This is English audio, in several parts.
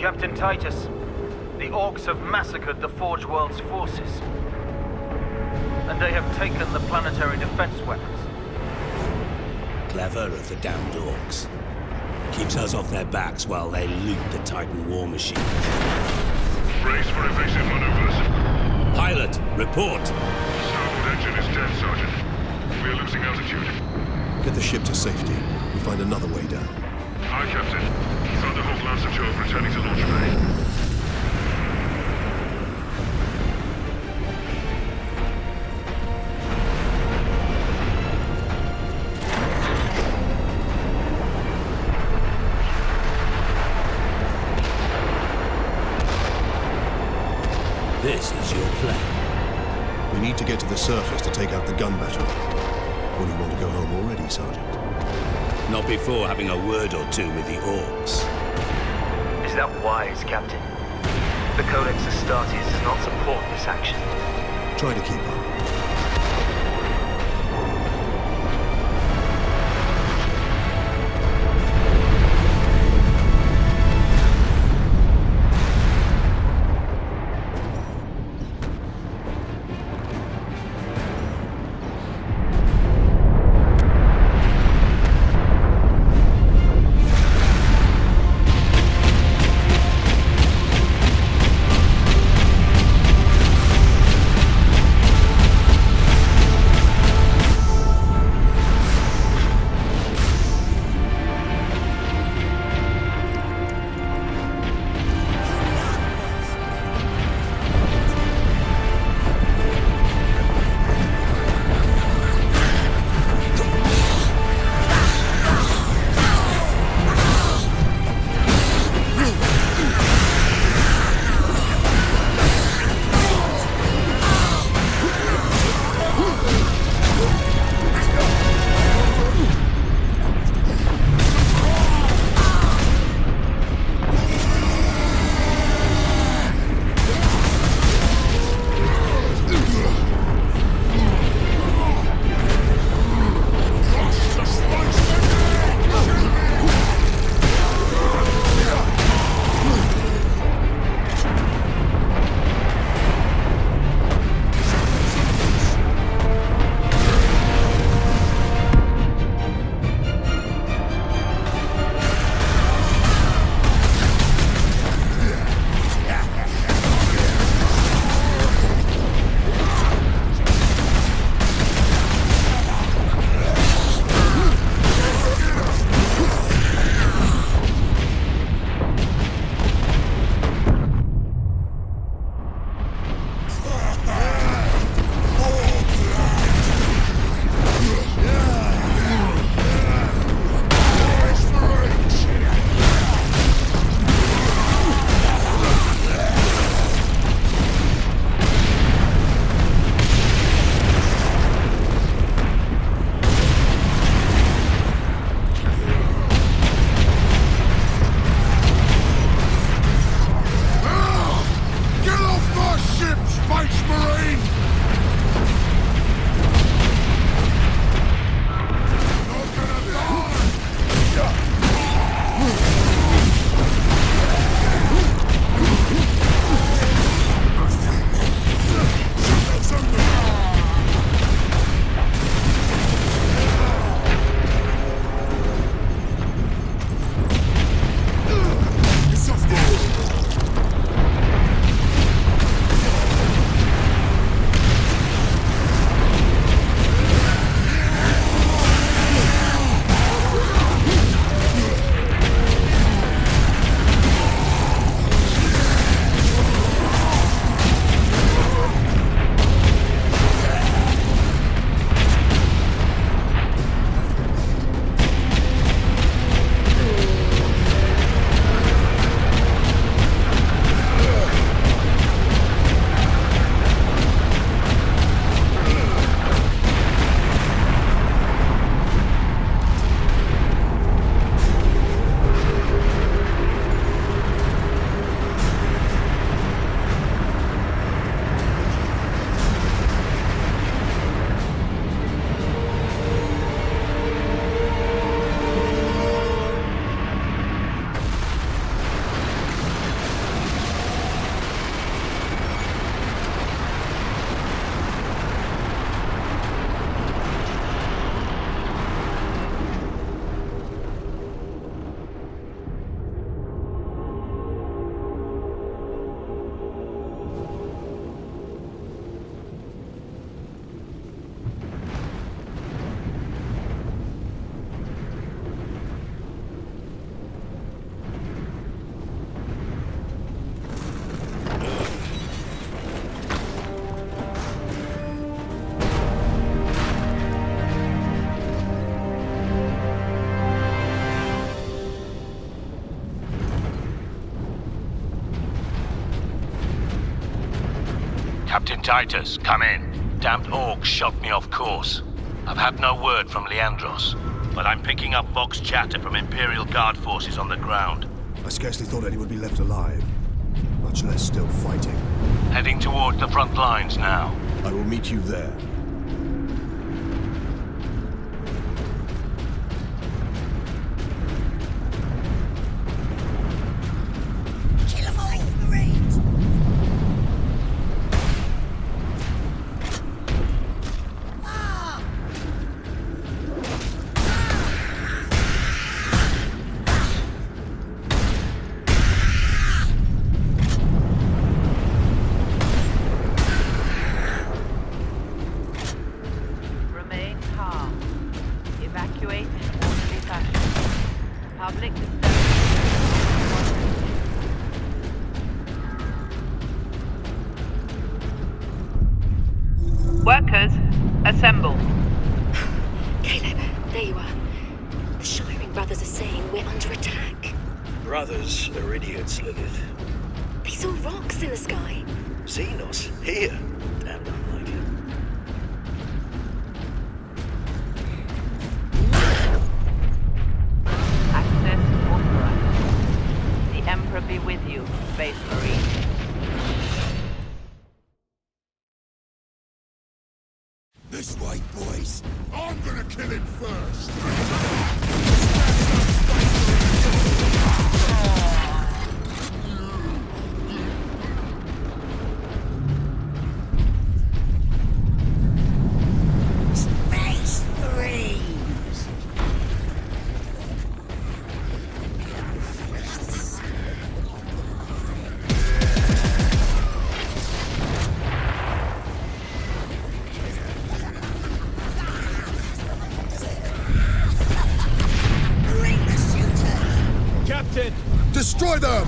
Captain Titus, the Orcs have massacred the Forge World's forces. And they have taken the planetary defense weapons. Clever of the damned Orcs. Keeps us off their backs while they loot the Titan war machine. Brace for evasive maneuvers. Pilot, report! Starboard engine is dead, Sergeant. We are losing altitude. Get the ship to safety. We'll find another way down. Aye, Captain. Thunderhawk Lancer Jove returning to launch bay. This is your plan. We need to get to the surface to take out the gun battery. Or do you want to go home already, Sergeant? Not before having a word or two with the Orcs. Is that wise, Captain? The Codex Astartes does not support this action. Try to keep up. Captain Titus, come in. Damned orcs shoved me off course. I've had no word from Leandros, but I'm picking up Vox chatter from Imperial Guard forces on the ground. I scarcely thought anyone would be left alive, much less still fighting. Heading toward the front lines now. I will meet you there. Workers, assemble. Caleb, there you are. The Shiring brothers are saying we're under attack. Brothers are idiots, Lilith. They saw rocks in the sky. Xenos, here. Damned unlikely. Access authorized. The Emperor be with you, Space Marine. This way, boys. I'm gonna kill him first. Space Marines! Destroy them!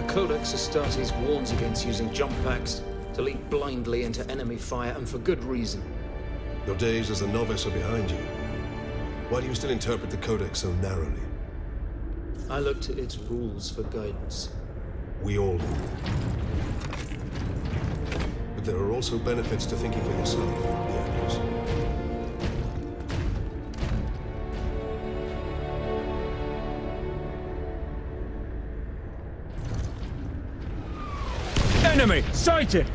Codex Astartes warns against using jump packs to leap blindly into enemy fire, and for good reason. Your days as a novice are behind you. Why do you still interpret the Codex so narrowly? I look to its rules for guidance. We all do. But there are also benefits to thinking for yourself, Leandros. Enemy sighted!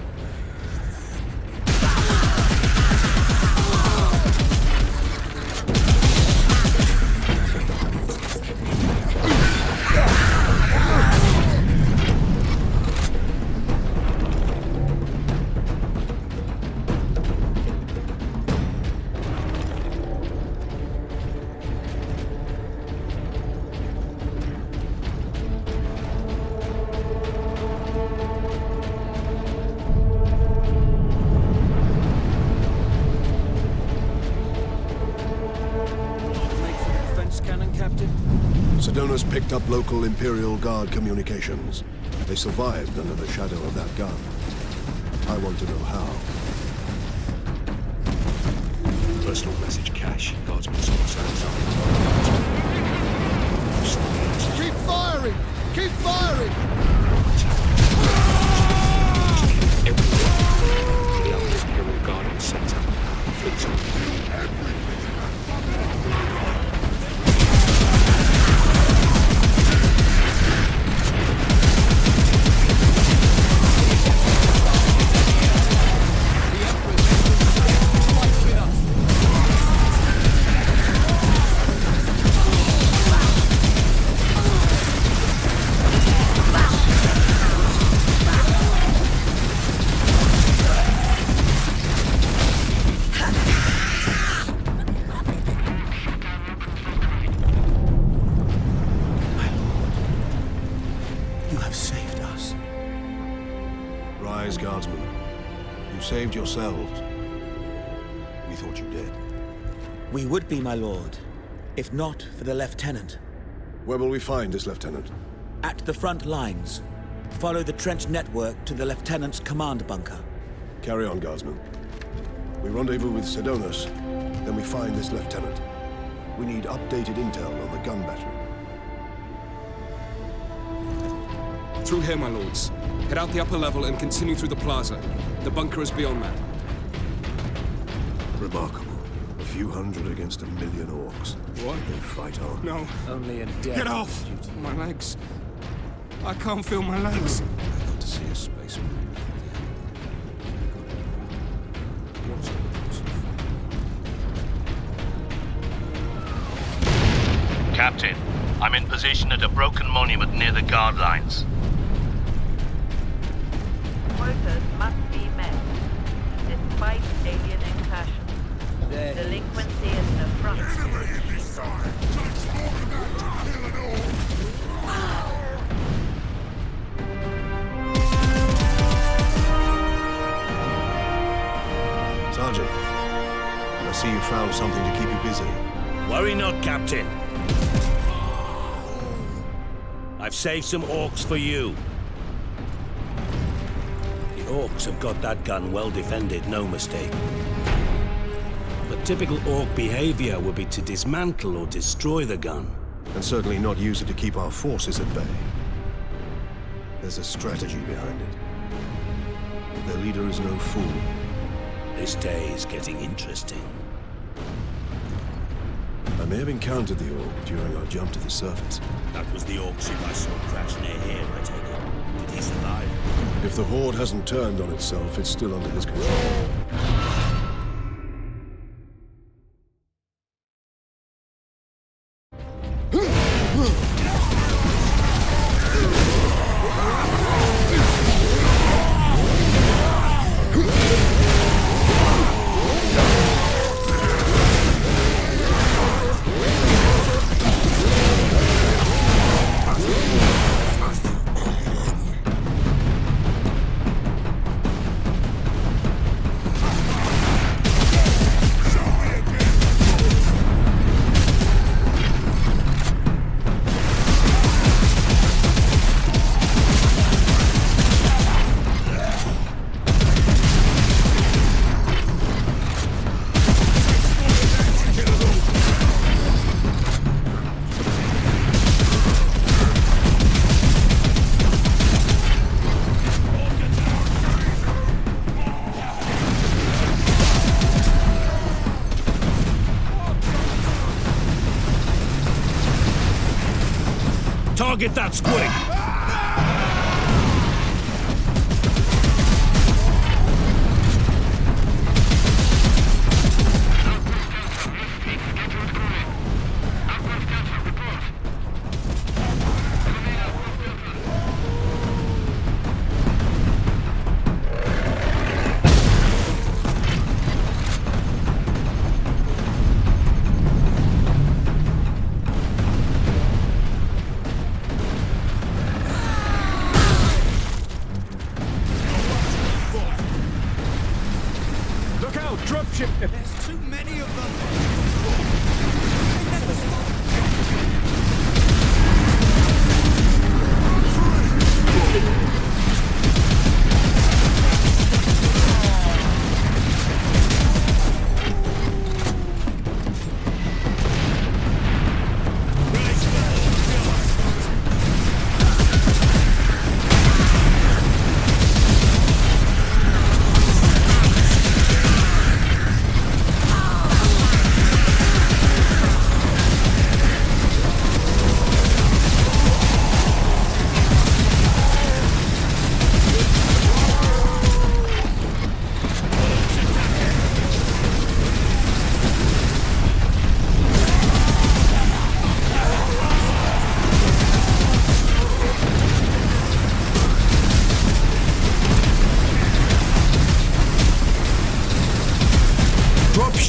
Sedona's picked up local Imperial Guard communications. They survived under the shadow of that gun. I want to know how. Personal message cache. Guardsman source outside. Keep firing! Keep firing! The Imperial Guard center. Fleets on. Guardsmen. You saved yourselves. We thought you did. We would be, my lord, if not for the lieutenant. Where will we find this lieutenant? At the front lines. Follow the trench network to the lieutenant's command bunker. Carry on, Guardsmen. We rendezvous with Sedonis, then we find this lieutenant. We need updated intel on the gun battery. Through here, my lords. Head out the upper level and continue through the plaza. The bunker is beyond that. Remarkable. A few hundred against 1,000,000 orcs. What? They fight on. No. Only in death. Get off! My legs. I can't feel my legs. I'd love to see a spaceman. Captain, I'm in position at a broken monument near the guard lines. Quotas must be met, despite alien incursions. Delinquency is an affront. Sergeant, I see you found something to keep you busy. Worry not, Captain. I've saved some orcs for you. The orcs have got that gun well defended, no mistake. But typical orc behavior would be to dismantle or destroy the gun. And certainly not use it to keep our forces at bay. There's a strategy behind it. Their leader is no fool. This day is getting interesting. I may have encountered the orc during our jump to the surface. That was the orc ship I saw crash near here, I take it. Did he survive? If the Horde hasn't turned on itself, it's still under his control. Target that squig! There's too many of them!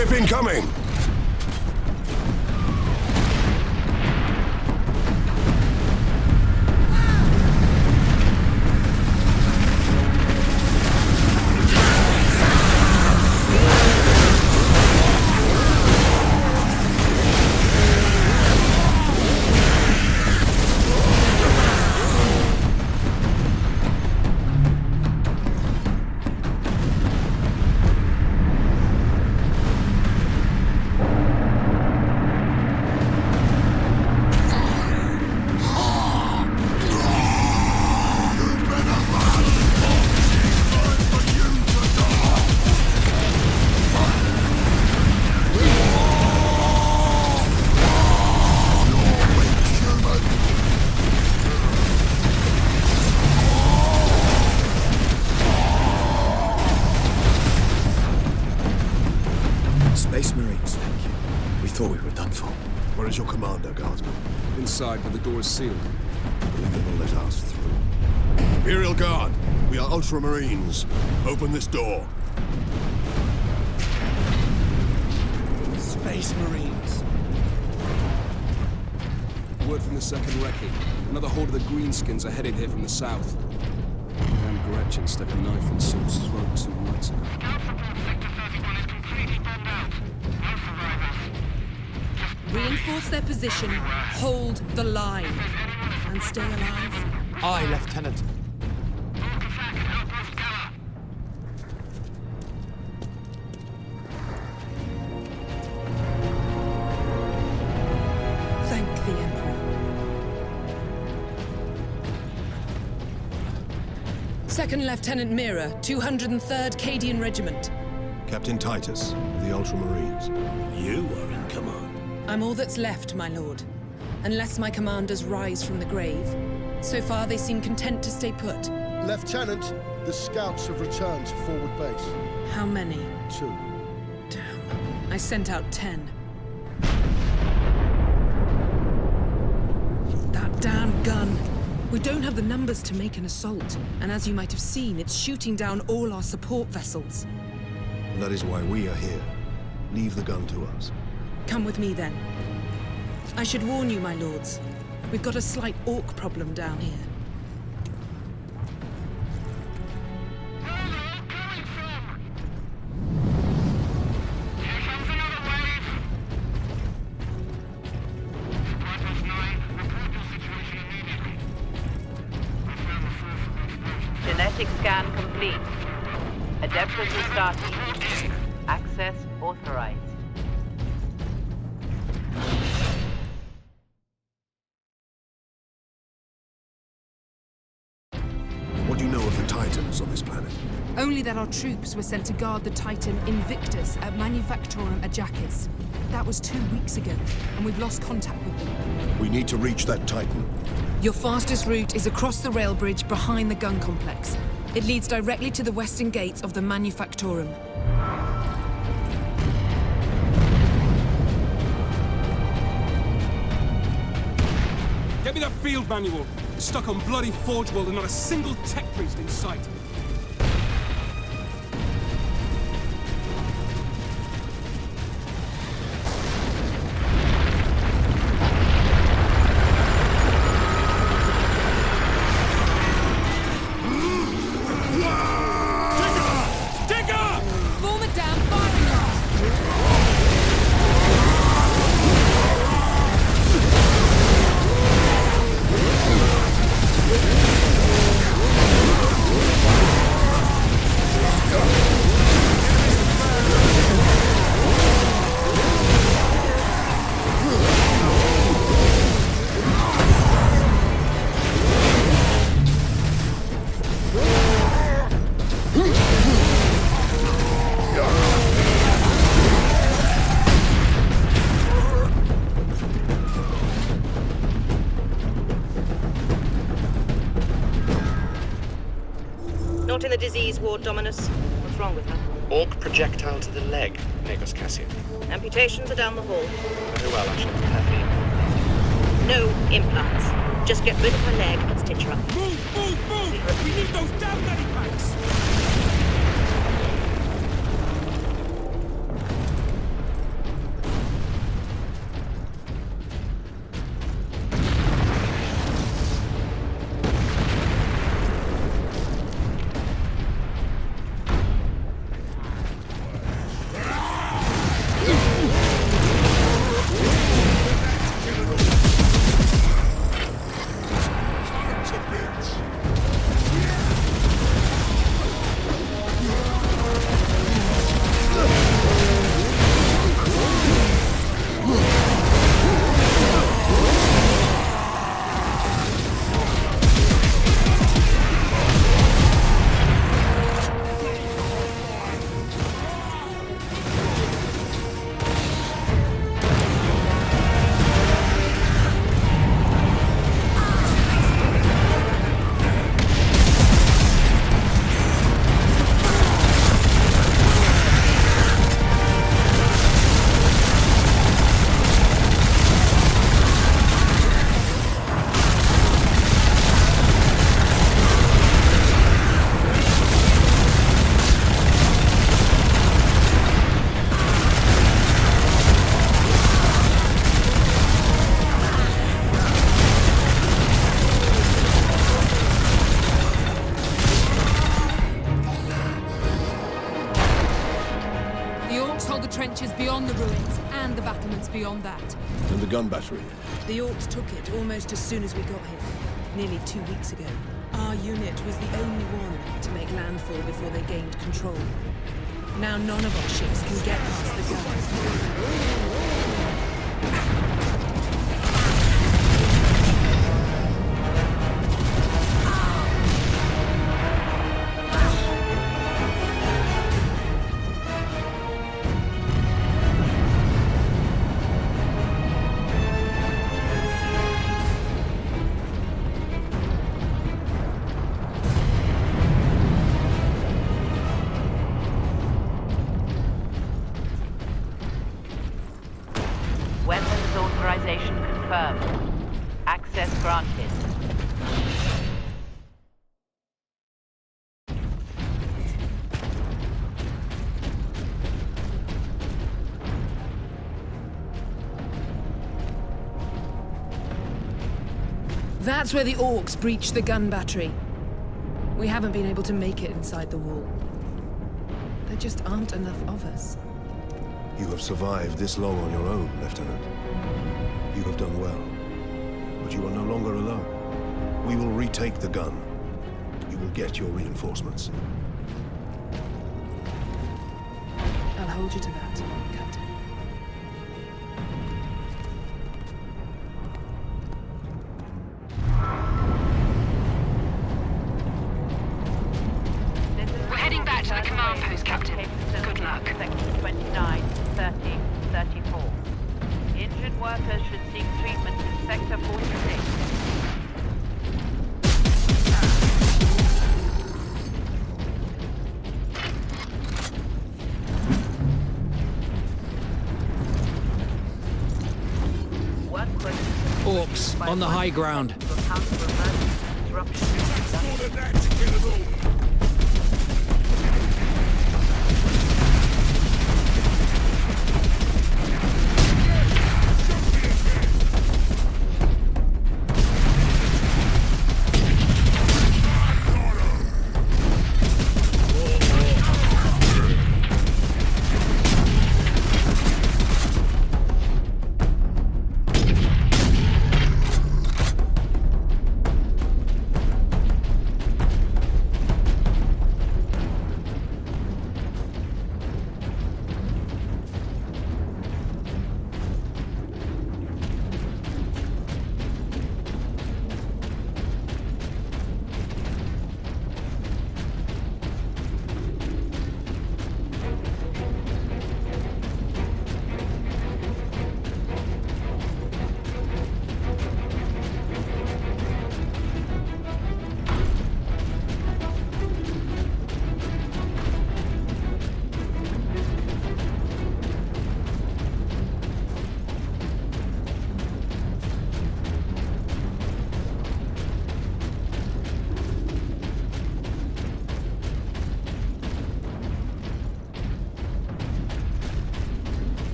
Dropship incoming! Space Marines, thank you. We thought we were done for. Where is your commander, Guardsman? Inside, but the door is sealed. I believe they will let us through. Imperial Guard, we are Ultramarines. Open this door. Space Marines. Word from the second recce. Another horde of the Greenskins are headed here from the south. Damn Gretchen stuck a knife in Saul's throat 2 months ago. Reinforce their position, hold the line, and stay alive. Aye, Lieutenant. Thank the Emperor. 2nd Lieutenant Mira, 203rd Cadian Regiment. Captain Titus, of the Ultramarines. You are in command. I'm all that's left, my lord. Unless my commanders rise from the grave. So far, they seem content to stay put. Lieutenant, the scouts have returned to forward base. How many? 2. Damn. I sent out 10. That damn gun. We don't have the numbers to make an assault. And as you might have seen, it's shooting down all our support vessels. That is why we are here. Leave the gun to us. Come with me, then. I should warn you, my lords. We've got a slight orc problem down here. Genetic scan complete. Adeptus Astartes. Access authorized. What do you know of the Titans on this planet? Only that our troops were sent to guard the Titan Invictus at Manufactorum Ajakis. That was 2 weeks ago, and we've lost contact with them. We need to reach that Titan. Your fastest route is across the rail bridge behind the gun complex. It leads directly to the western gates of the Manufactorum. Get me that field manual. It's stuck on bloody Forge World and not a single tech priest in sight. Not in the disease ward, Dominus. What's wrong with her? Orc projectile to the leg, Negos Cassian. Amputations are down the hall. Very well, I shall prepare for you. No implants. Just get rid of her leg and stitch her up. Move! Move! Move! We need those damn medipacks! hold the trenches beyond the ruins and the battlements beyond that. And the gun battery? The Orcs took it almost as soon as we got here, nearly 2 weeks ago. Our unit was the only one to make landfall before they gained control. Now none of our ships can get past the guns. Weapons authorization confirmed. Access granted. That's where the Orcs breached the gun battery. We haven't been able to make it inside the wall. There just aren't enough of us. You have survived this long on your own, Lieutenant. You have done well. But you are no longer alone. We will retake the gun. You will get your reinforcements. I'll hold you to that, Captain. We're heading back to the command post, Captain. Good luck. Section 29, 30, 34. Injured workers should seek treatment in Sector 46. Orcs on the high ground.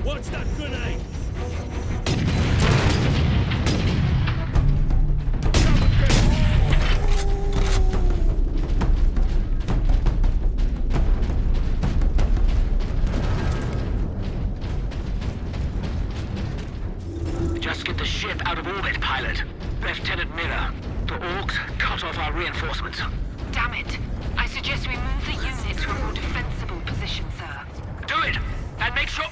What's that grenade? Just get the ship out of orbit, pilot. Lieutenant Miller, the Orcs cut off our reinforcements. Damn it. I suggest we move the unit to a more defensible position, sir. Do it! And make sure...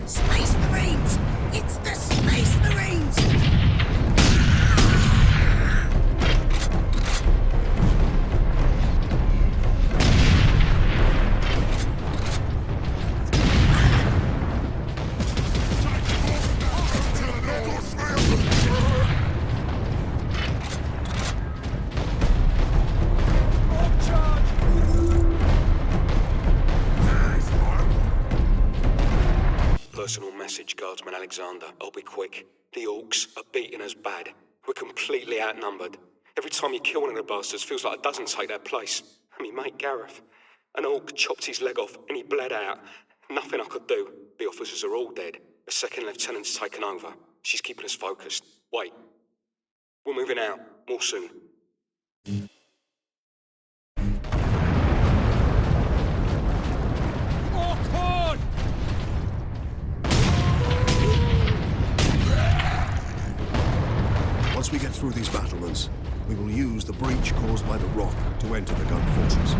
Space Marines! It's the Space Marines! Personal message, Guardsman Alexander. I'll be quick. The Orcs are beating us bad. We're completely outnumbered. Every time you kill one of the bastards, feels like a dozen take their place. And me mate Gareth. An Orc chopped his leg off and he bled out. Nothing I could do. The officers are all dead. A second lieutenant's taken over. She's keeping us focused. Wait, We're moving out. More soon. Once we get through these battlements, we will use the breach caused by the rock to enter the gun fortress.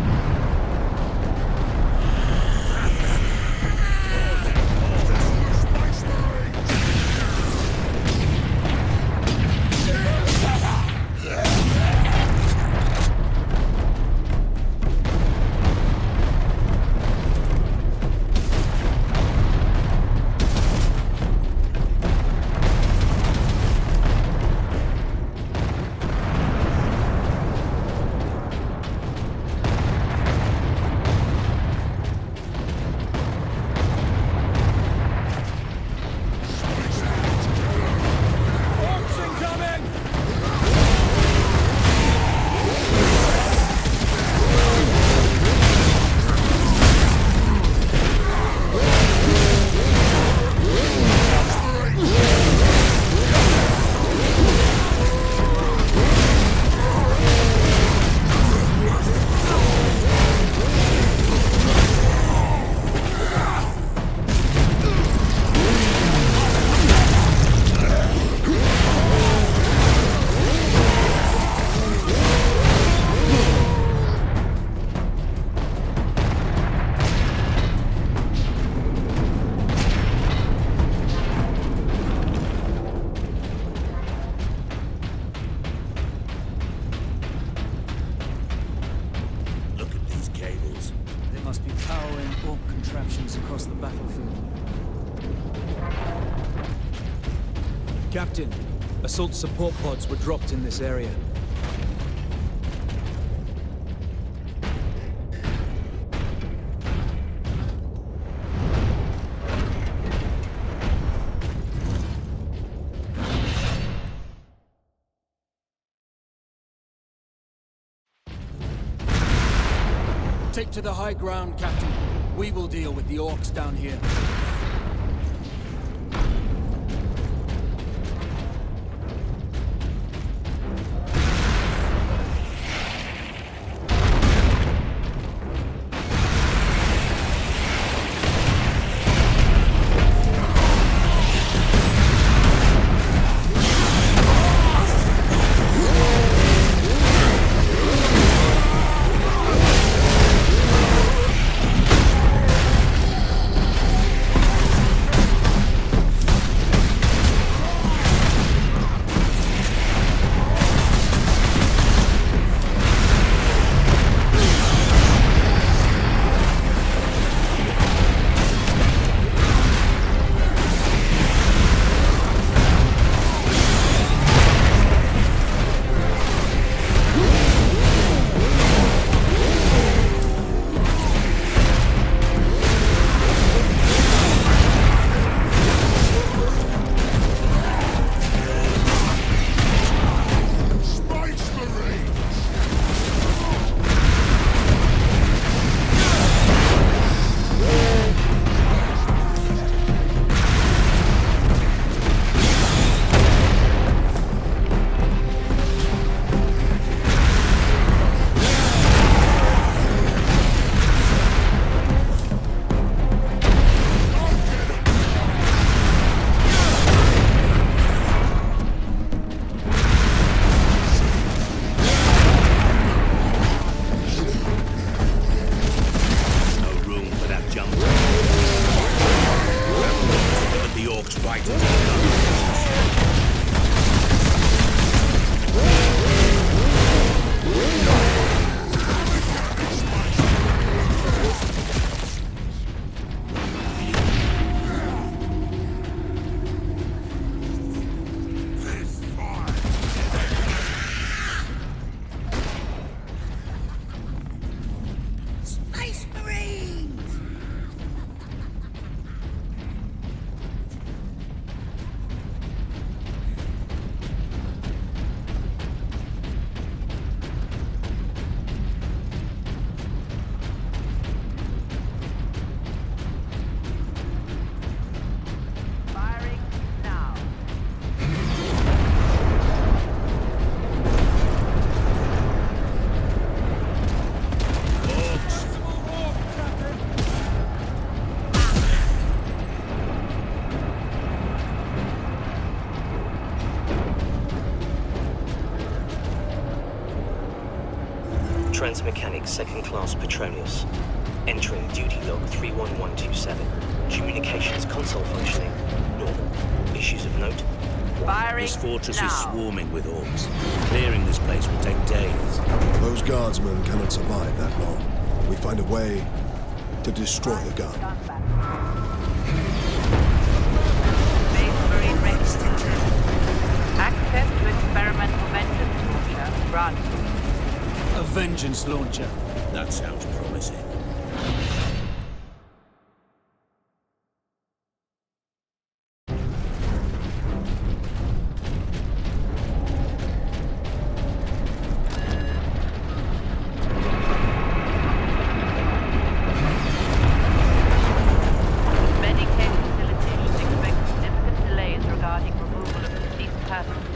Captain, assault support pods were dropped in this area. Take to the high ground, Captain. We will deal with the orcs down here. Transmechanic Second Class Petronius. Entering duty log 31127. Communications console functioning. Normal. Issues of note. Firing This fortress now. is swarming with orcs. Clearing this place will take days. Those guardsmen cannot survive that long. We find a way to destroy the gun. Space Marine ready. Access to experimental vengeance launcher granted. A vengeance launcher. That sounds promising. Medicare facilitation expects significant delays regarding removal of deceased persons.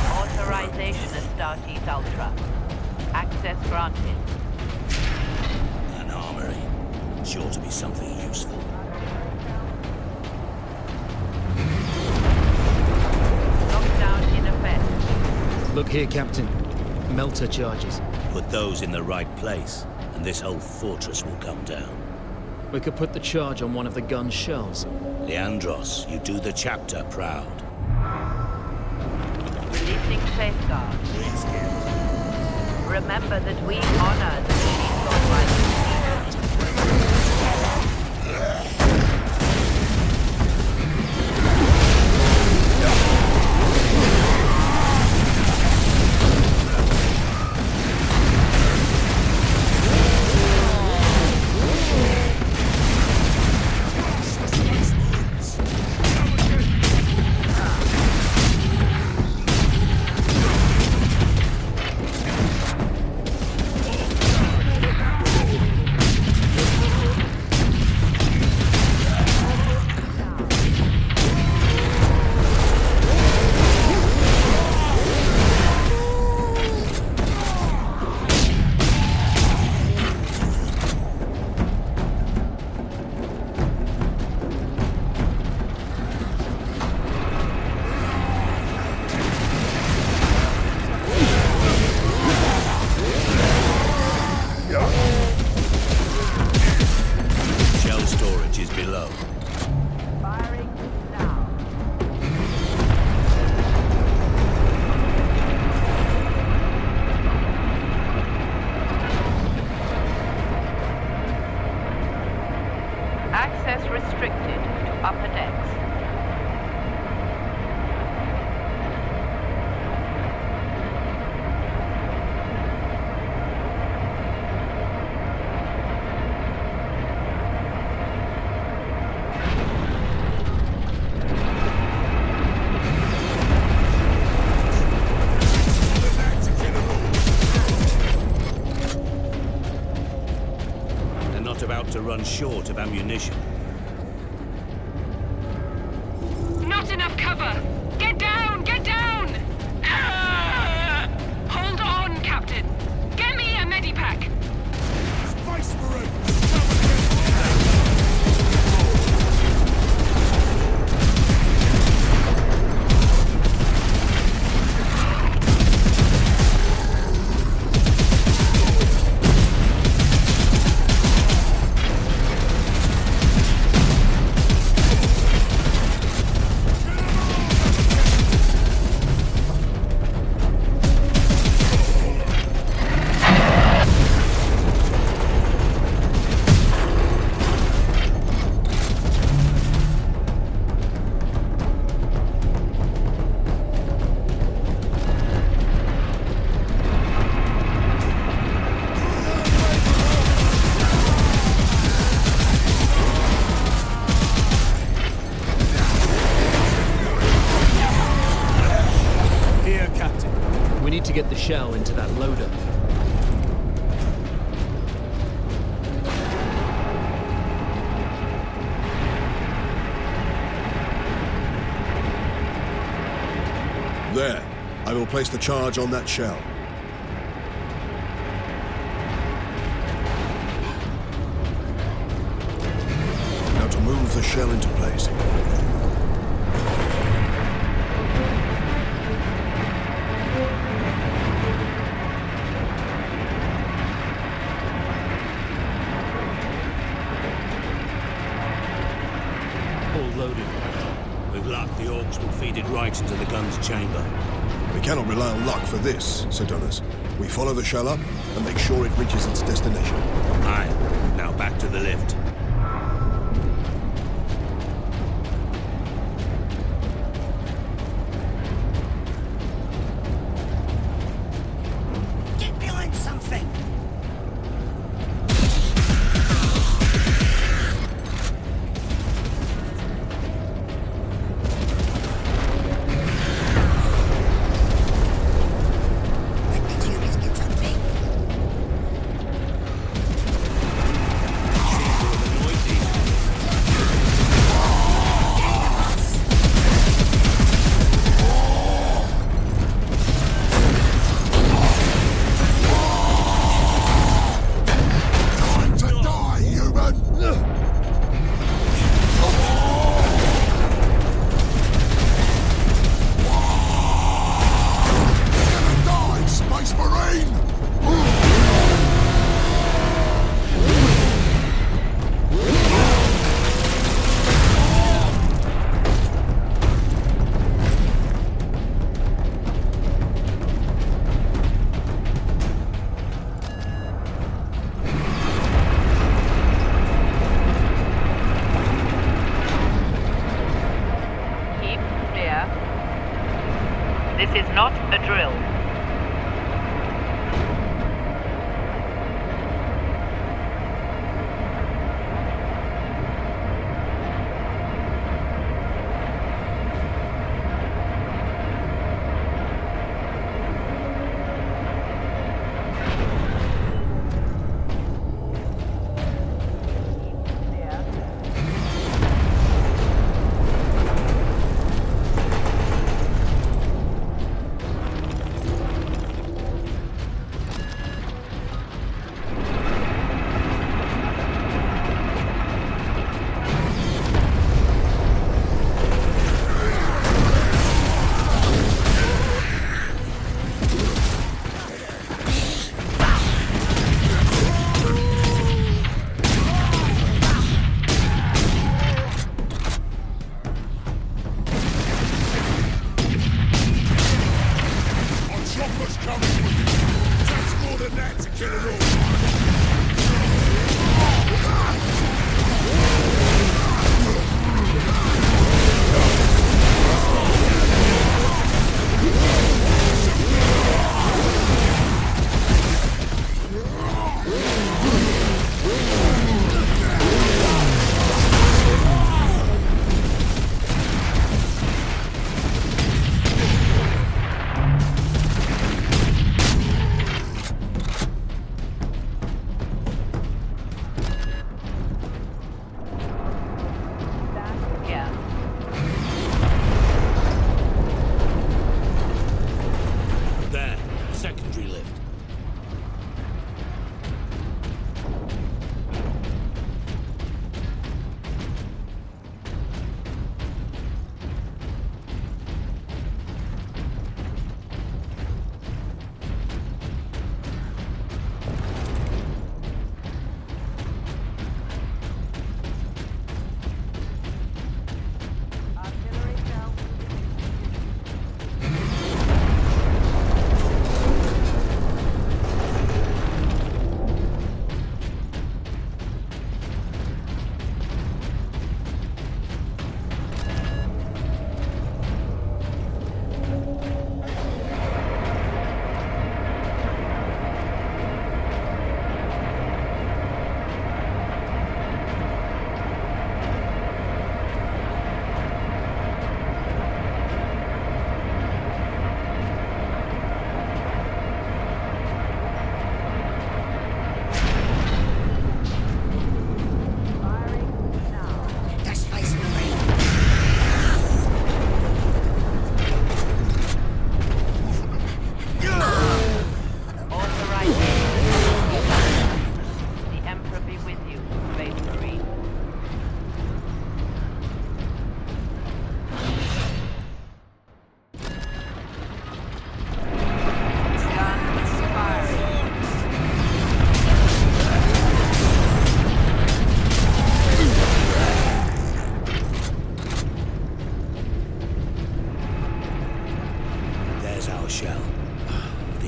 Authorization Astartes Ultra. Access granted. An armory. Sure to be something useful. Lockdown in effect. Look here, Captain. Melter charges. Put those in the right place, and this whole fortress will come down. We could put the charge on one of the gun's shells. Leandros, you do the chapter proud. Releasing safeguard. Remember that we honor the machine god rights. Shell storage is below. Firing now. Access restricted to upper decks. They're not about to run short of ammunition. Not enough cover! Get down! Get down! Ah! Hold on, Captain. Get me a medipack. Space Marine! Here, Captain. We need to get the shell into that loader. There. I will place the charge on that shell. the shell into place. All loaded, Captain. With luck, the orcs will feed it right into the gun's chamber. We cannot rely on luck for this, Sidonus. We follow the shell up and make sure it reaches its destination. Aye. Now back to the lift. Get behind something! This is not a drill.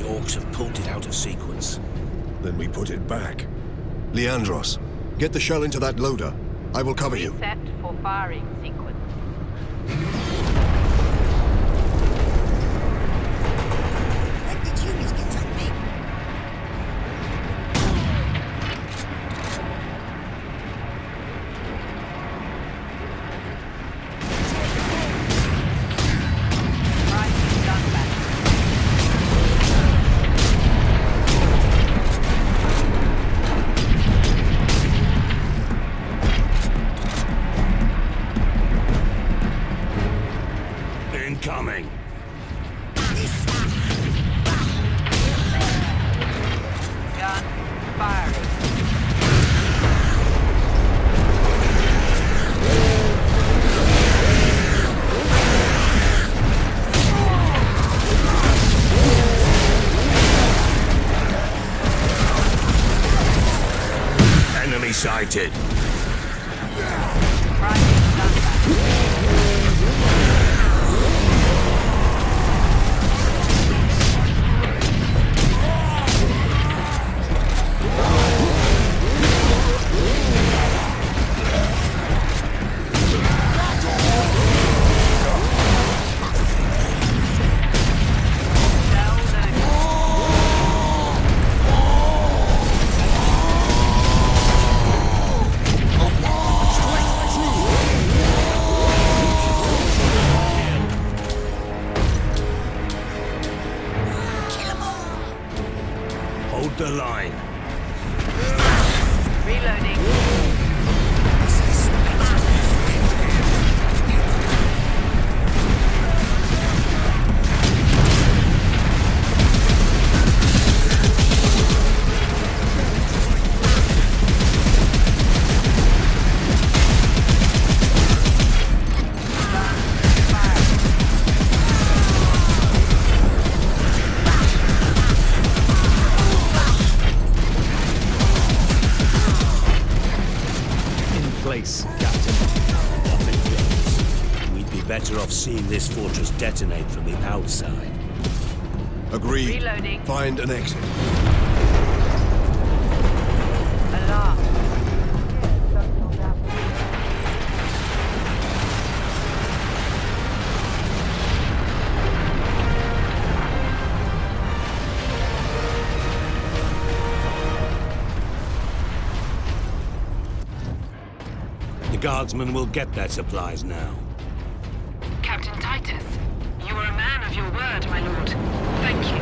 Orcs have pulled it out of sequence. Then we put it back. Leandros, get the shell into that loader. I will cover you. Set for firing sequence. Let the Tunis get on me. Incoming! Gun firing. Enemy sighted! Hold the line. Reloading. Place, Captain. Off it goes. We'd be better off seeing this fortress detonate from the outside. Agreed. Reloading. Find an exit. Alarm. The guardsmen will get their supplies now. Captain Titus, you are a man of your word, my lord. Thank you.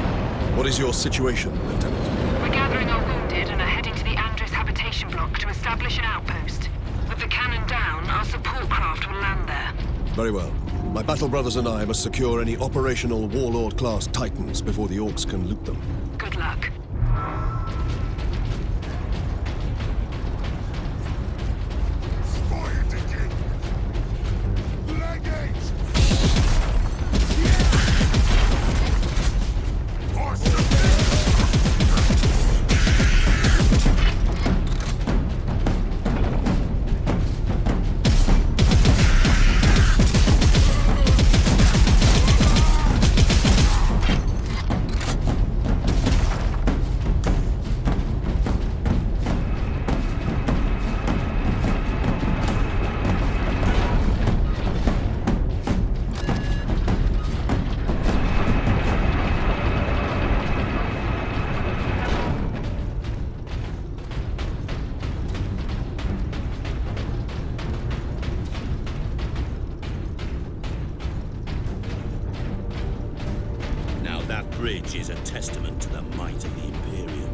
What is your situation, Lieutenant? We're gathering our wounded and are heading to the Andres habitation block to establish an outpost. With the cannon down, our support craft will land there. Very well. My battle brothers and I must secure any operational Warlord-class Titans before the Orcs can loot them. Good luck. That bridge is a testament to the might of the Imperium.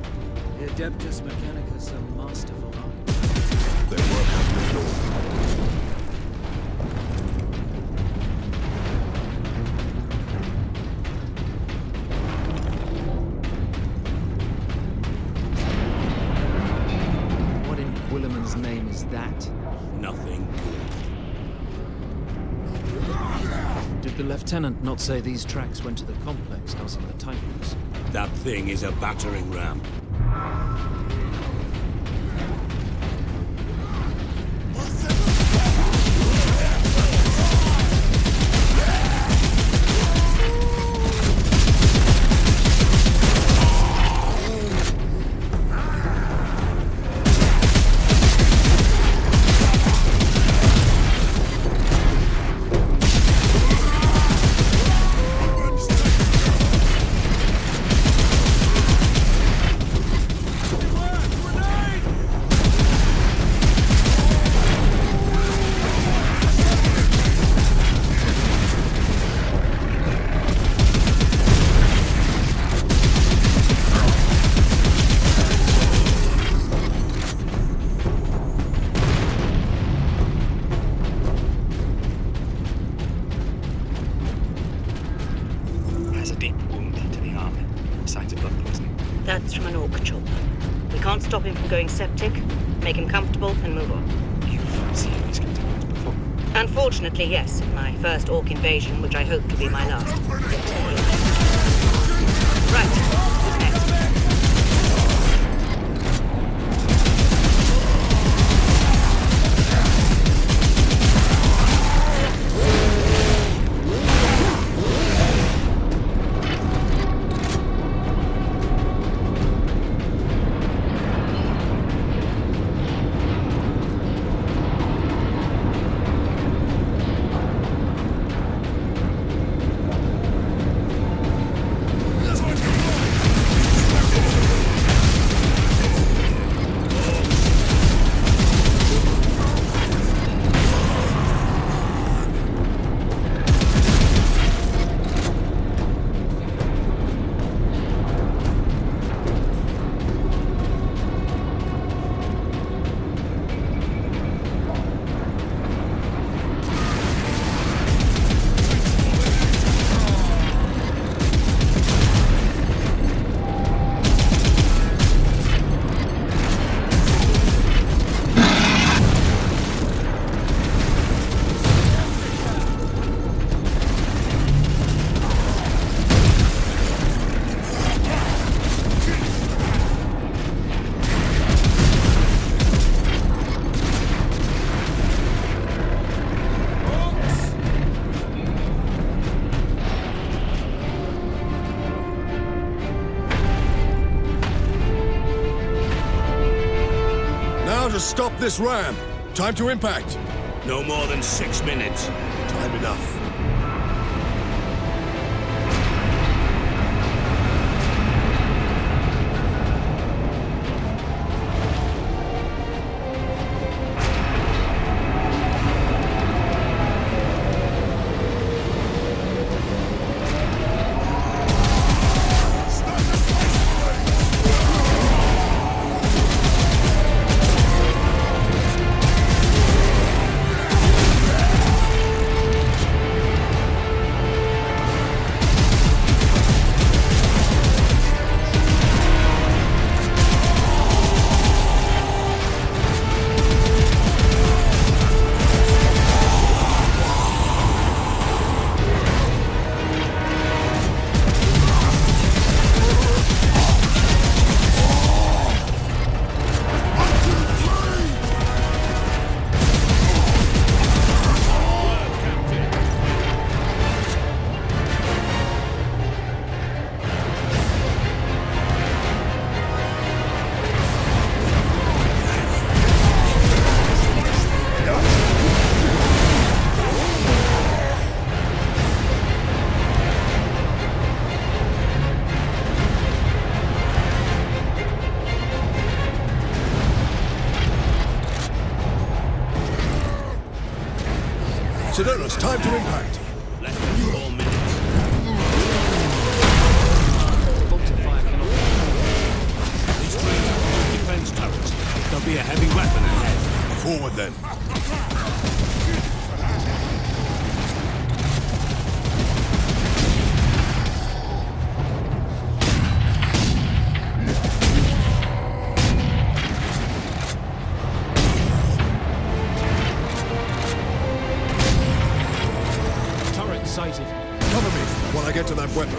The Adeptus Mechanicus are masterful architects. Their work has been done. What in Quilliman's name is that? Nothing good. Did the Lieutenant not say these tracks went to the complex housing the Titans? That thing is a battering ram. sighted blood poisoning. That's from an orc chopper. We can't stop him from going septic, make him comfortable, and move on. You've seen these containers before? Unfortunately, yes. My first orc invasion, which I hope to be my last. Right. Who's next? To stop this ram. Time to impact. No more than 6 minutes. Time enough. Sedona's time to impact. Less than 4 minutes. These trains are defense turrets. There'll be a heavy weapon ahead. Forward then. Sighted. Cover me while I get to that weapon.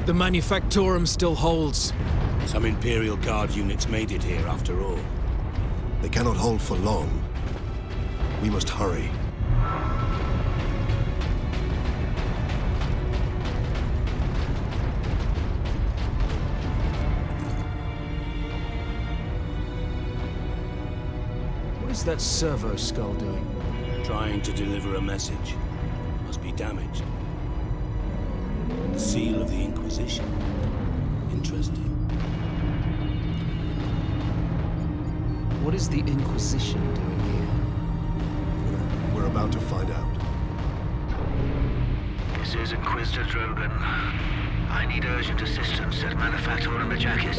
The Manufactorum still holds. Some Imperial Guard units made it here after all. They cannot hold for long. We must hurry. What is that servo skull doing? Trying to deliver a message. Must be damaged. The seal of the Inquisition. Interesting. What is the Inquisition doing here? We're about to find out. This is Inquisitor Drogan. I need urgent assistance at Manufactorum Majakis.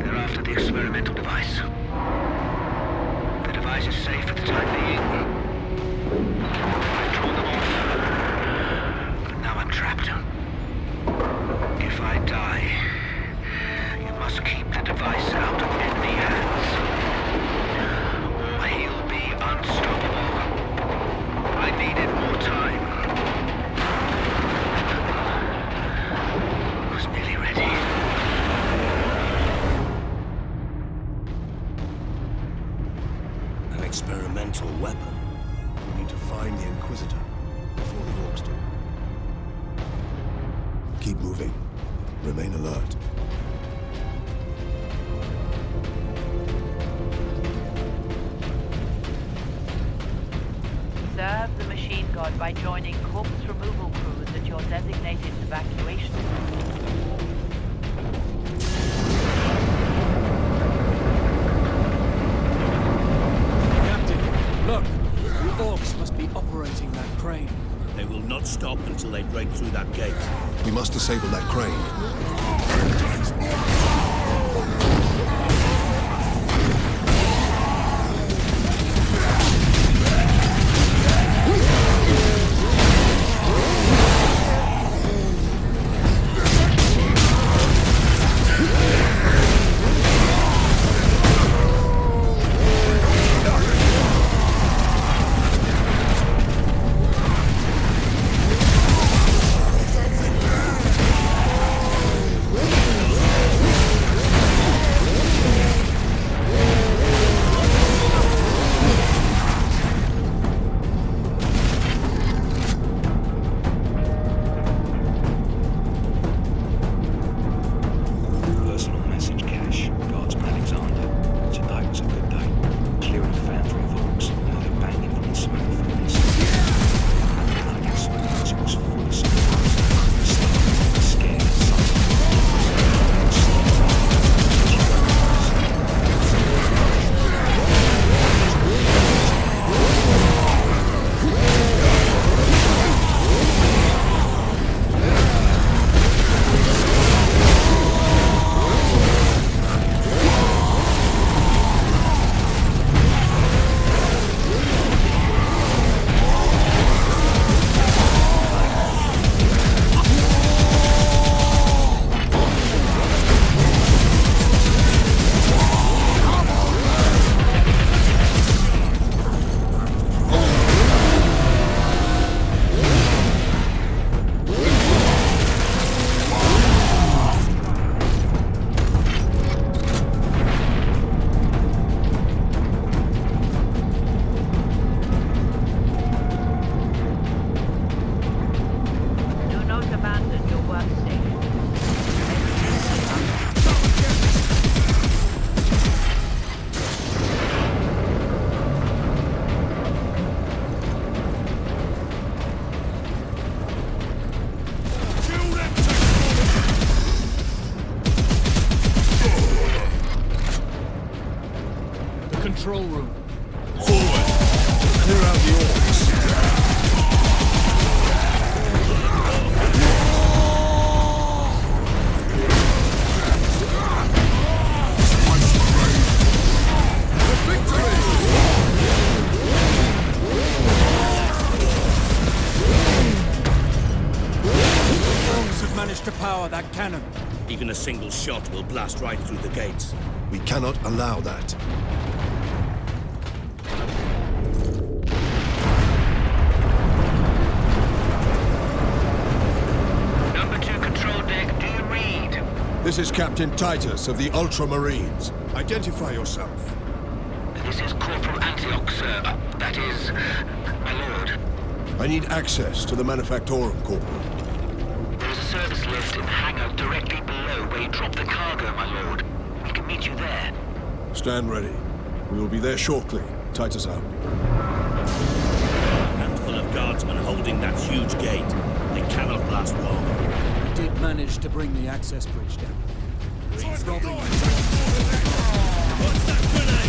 They're after the experimental device. The device is safe for the time being. I've drawn them off. But now I'm trapped. If I die, you must keep the device out of enemy hands. Or he'll be unstoppable. I needed more time. I was nearly ready. An experimental weapon. We need to find the Inquisitor before the Orcs do. Keep moving. Remain alert. Serve the machine god by joining corpse removal crews at your designated evacuation. Captain, look! The Orcs must be operating that crane. They will not stop until they break through that gate. We must disable that crane. Control room. Forward! Clear out the Orcs. Have managed to power that cannon. Even a single shot will blast right through the gates. We cannot allow that. Number 2 control deck, This is Captain Titus of the Ultramarines. Identify yourself. This is Corporal Antioch, sir. That is, my lord. I need access to the Manufactorum, Corporal. There is a service lift in the hangar directly below where you drop the cargo, my lord. We can meet you there. Stand ready. We will be there shortly. Titus out. A handful of guardsmen holding that huge gate. They cannot last long. We did manage to bring the access bridge down. Robbing. What's that grenade?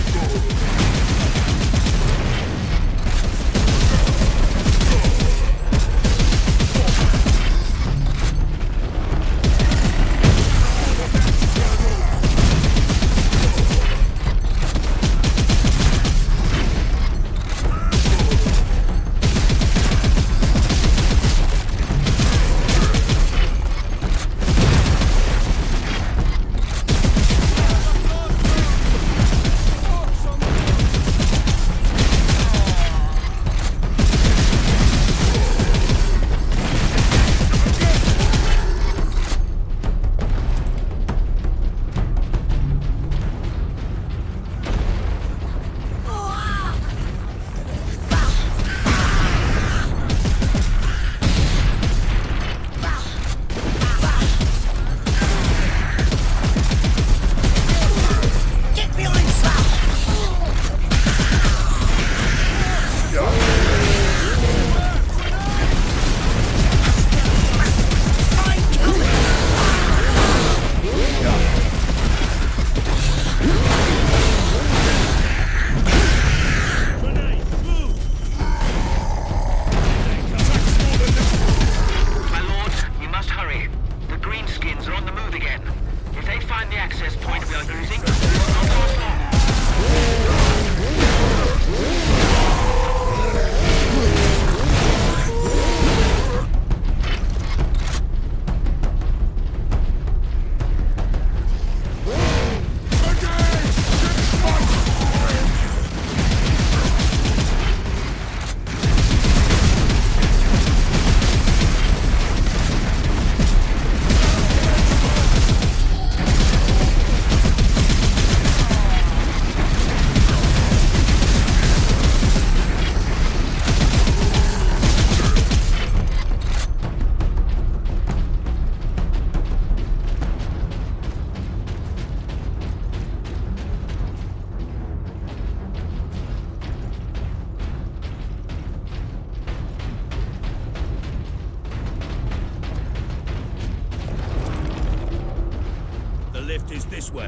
Is this way?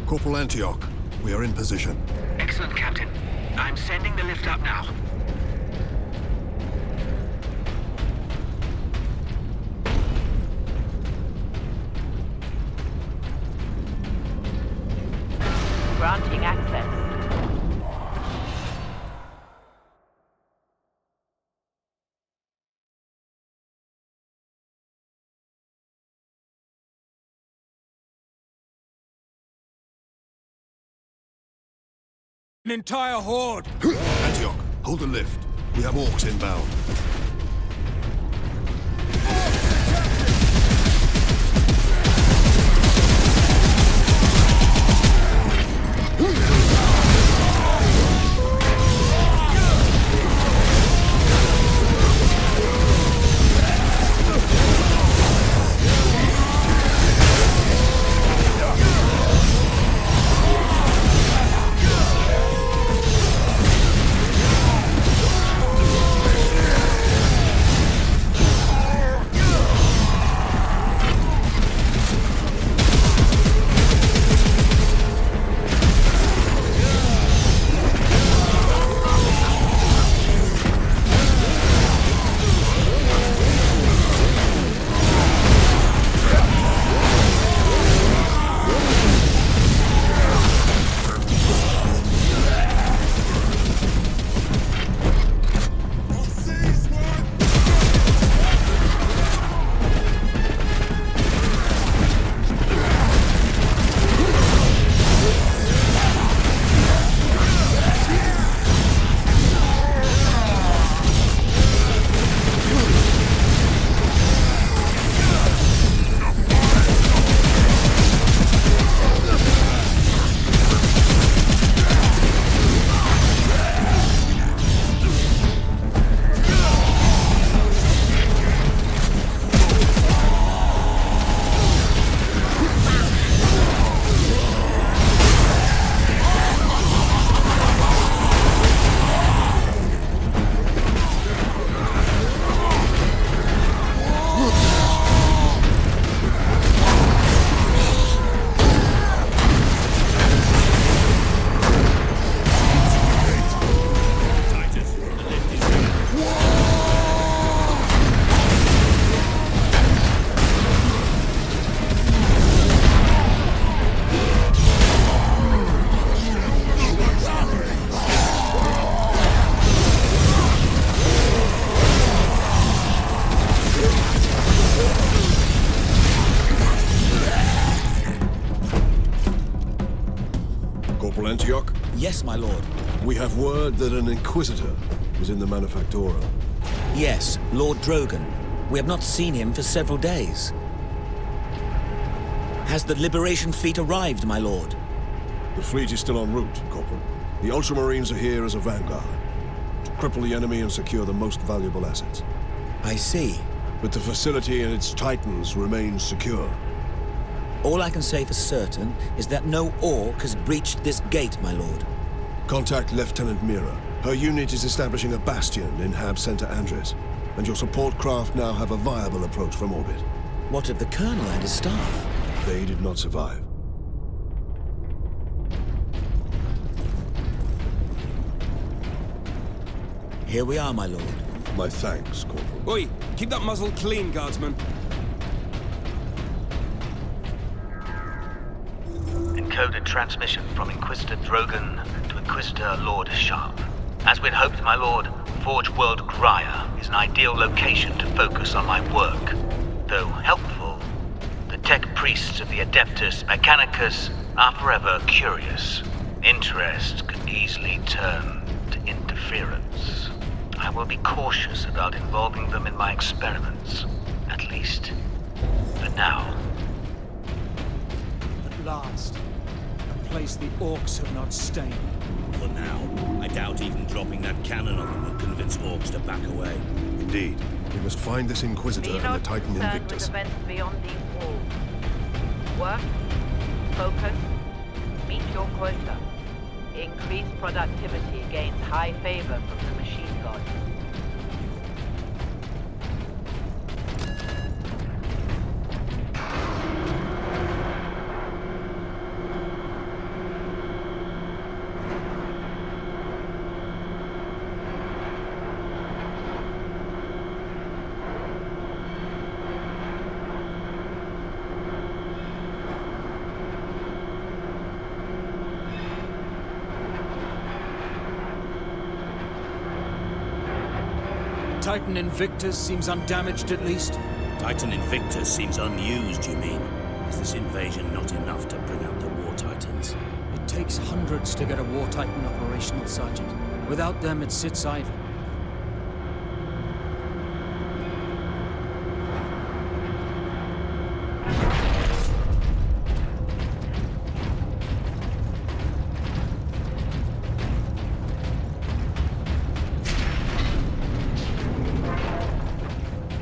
Corporal Antioch, we are in position. Excellent, Captain. I'm sending the lift up now. Granting access. An entire horde! Antioch, hold the lift. We have orcs inbound. Yes, my lord. We have word that an Inquisitor is in the Manufactorum. Yes, Lord Drogon. We have not seen him for several days. Has the Liberation Fleet arrived, my lord? The fleet is still en route, Corporal. The Ultramarines are here as a vanguard, to cripple the enemy and secure the most valuable assets. I see. But the facility and its Titans remain secure. All I can say for certain is that no Orc has breached this gate, my lord. Contact Lieutenant Mira. Her unit is establishing a bastion in Hab Center Andres, and your support craft now have a viable approach from orbit. What of the Colonel and his staff? They did not survive. Here we are, my lord. My thanks, Corporal. Oi, keep that muzzle clean, guardsman. Encoded transmission from Inquisitor Drogon to Inquisitor Lord Sharp. As we'd hoped, my lord, Forge World Graya is an ideal location to focus on my work. Though helpful, the tech priests of the Adeptus Mechanicus are forever curious. Interest could easily turn to interference. I will be cautious about involving them in my experiments, at least for now. At last, a place the Orcs have not stained. For now, I doubt even dropping that cannon on them will convince Orcs to back away. Indeed. We must find this Inquisitor and the Titan Invictus. With events beyond these walls. Work, focus, meet your quota. Increased productivity gains high favor from the machine god. Titan Invictus seems undamaged at least. Titan Invictus seems unused, you mean? Is this invasion not enough to bring out the War Titans? It takes hundreds to get a War Titan operational, Sergeant. Without them, it sits idle.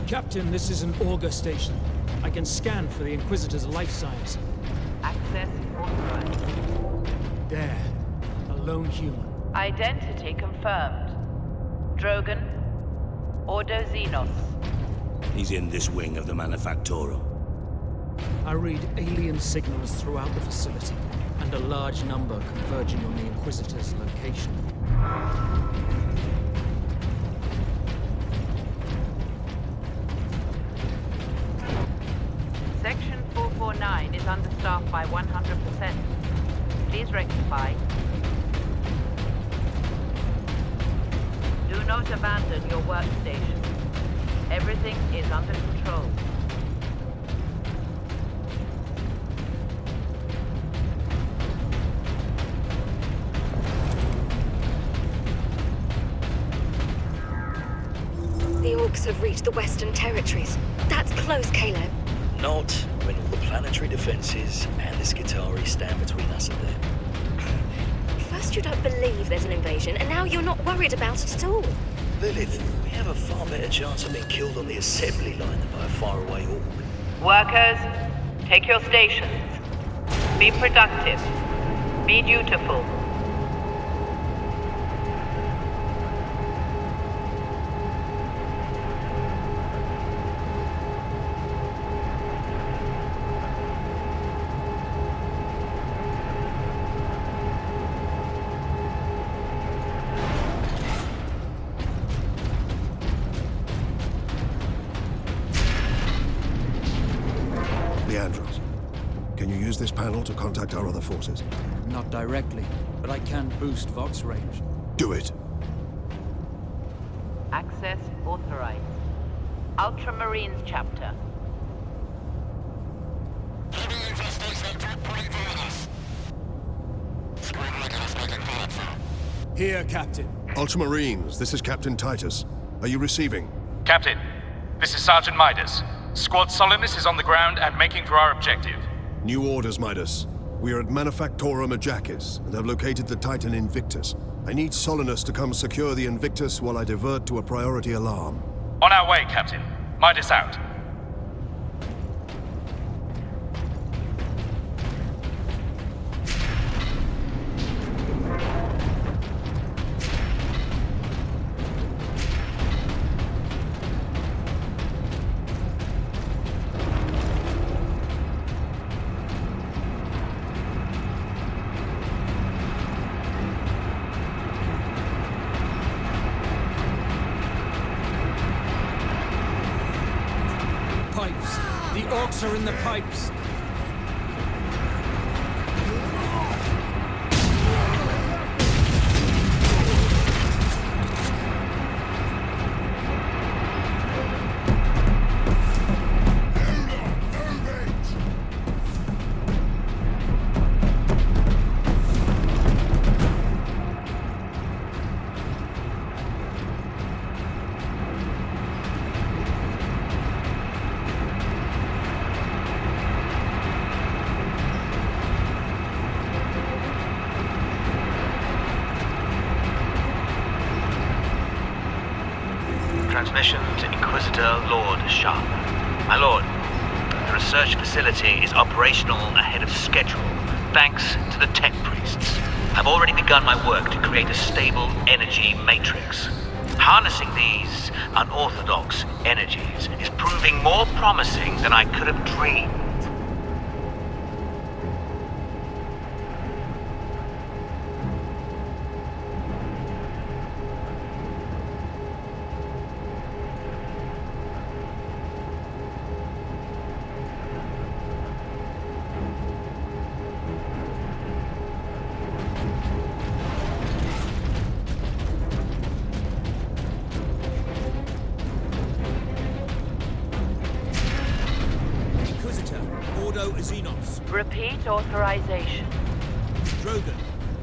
Captain, this is an auger station. I can scan for the Inquisitor's life signs. Access authorized. There. A lone human. Identity confirmed. Drogon. Ordo Xenos. He's in this wing of the Manufactorum. I read alien signals throughout the facility, and a large number converging on the Inquisitor's location. Section 449 is understaffed by 100%. Please rectify. Do not abandon your workstation. Everything is under control. The Orcs have reached the Western Territories. That's close, Caleb. Not when all the planetary defenses and the Skitarii stand between us and them. First you don't believe there's an invasion, and now you're not worried about it at all. Lilith, we have a far better chance of being killed on the assembly line than by a faraway Orc. Workers, take your stations. Be productive. Be dutiful. Can you use this panel to contact our other forces? Not directly, but I can boost Vox range. Do it. Access authorized. Ultramarines chapter. Heavy infestation at point via us. Squad regulars making hard for Here, Captain. Ultramarines, this is Captain Titus. Are you receiving? Captain, this is Sergeant Midas. Squad Solinus is on the ground and making for our objective. New orders, Midas. We are at Manufactorum Ajakis and have located the Titan Invictus. I need Solinus to come secure the Invictus while I divert to a priority alarm. On our way, Captain. Midas out. Pipes. The orcs are in the pipes. Transmission to Inquisitor Lord Sharp. My lord, the research facility is operational ahead of schedule, thanks to the tech priests. I've already begun my work to create a stable energy matrix. Harnessing these unorthodox energies is proving more promising than I could have dreamed. Repeat authorization. Drogan,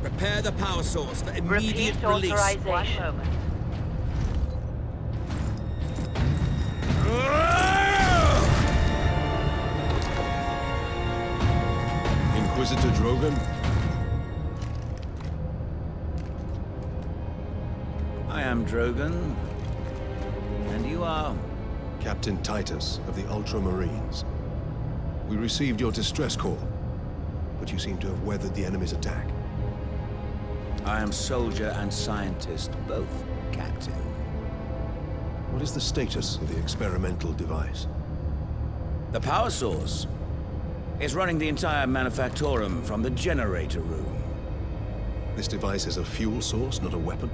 prepare the power source for immediate Repeat release. authorization. 1 moment. Inquisitor Drogan? I am Drogan. And you are? Captain Titus of the Ultramarines. We received your distress call, but you seem to have weathered the enemy's attack. I am soldier and scientist, both, Captain. What is the status of the experimental device? The power source is running the entire Manufactorum from the generator room. This device is a fuel source, not a weapon?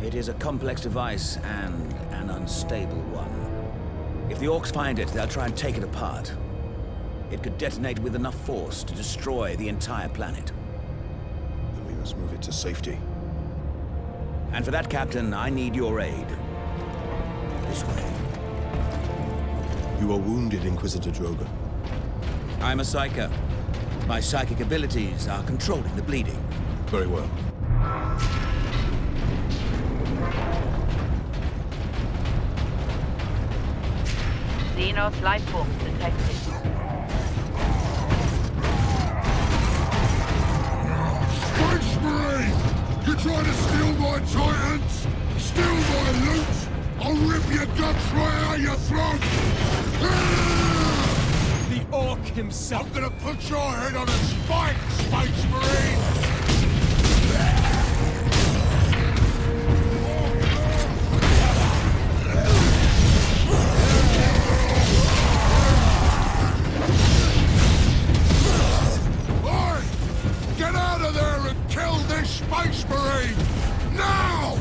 It is a complex device and an unstable one. If the orcs find it, they'll try and take it apart. It could detonate with enough force to destroy the entire planet. Then we must move it to safety. And for that, Captain, I need your aid. This way. You are wounded, Inquisitor Drogan. I'm a psyker. My psychic abilities are controlling the bleeding. Very well. Xenos life forms detected. Space Marine! You trying to steal my Titans? Steal my loot? I'll rip your guts right out your throat! The orc himself. I'm gonna put your head on a spike, Space Marine! Get out of there and kill this Space Marine! Now!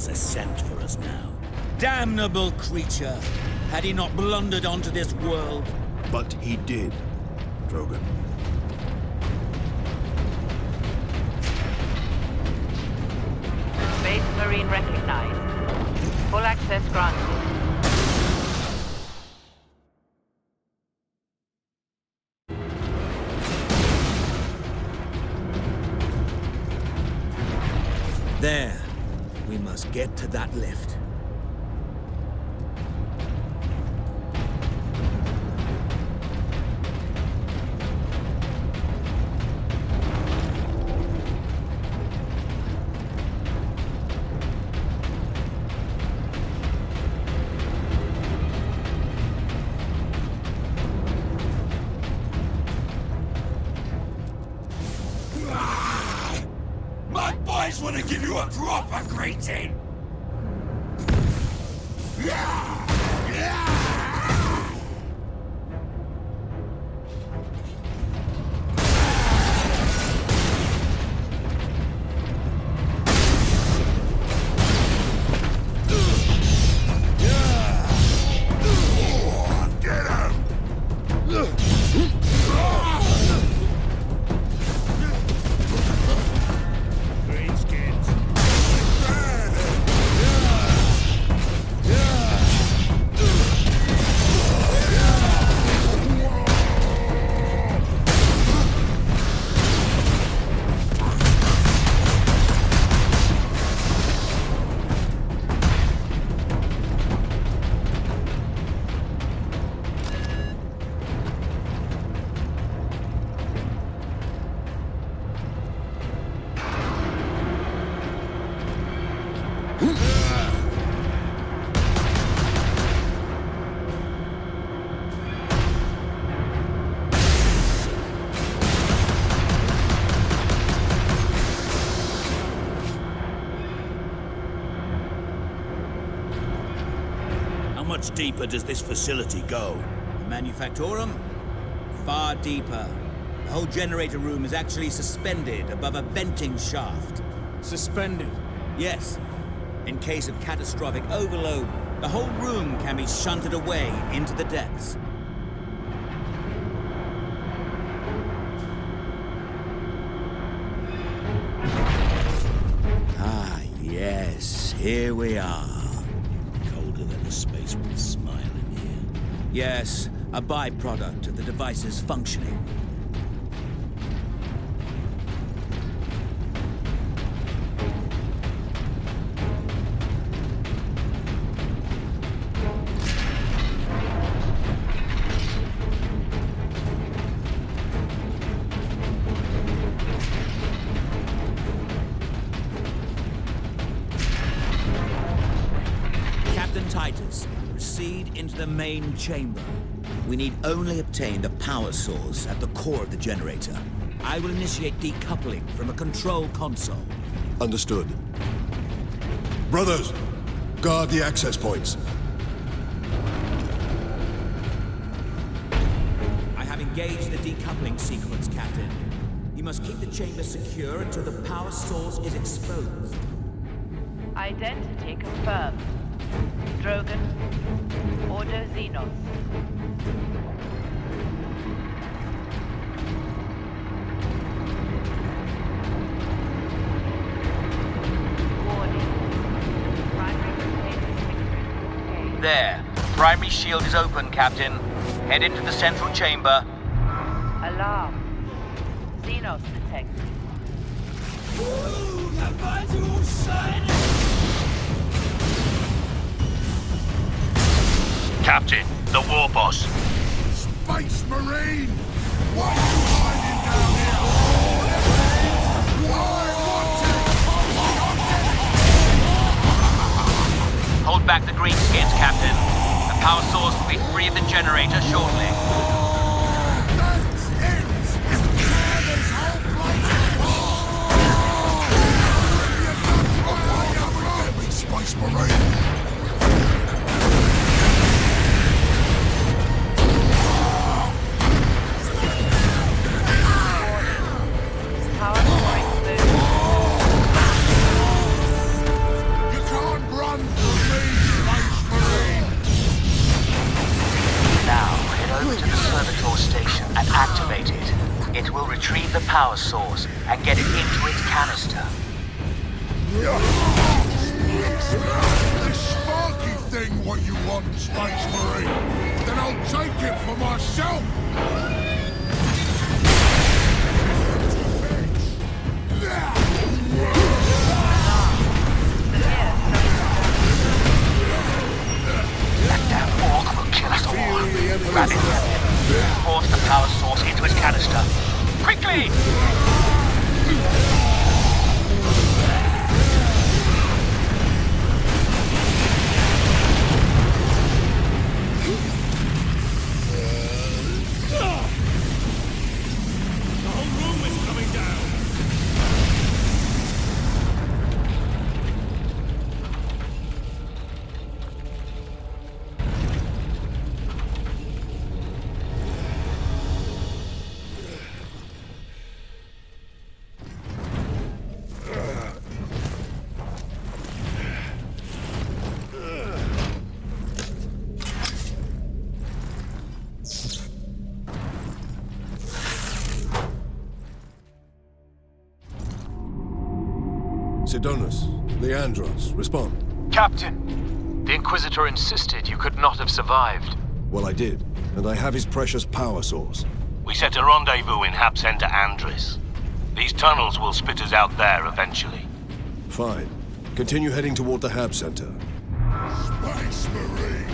a scent for us now. Damnable creature! Had he not blundered onto this world? But he did, Drogon. Space Marine recognized. Full access granted. There. We must get to that lift. My boys want to give you a proper greeting! How much deeper does this facility go? Manufactorum? Far deeper. The whole generator room is actually suspended above a venting shaft. Suspended? Yes. In case of catastrophic overload, the whole room can be shunted away into the depths. Ah, yes. Here we are. Colder than a space with smile in here. Yes, a byproduct of the device's functioning. Proceed into the main chamber. We need only obtain the power source at the core of the generator. I will initiate decoupling from a control console. Understood. Brothers, guard the access points. I have engaged the decoupling sequence, Captain. You must keep the chamber secure until the power source is exposed. Identity confirmed. Drogon, Ordo Xenos. There. Primary shield is open, Captain. Head into the central chamber. Alarm. Xenos detected. Ooh, that lights are all shining! Captain, the war boss. Space Marine! What are you hiding down here? Hold back the greenskins, Captain. The power source will be free of the generator shortly. Space Marine! You can't retrieve the power source and get it into its canister. The sparky thing what you want, Space Marine? Then I'll take it for myself! That damn orc will kill us all. Grab it, force the power source into its canister. Quickly! Sidonus, Leandros, respond. Captain, the Inquisitor insisted you could not have survived. Well, I did, and I have his precious power source. We set a rendezvous in Hab Center Andres. These tunnels will spit us out there eventually. Fine. Continue heading toward the Hab Center. Space Marines!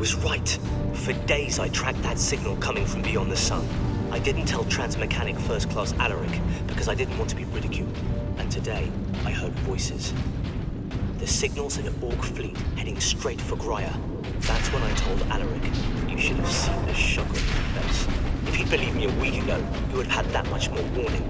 was right. For days I tracked that signal coming from beyond the sun. I didn't tell Transmechanic First Class Alaric because I didn't want to be ridiculed. And today, I heard voices. The signal's an Orc fleet heading straight for Grya. That's when I told Alaric, you should have seen the shock on my face. If he'd believed me a week ago, you would have had that much more warning.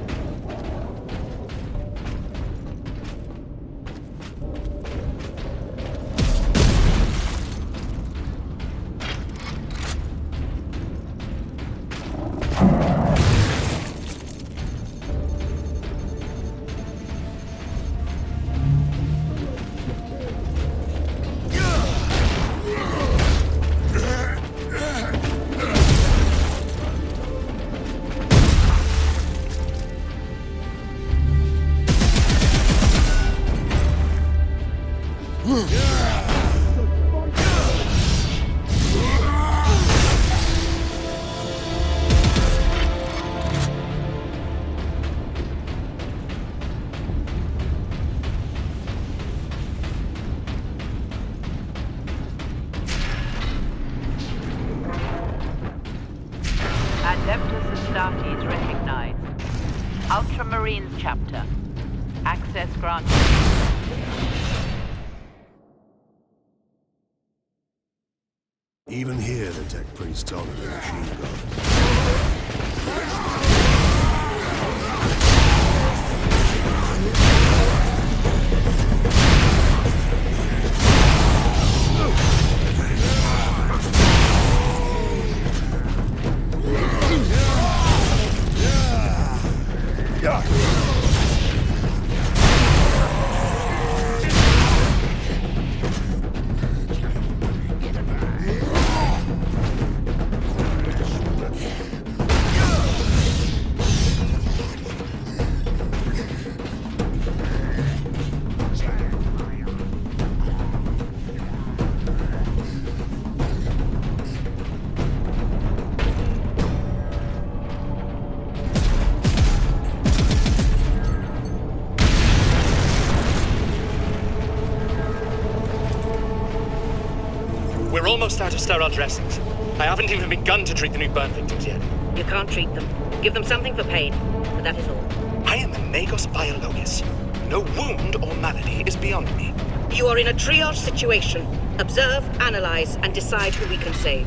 Adeptus Astartes recognized. Ultramarines chapter. Access granted. Even here, the tech priests honor the machine god. We're almost out of sterile dressings. I haven't even begun to treat the new burn victims yet. You can't treat them. Give them something for pain, but that is all. I am a Magos Biologis. No wound or malady is beyond me. You are in a triage situation. Observe, analyze, and decide who we can save.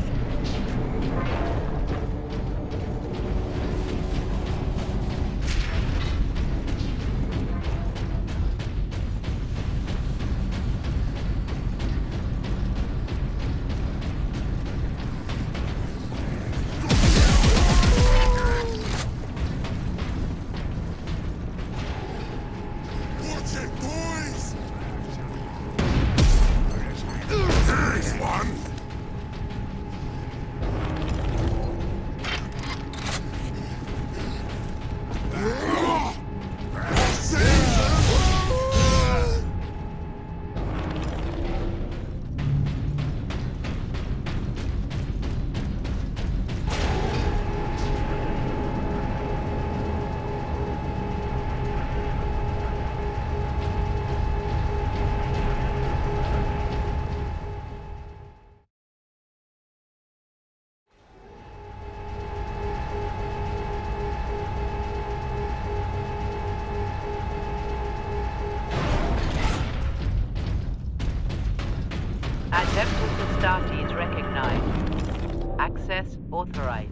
Adeptus Astartes recognized. Access authorized.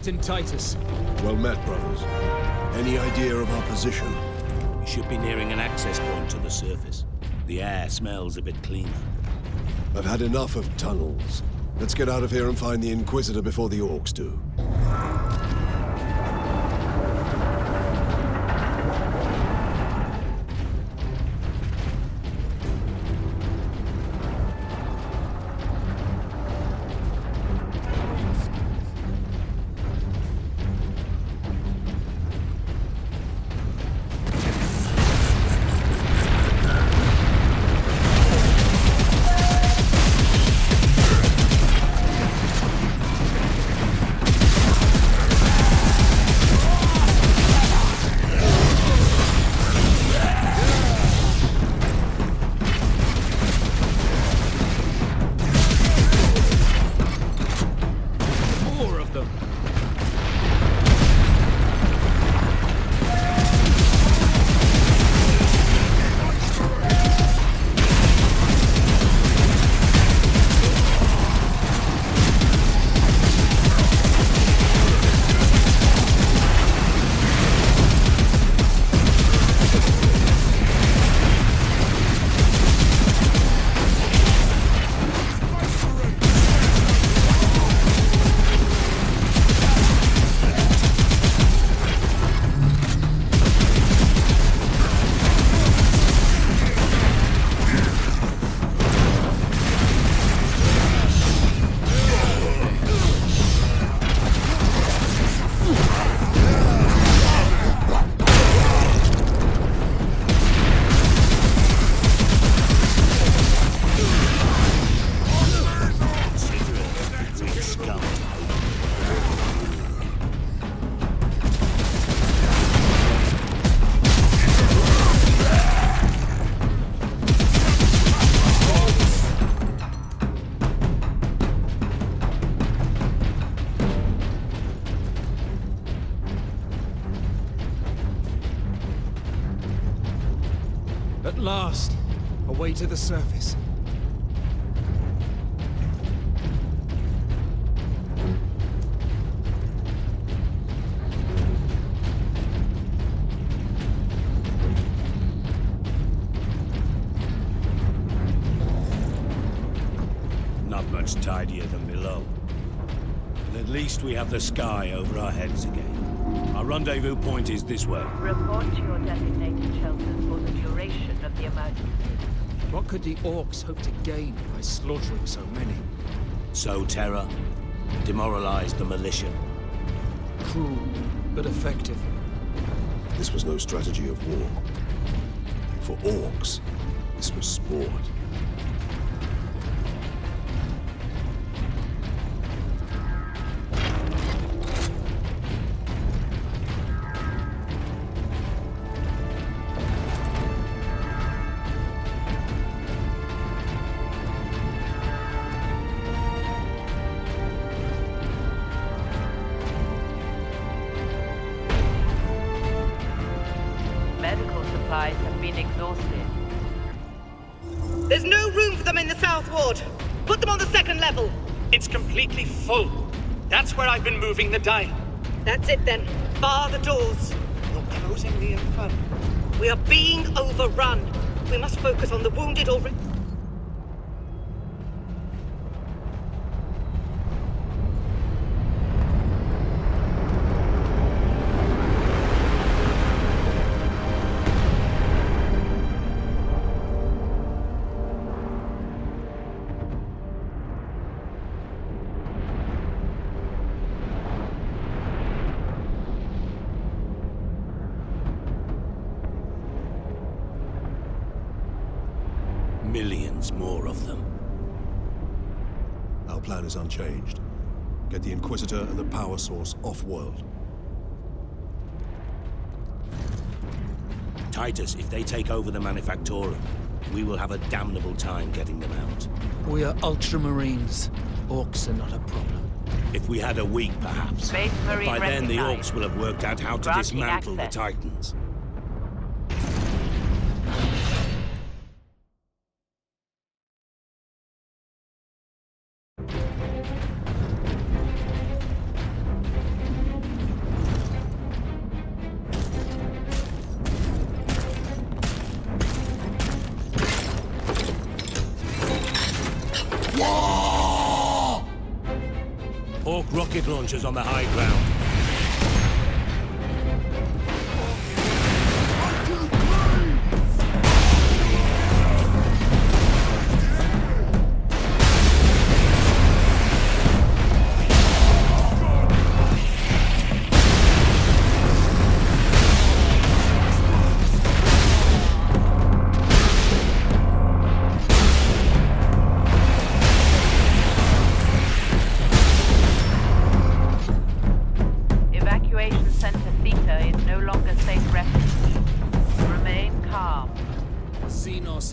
Captain Titus. Well met, brothers. Any idea of our position? We should be nearing an access point to the surface. The air smells a bit cleaner. I've had enough of tunnels. Let's get out of here and find the Inquisitor before the orcs do. At last, a way to the surface. Not much tidier than below. But at least we have the sky over our heads again. Our rendezvous point is this way. Report to your designated shelters for the duration of the emergency. What could the orcs hope to gain by slaughtering so many? Sow terror, demoralize the militia. Cruel, but effective. This was no strategy of war. For orcs, this was sport. Medical supplies have been exhausted. There's no room for them in the South Ward. Put them on the second level. It's completely full. That's where I've been moving the dial. That's it then. Bar the doors. You're closing the inferno. We are being overrun. We must focus on the wounded or... Millions more of them. Our plan is unchanged. Get the Inquisitor and the power source off-world. Titus, if they take over the Manufactorum, we will have a damnable time getting them out. We are Ultramarines. Orcs are not a problem. If we had a week, perhaps. Space But Marine by then, the recognized. orcs will have worked out how to Granting dismantle the access. Titans. Rocket launchers on the high ground.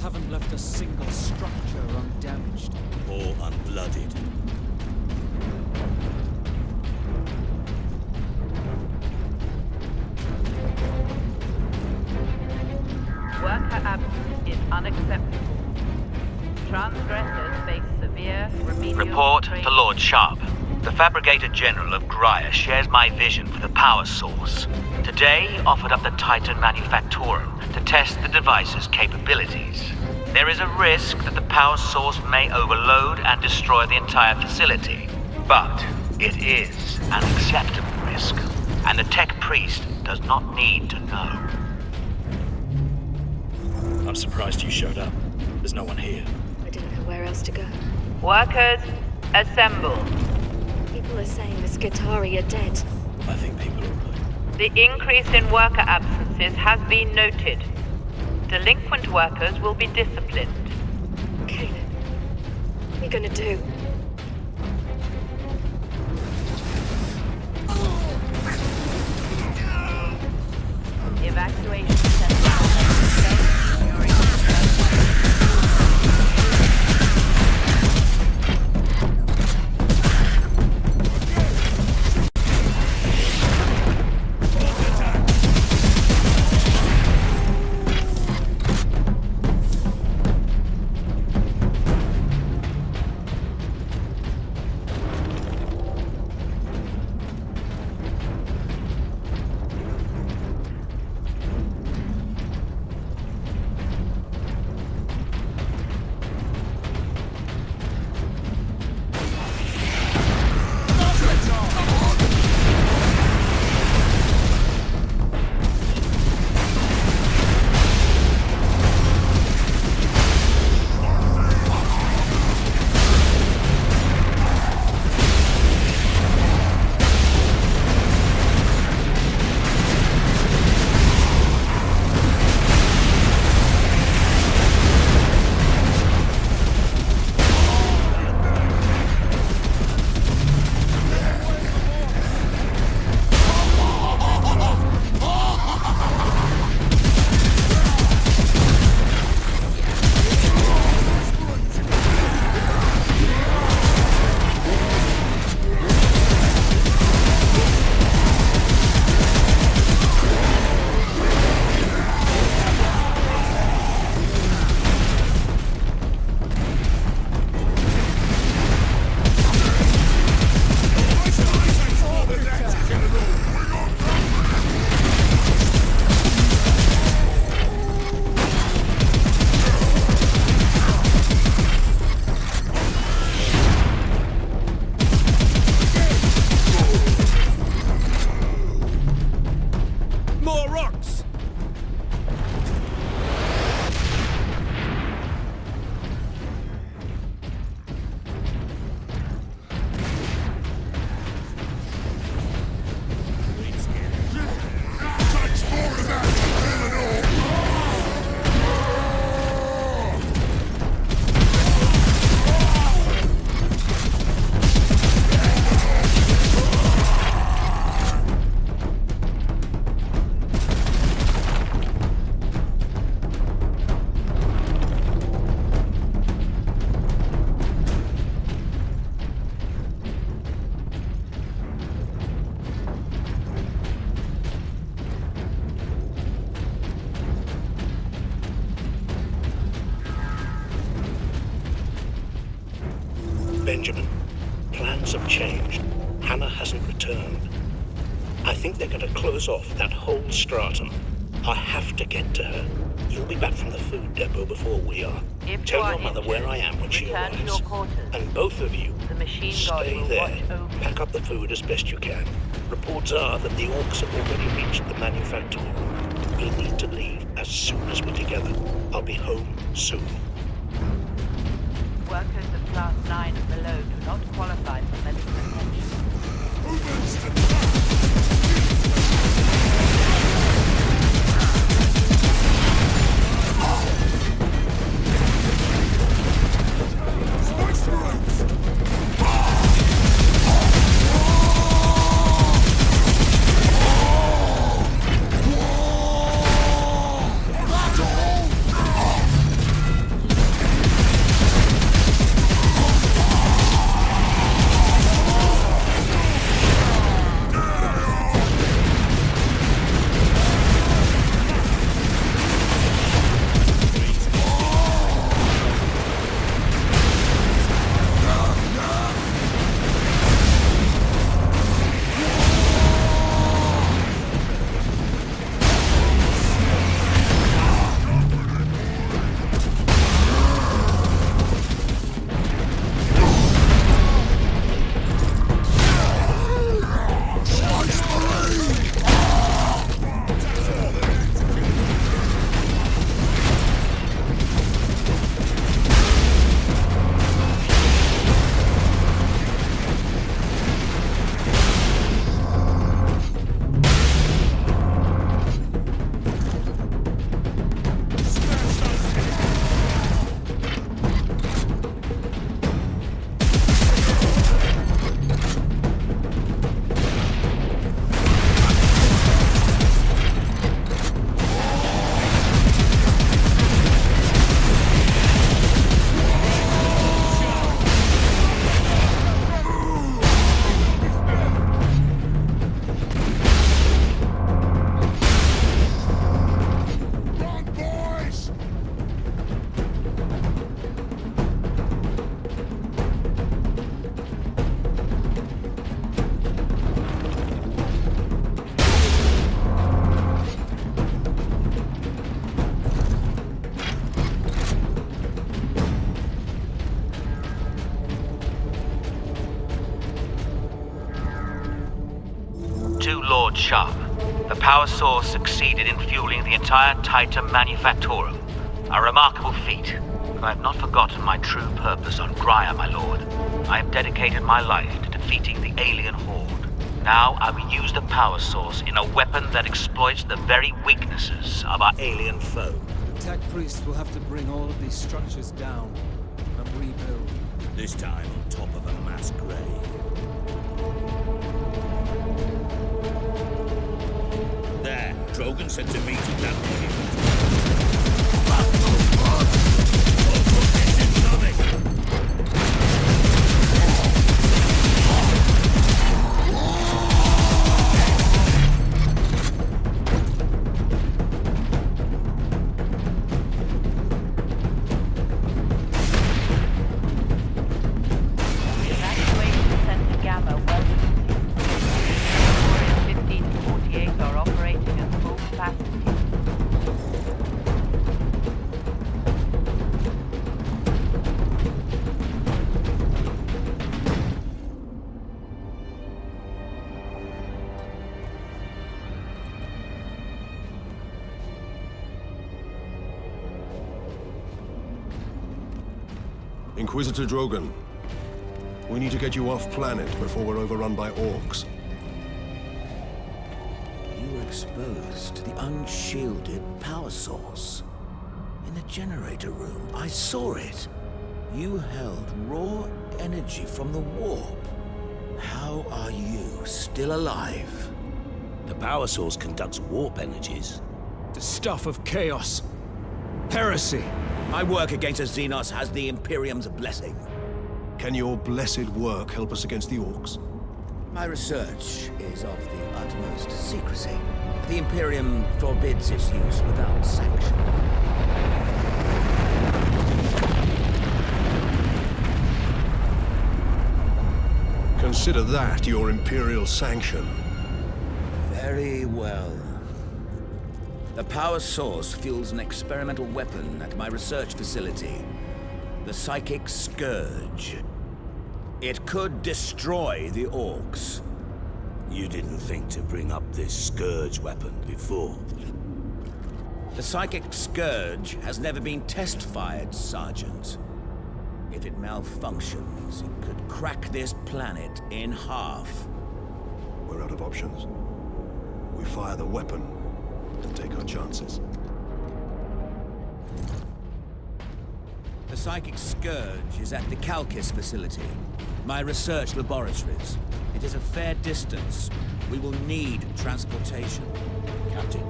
Haven't left a single structure undamaged. Or unblooded. Worker absence is unacceptable. Transgressors face severe remedial Report training. to Lord Sharp. The Fabricator General of Grya shares my vision for the power source. Today, he offered up the Titan Manufactorum to test the device's capabilities. There is a risk that the power source may overload and destroy the entire facility. But it is an acceptable risk, and the Tech Priest does not need to know. I'm surprised you showed up. There's no one here. I didn't know where else to go. Workers, assemble. People are saying the Skitarii are dead. I think people are right. The increase in worker absences has been noted. Delinquent workers will be disciplined. Caleb, what are you gonna do? Evacuation center. Benjamin, plans have changed. Hannah hasn't returned. I think they're going to close off that whole stratum. I have to get to her. You'll be back from the food depot before we are. If Tell you are your mother where I am when she return to arrives. your quarters. And both of you, The machine guard stay will there. watch over you. Pack up the food as best you can. Reports are that the orcs have already reached the manufactory. We'll need to leave as soon as we're together. I'll be home soon. Workers of Class 9 and below do not qualify for medical attention. Lord Sharp. The power source succeeded in fueling the entire Titan Manufactorum. A remarkable feat. But I have not forgotten my true purpose on Graia, my lord. I have dedicated my life to defeating the alien horde. Now I will use the power source in a weapon that exploits the very weaknesses of our alien foe. The tech priest will have to bring all of these structures down and rebuild. This time on top of a mass grave. There, Drogon said to meet at that point. Inquisitor Drogon, we need to get you off planet before we're overrun by orcs. You were exposed to the unshielded power source. In the generator room, I saw it. You held raw energy from the warp. How are you still alive? The power source conducts warp energies. The stuff of chaos. Heresy. My work against the Xenos has the Imperium's blessing. Can your blessed work help us against the orcs? My research is of the utmost secrecy. The Imperium forbids its use without sanction. Consider that your Imperial sanction. Very well. The power source fuels an experimental weapon at my research facility. The Psychic Scourge. It could destroy the Orcs. You didn't think to bring up this Scourge weapon before? The Psychic Scourge has never been test-fired, Sergeant. If it malfunctions, it could crack this planet in half. We're out of options. We fire the weapon and take our chances. The Psychic Scourge is at the Calkis facility, my research laboratories. It is a fair distance. We will need transportation. Captain,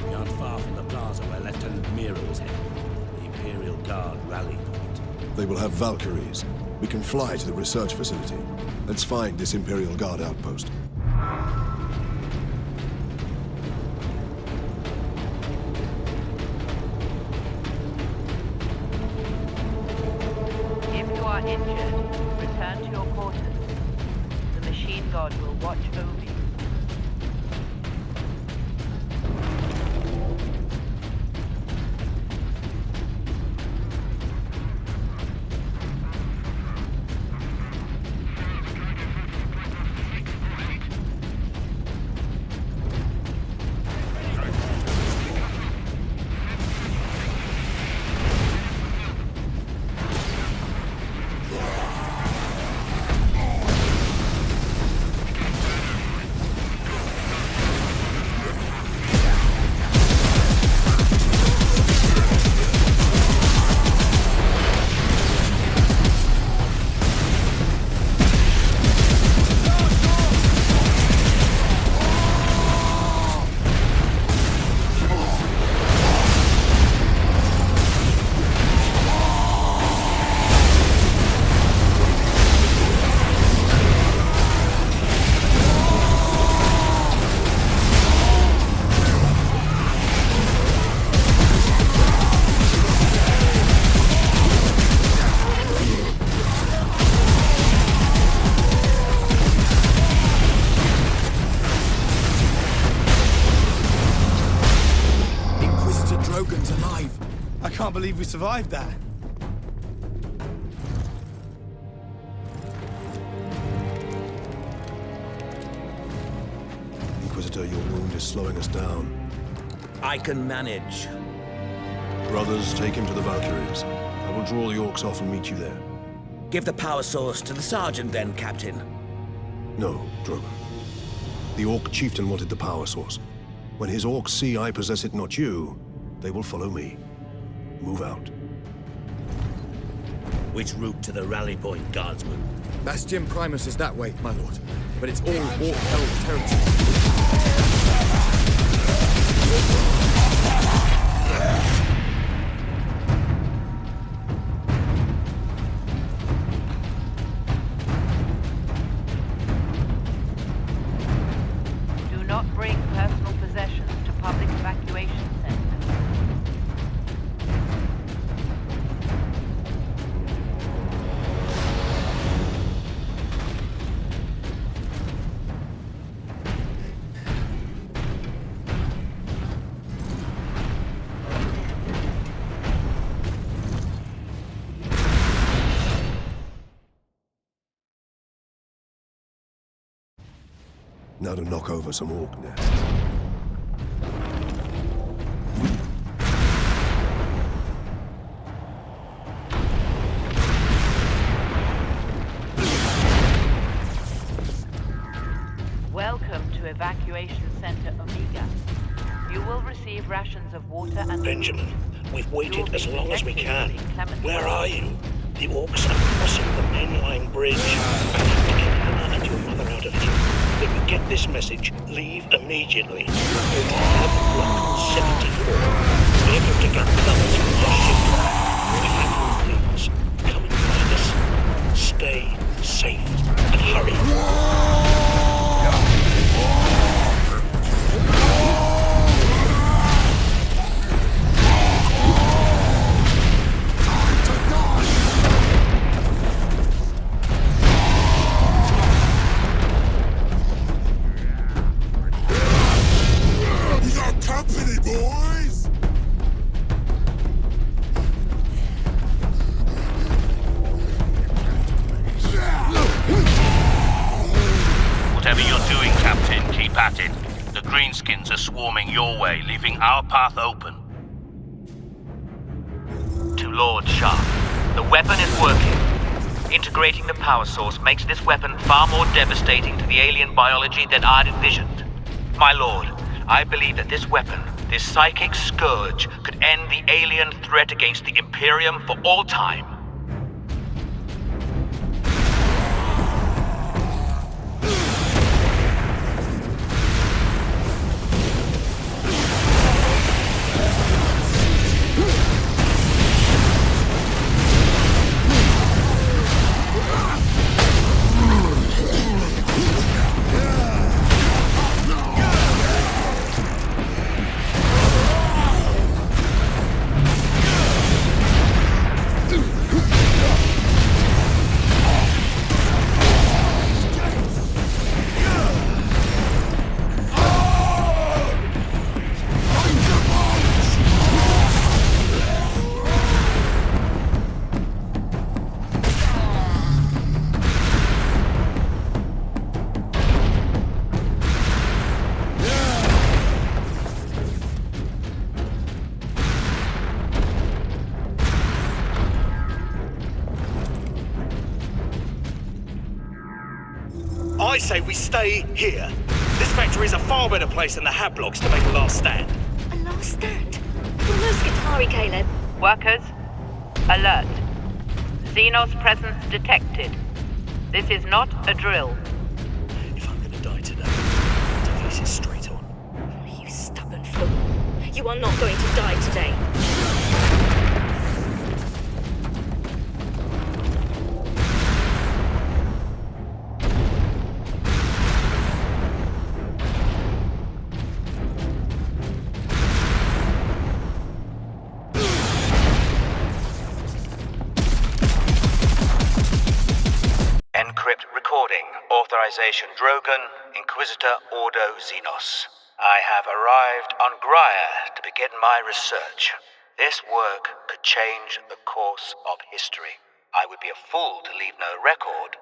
we aren't far from the plaza where Lieutenant Mira was headed. The Imperial Guard rally point. They will have Valkyries. We can fly to the research facility. Let's find this Imperial Guard outpost. If you are injured, return to your quarters. The machine guard will watch over you. I can't believe we survived that. Inquisitor, your wound is slowing us down. I can manage. Brothers, take him to the Valkyries. I will draw the Orcs off and meet you there. Give the power source to the Sergeant then, Captain. No, Drogon. The Orc chieftain wanted the power source. When his Orcs see I possess it, not you, they will follow me. Move out. Which route to the rally point, Guardsman? Bastion Primus is that way, my lord. But it's all Orc-held territory. Do not bring personal possessions to public evacuation centers. Now to knock over some Orc nests. Welcome to Evacuation Center Omega. You will receive rations of water and Benjamin, we've waited as long as we can. Clement Where are you? The Orcs are crossing the mainline bridge. I need to get Hannah and your mother out of here. When you get this message, leave immediately. We have block 74. Be able to get with others from your ship. We have your things. Come and find us. Stay safe and hurry. We got company, boys! greenskins are swarming your way, leaving our path open. To Lord Sharp, the weapon is working. Integrating the power source makes this weapon far more devastating to the alien biology than I'd envisioned. My lord, I believe that this weapon, this psychic scourge, could end the alien threat against the Imperium for all time. I say we stay here. This factory is a far better place than the Hab blocks to make a last stand. A last stand? You're no Skitarii, Caleb. Workers, alert. Xenos presence detected. This is not a drill. If I'm gonna die today, to face it straight on. You stubborn fool. You are not going to die today. Encrypt recording. Authorization Drogon, Inquisitor Ordo Xenos. I have arrived on Graia to begin my research. This work could change the course of history. I would be a fool to leave no record.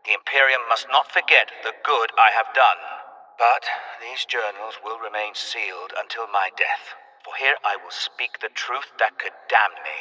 The Imperium must not forget the good I have done. But these journals will remain sealed until my death. For here I will speak the truth that could damn me.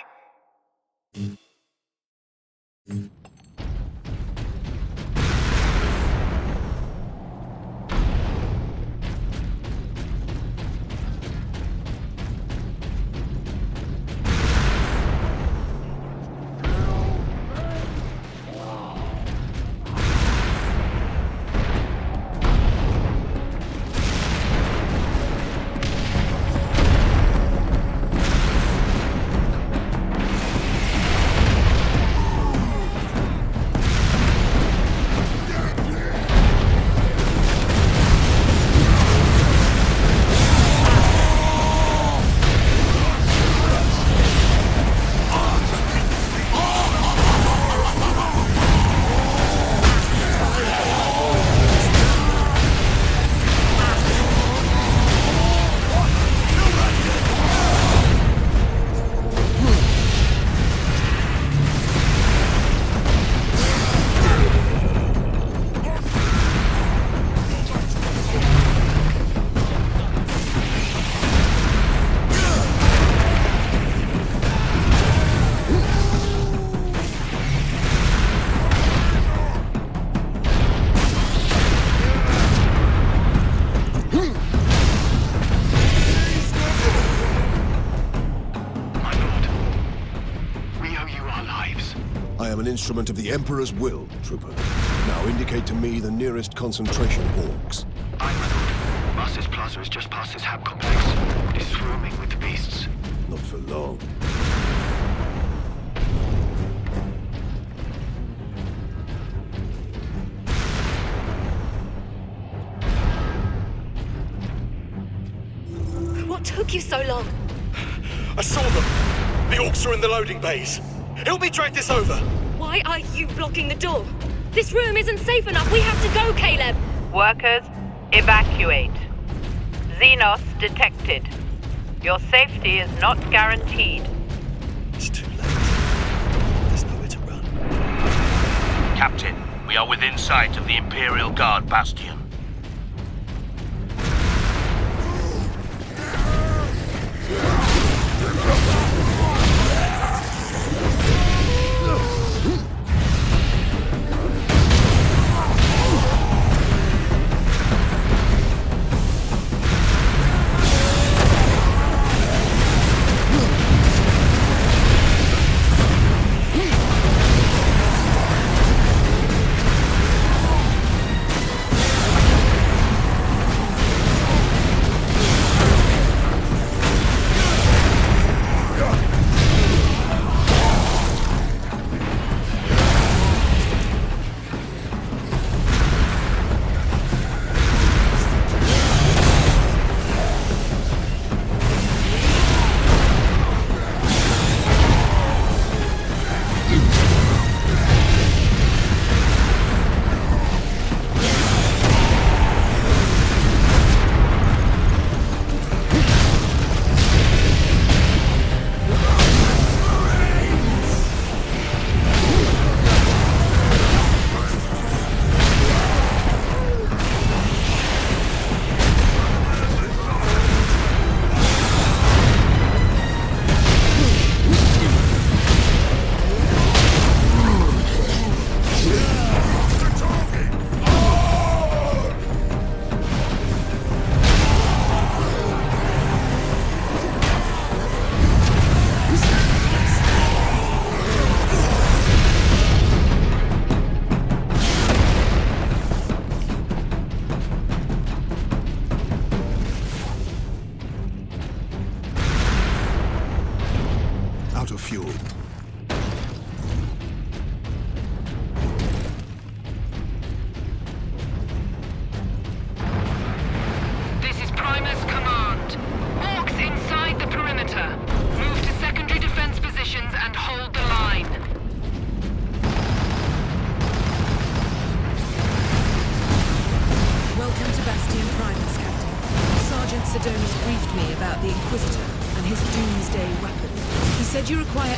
I am an instrument of the Emperor's will, Trooper. Now indicate to me the nearest concentration of orcs. Aye, my lord. Master's Plaza is just past this Hab complex. It is swarming with the beasts. Not for long. What took you so long? I saw them. The orcs are in the loading bays. Help me drag this over. Why are you blocking the door? This room isn't safe enough. We have to go, Caleb. Workers, evacuate. Xenos detected. Your safety is not guaranteed. It's too late. There's nowhere to run. Captain, we are within sight of the Imperial Guard bastion.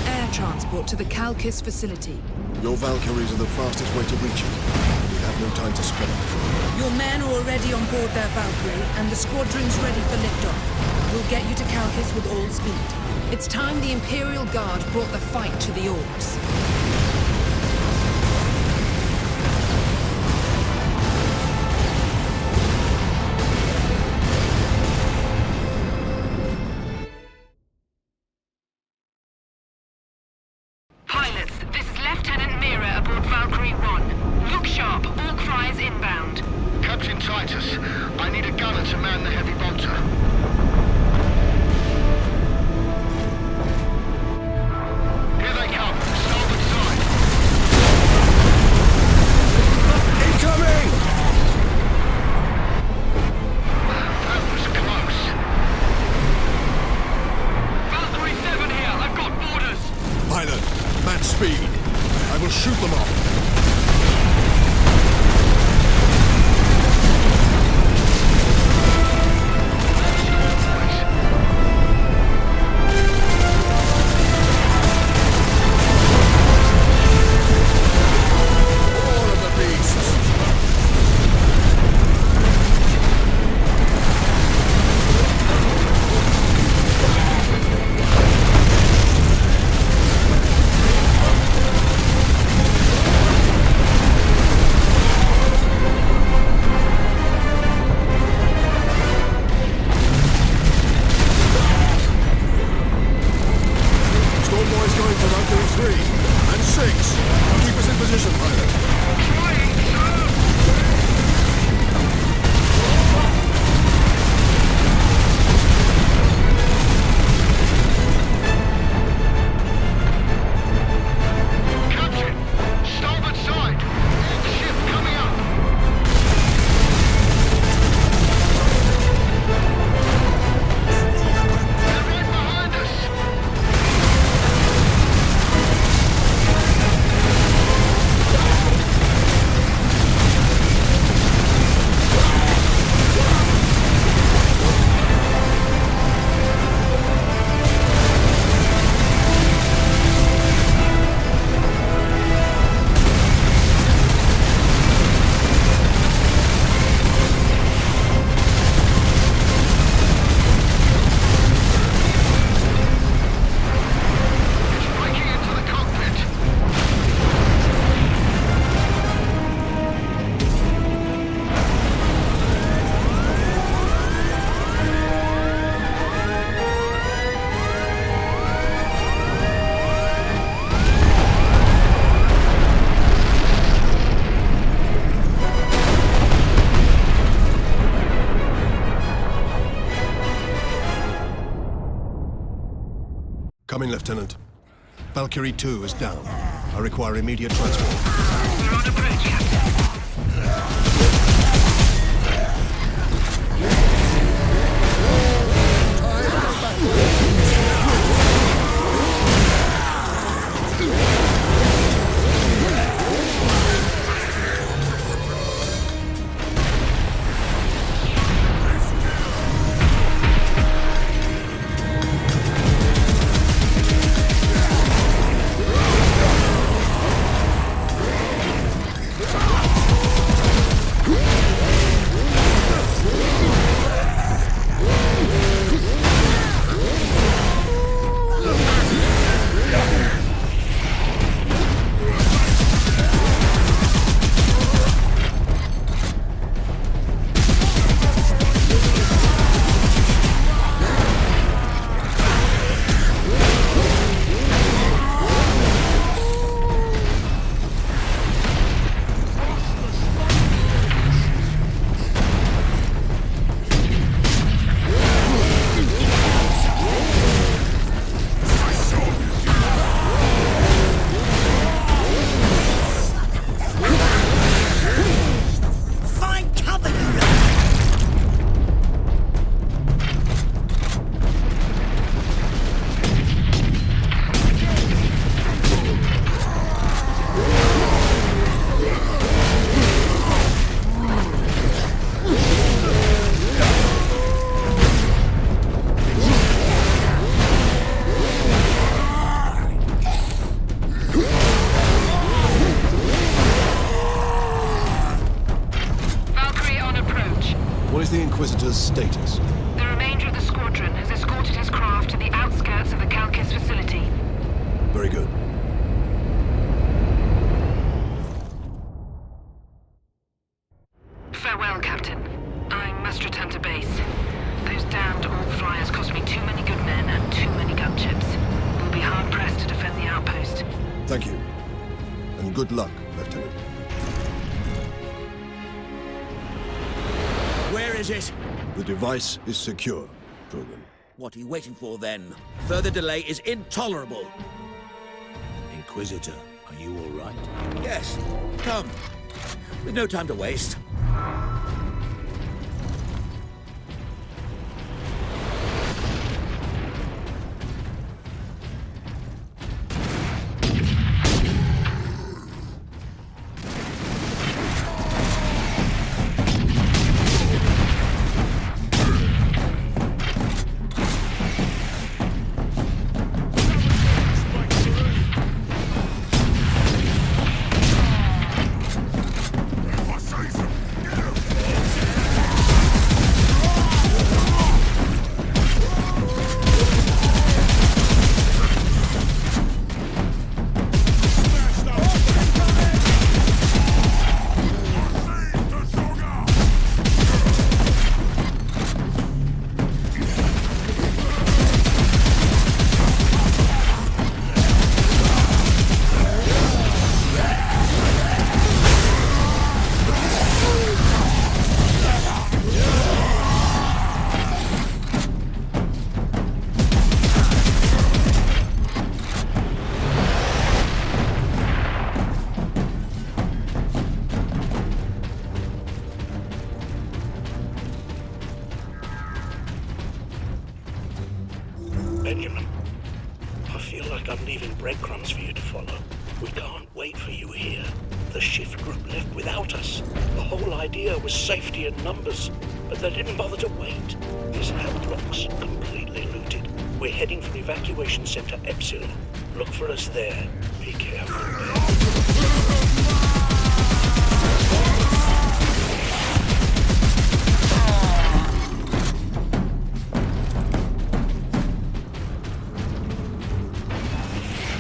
air transport to the Kalkis facility. Your Valkyries are the fastest way to reach it. We have no time to spare. Your men are already on board their Valkyrie, and the squadron's ready for liftoff. We'll get you to Kalkis with all speed. It's time the Imperial Guard brought the fight to the Orcs. Pilots, this is Lieutenant Mira aboard Valkyrie 1. Look sharp, all cries inbound. Captain Titus, I need a gunner to man the heavy bolter. Here they come, starboard side. Incoming! That was close. Valkyrie 7 here, I've got orders. Pilot, match speed. I will shoot them off. Coming, Lieutenant. Valkyrie 2 is down. I require immediate transport. We're on approach, Captain. the Inquisitor's status? The remainder of the squadron has escorted his craft to the outskirts of the Calcis facility. Very good. Farewell, Captain. I must return to base. Those damned Orc flyers cost me too many good men and too many gunships. We'll be hard-pressed to defend the outpost. Thank you. And good luck, Lieutenant. Where is it? The device is secure, Drogon. What are you waiting for, then? Further delay is intolerable. Inquisitor, are you all right? Yes. Come. We've no time to waste. Benjamin, I feel like I'm leaving breadcrumbs for you to follow. We can't wait for you here. The shift group left without us. The whole idea was safety in numbers, but they didn't bother to wait. These hab blocks completely looted. We're heading for Evacuation Center Epsilon. Look for us there. Be careful.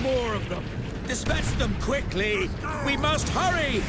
More of them! Dispatch them quickly! We must hurry!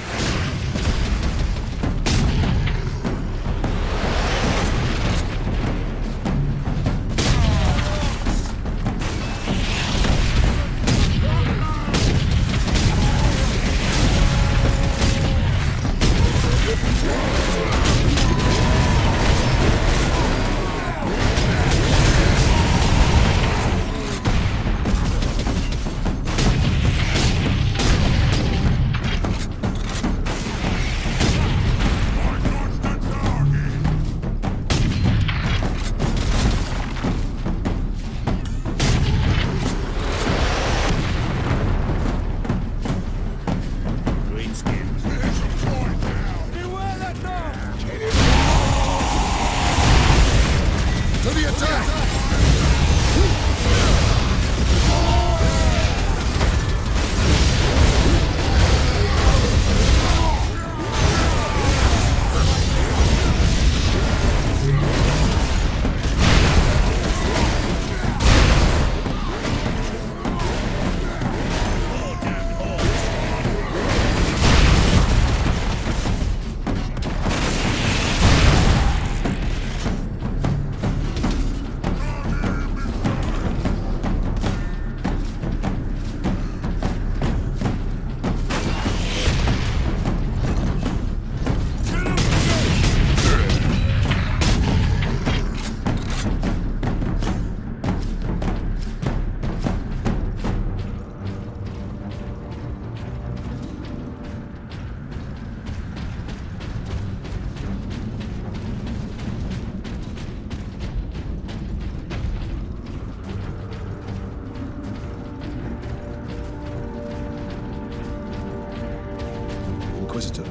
Inquisitor,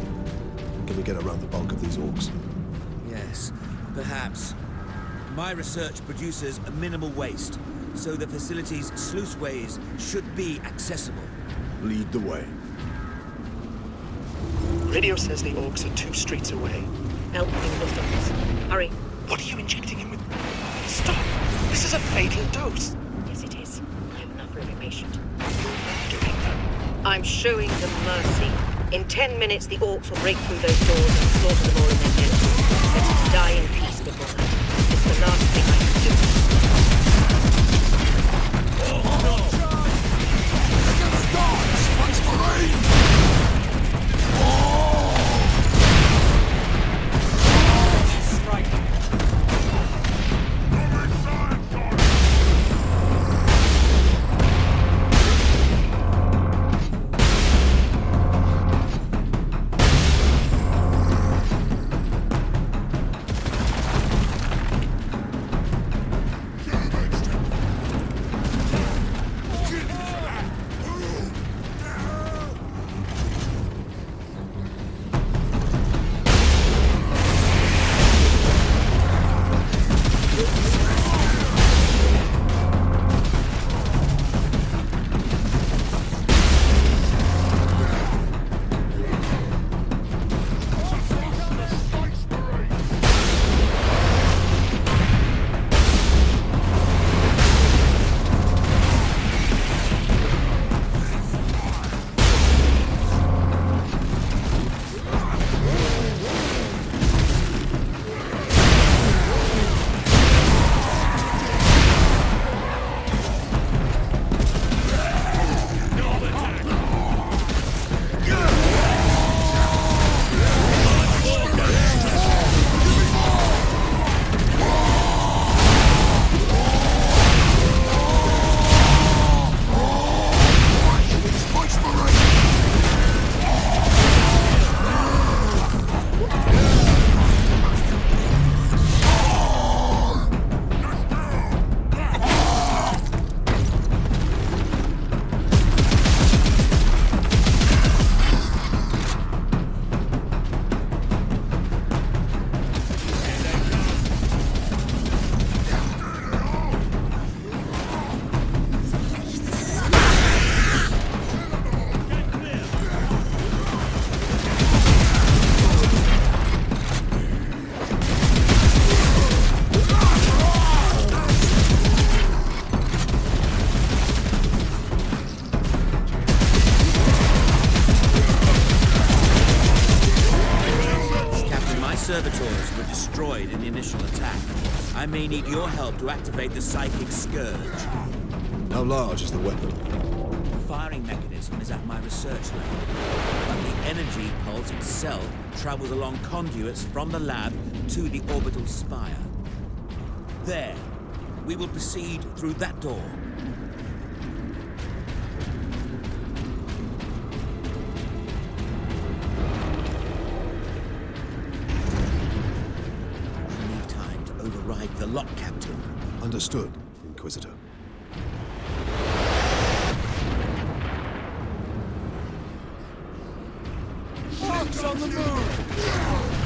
can we get around the bulk of these orcs? Yes, perhaps. My research produces a minimal waste, so the facility's sluiceways should be accessible. Lead the way. Radio says the orcs are 2 streets away. Help in Lufthansa. Hurry. What are you injecting him with? Stop! This is a fatal dose. Yes, it is. I have enough for every patient. Doing that. I'm showing them mercy. In 10 minutes, the orcs will break through those doors and slaughter them all in their nets. Let us die in peace before that. It's the last thing I can do. Space Marine! Strike. servitors were destroyed in the initial attack. I may need your help to activate the psychic scourge. How large is the weapon? The firing mechanism is at my research lab, but the energy pulse itself travels along conduits from the lab to the orbital spire. There, we will proceed through that door. Override the lock, Captain. Understood, Inquisitor. Fox on the move!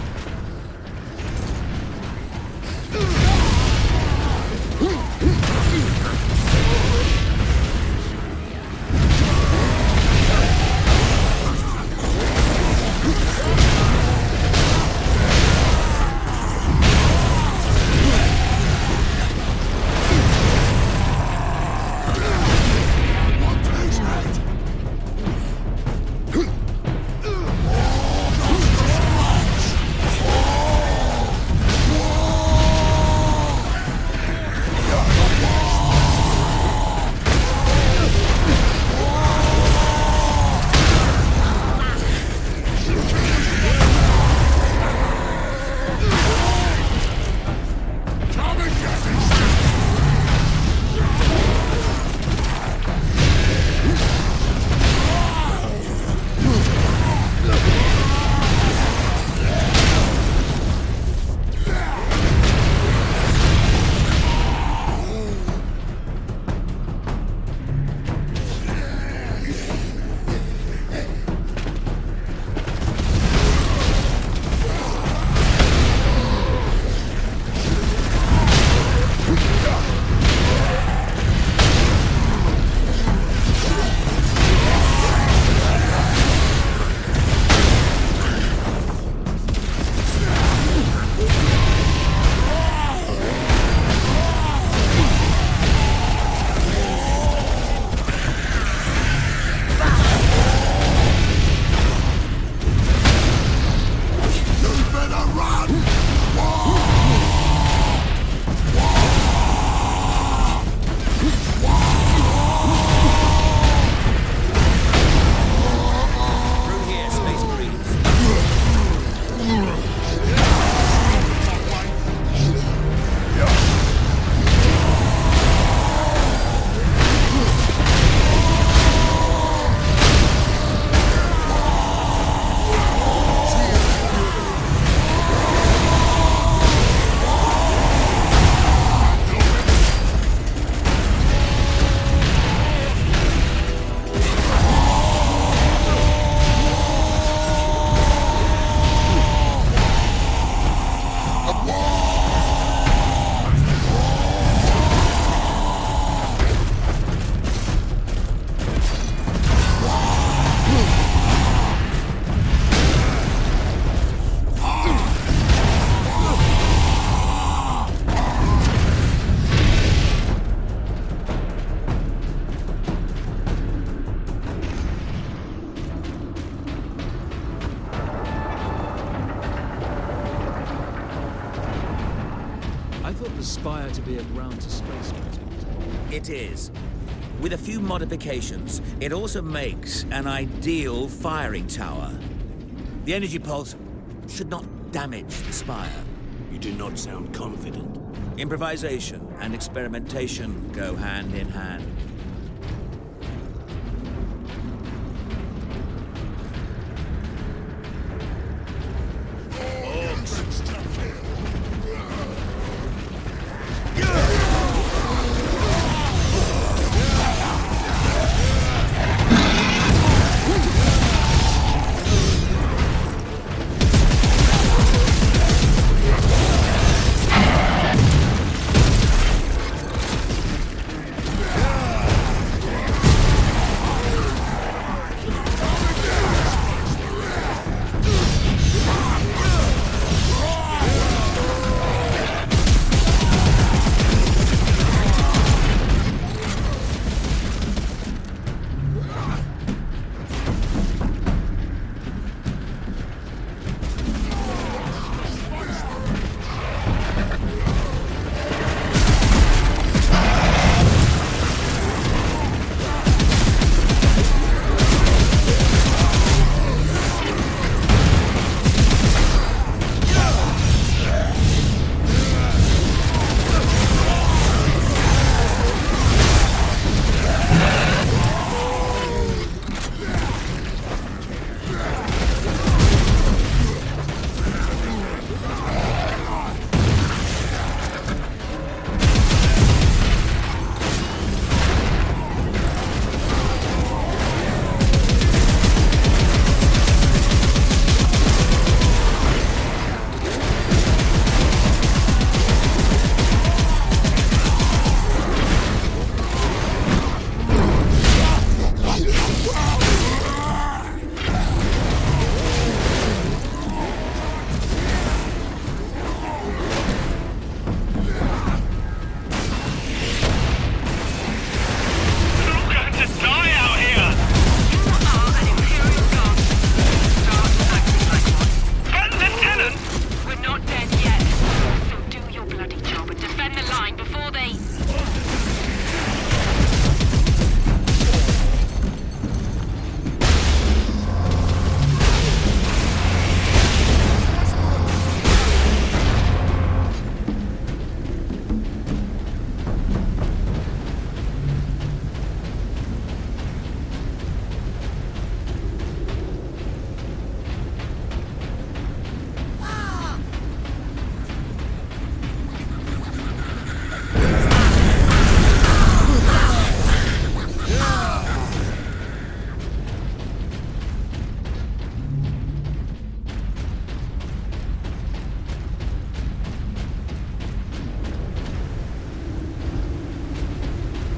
spire to be a ground-to-space transport? It is. With a few modifications, it also makes an ideal firing tower. The energy pulse should not damage the spire. You do not sound confident. Improvisation and experimentation go hand in hand.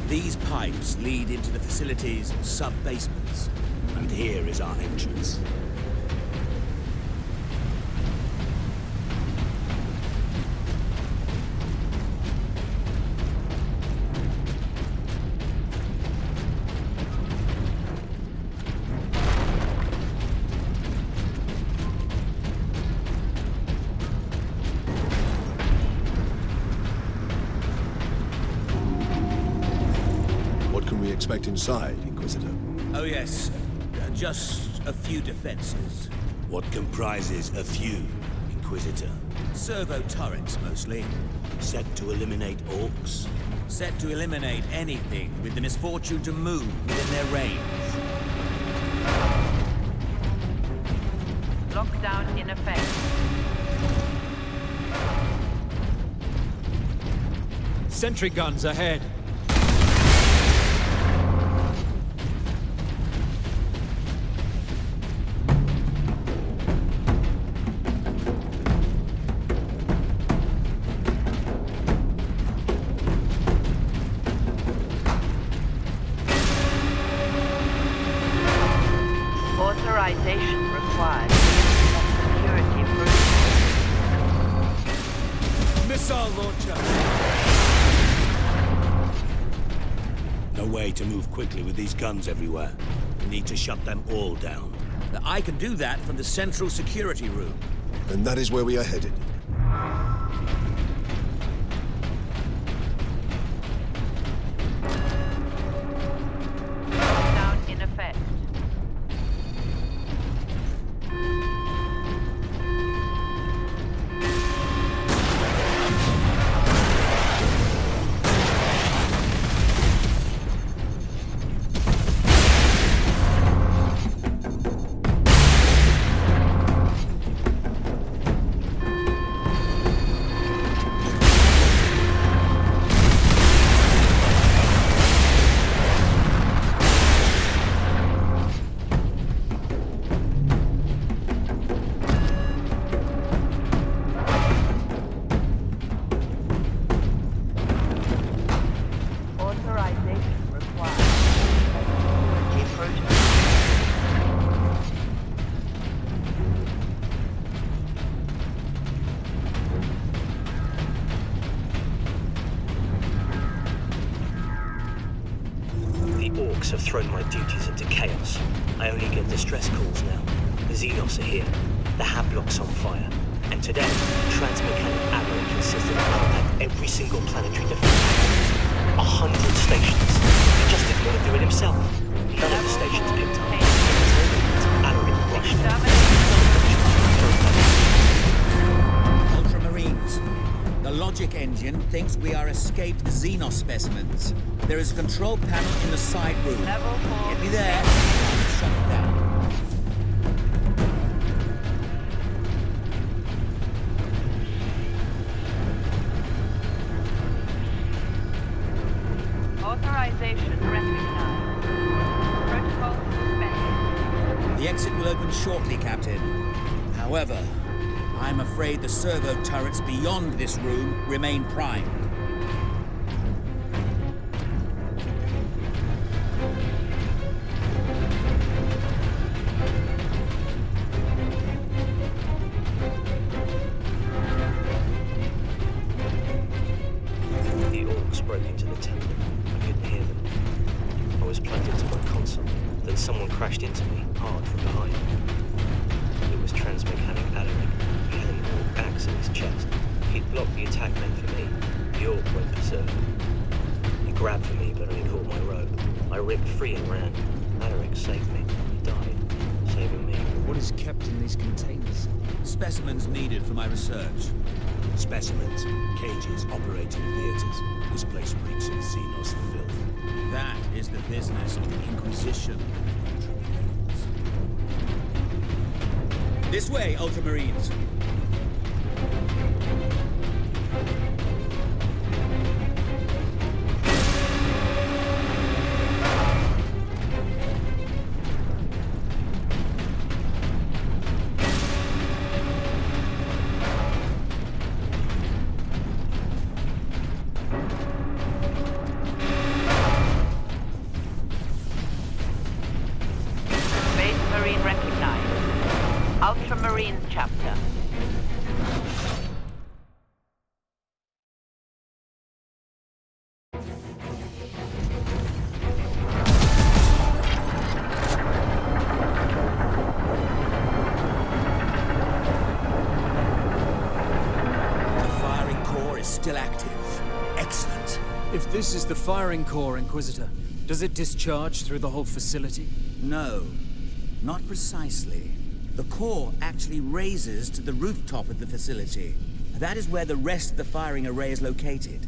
These pipes lead into the facility's sub-basements. And here is our entrance. Expect inside, Inquisitor? Oh yes, just a few defenses. What comprises a few, Inquisitor? Servo turrets, mostly. Set to eliminate orcs? Set to eliminate anything with the misfortune to move within their range. Lockdown in effect. Sentry guns ahead. Authorization required. Security proof. Missile launcher. No way to move quickly with these guns everywhere. We need to shut them all down. I can do that from the central security room. And that is where we are headed. have thrown my duties into chaos. I only get distress calls now. The Xenos are here. The Hablock's on fire. And today, Transmechanic Alloy insisted on contact every single planetary defense. 100 stations. He just didn't want to do it himself. None of the stations picked up. Alaric rushed. Ultramarines. The logic engine thinks we are escaped Xenos specimens. There is a control panel in the side room. Get me there. Shut it down. Authorization recognized. Protocol suspended. The exit will open shortly, Captain. However, I'm afraid the servo turrets beyond this room remain primed. The orcs broke into the temple. I couldn't hear them. I was plugged into my console. Then someone crashed into me, hard from behind. It was Transmechanic Alaric. He had an orc axe in his chest. He'd blocked the attack meant for me. The orc went berserk. He grabbed for me, but only caught my robe. I ripped free and ran. Alaric saved me. He died, saving me. What is kept in these containers? Specimens needed for my research. Specimens, cages, operating theaters. This place reeks of Xenos filth. That is the business of the Inquisition. This way, Ultramarines. Ultramarine chapter. The firing core is still active. Excellent. If this is the firing core, Inquisitor, does it discharge through the whole facility? No, not precisely. The core actually raises to the rooftop of the facility. That is where the rest of the firing array is located.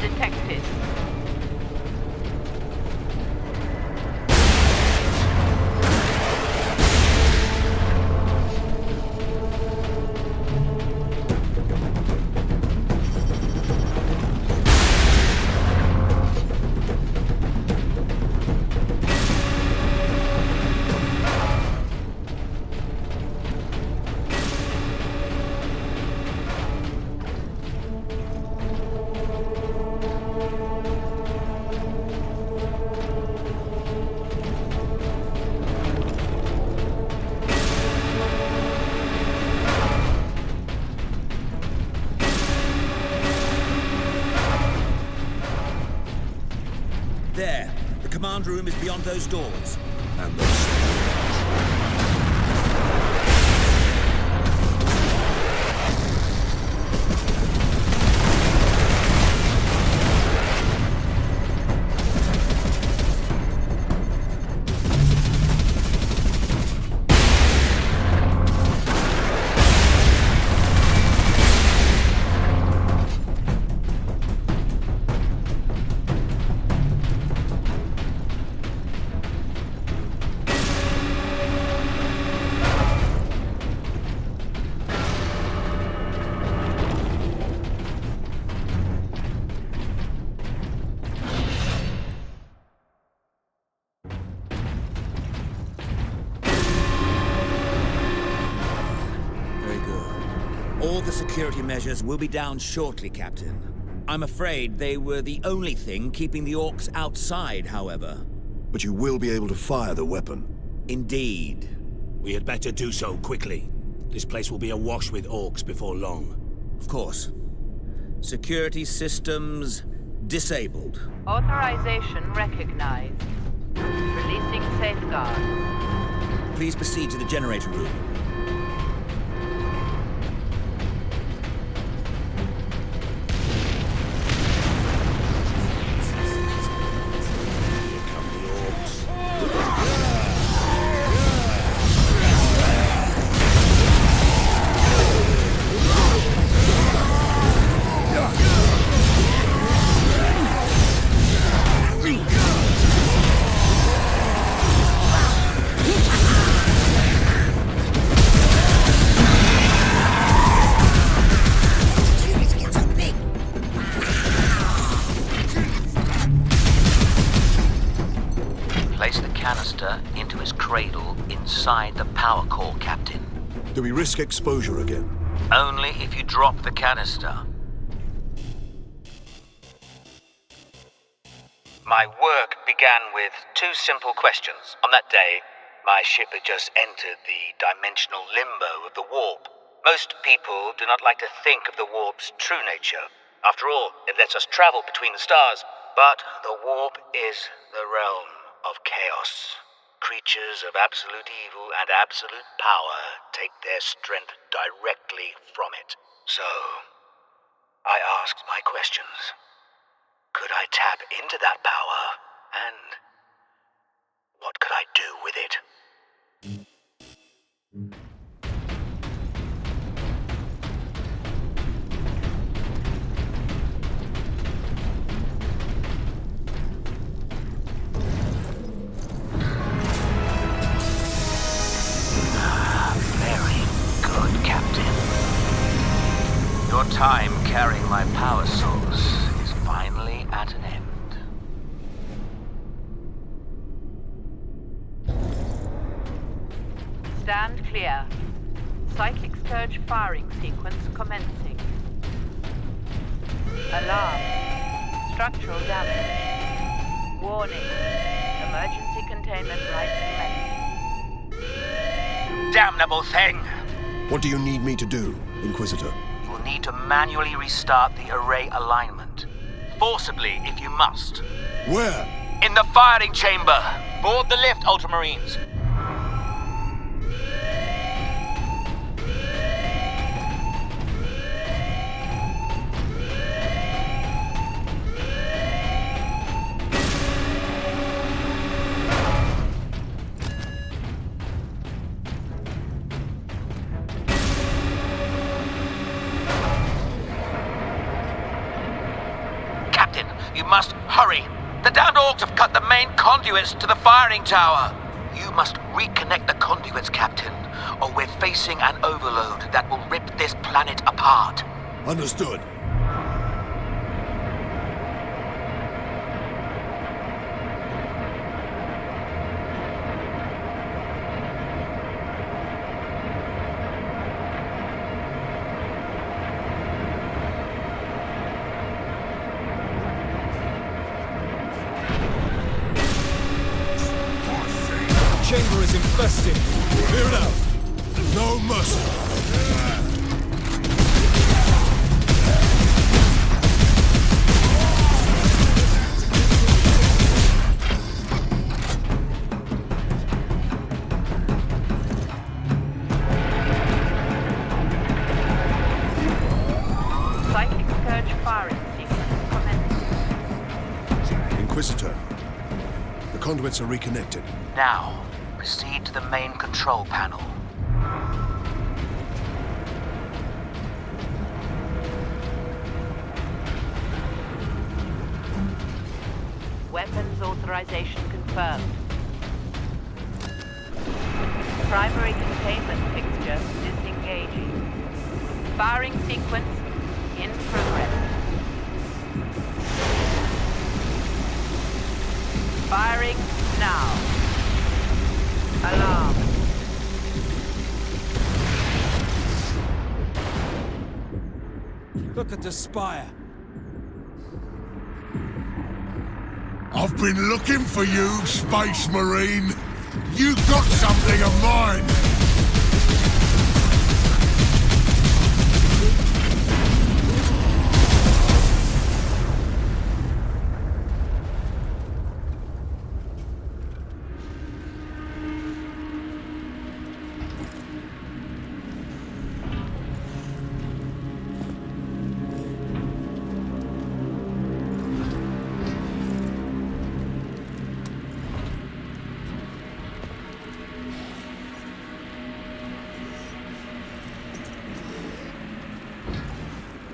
Detected. command room is beyond those doors. And the All the security measures will be down shortly, Captain. I'm afraid they were the only thing keeping the orcs outside, however. But you will be able to fire the weapon. Indeed. We had better do so quickly. This place will be awash with orcs before long. Of course. Security systems disabled. Authorization recognized. Releasing safeguard. Please proceed to the generator room. Into his cradle inside the power core, Captain. Do we risk exposure again? Only if you drop the canister. My work began with two simple questions. On that day, my ship had just entered the dimensional limbo of the warp. Most people do not like to think of the warp's true nature. After all, it lets us travel between the stars. But the warp is the realm of chaos. Creatures of absolute evil and absolute power take their strength directly from it. So, I asked my questions. Could I tap into that power? And what could I do with it? Your time carrying my power source is finally at an end. Stand clear. Cyclic surge firing sequence commencing. Alarm. Structural damage. Warning. Emergency containment lights commencing. Damnable thing! What do you need me to do, Inquisitor? Need to manually restart the array alignment. Forcibly, if you must. Where? In the firing chamber. Board the lift, Ultramarines. You must hurry. The downed orcs have cut the main conduits to the firing tower. You must reconnect the conduits, Captain, or we're facing an overload that will rip this planet apart. Understood. Chamber is infested. Clear it out. No mercy. Inquisitor. The conduits are reconnected. Now, proceed to the main control panel. Weapons authorization confirmed. Primary containment fixture disengaging. Firing sequence in progress. Firing now. Alarm. Look at the spire. I've been looking for you, Space Marine. You got something of mine.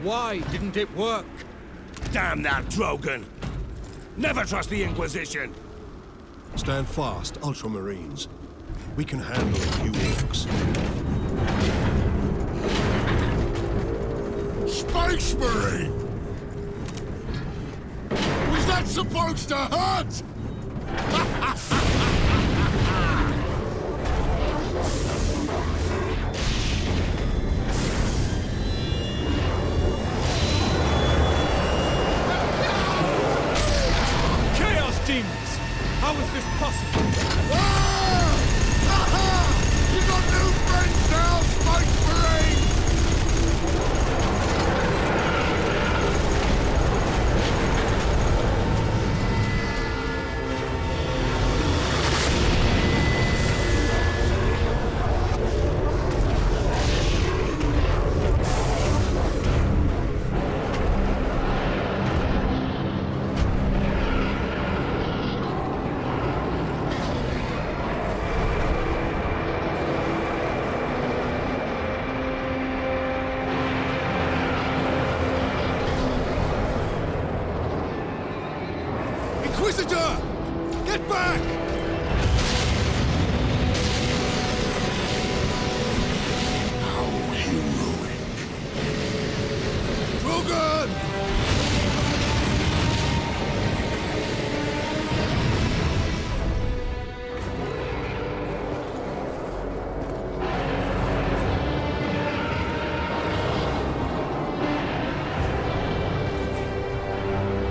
Why didn't it work? Damn that Drogon! Never trust the Inquisition! Stand fast, Ultramarines. We can handle a few orcs. Space Marine! Was that supposed to hurt? Demons! How is this possible? You got new friends now, Space Marine! Inquisitor! Get back! How heroic. Drogon!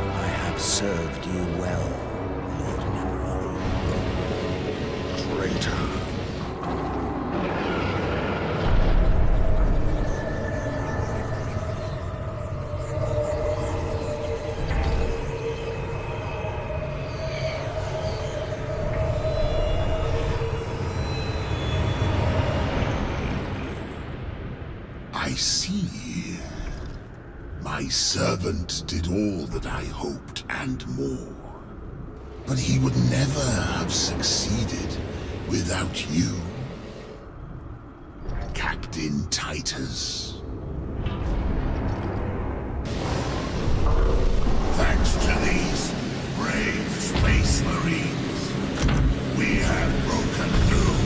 I have served you well, Lord Nimrod. Traitor. I see. My servant did all that I hoped and more. But he would never have succeeded without you, Captain Titus. Thanks to these brave Space Marines, we have broken through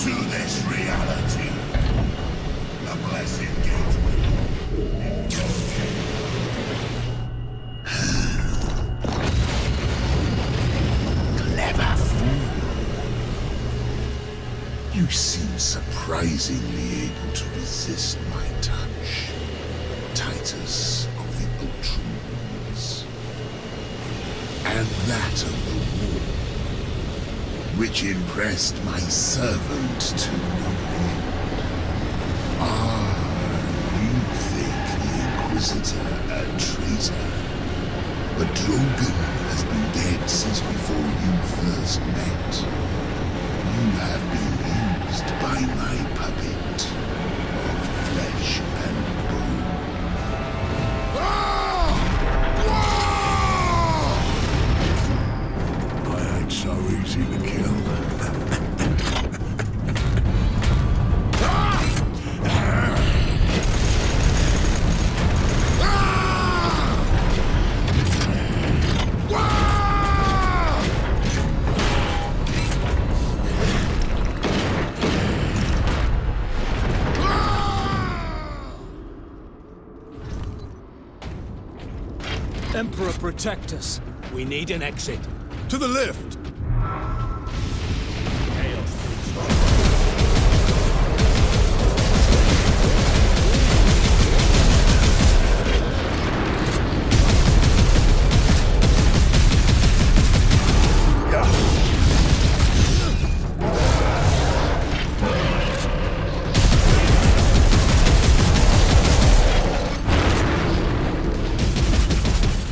to this reality. The blessed gateway. Clever fool. You seem surprisingly able to resist my touch, Titus of the Ultramarines. And that of the war, which impressed my servant to no end. You think the Inquisitor a traitor? But Drogon has been dead since before you first met. You have been used by my puppet of flesh and bone. Emperor, protect us. We need an exit. To the lift!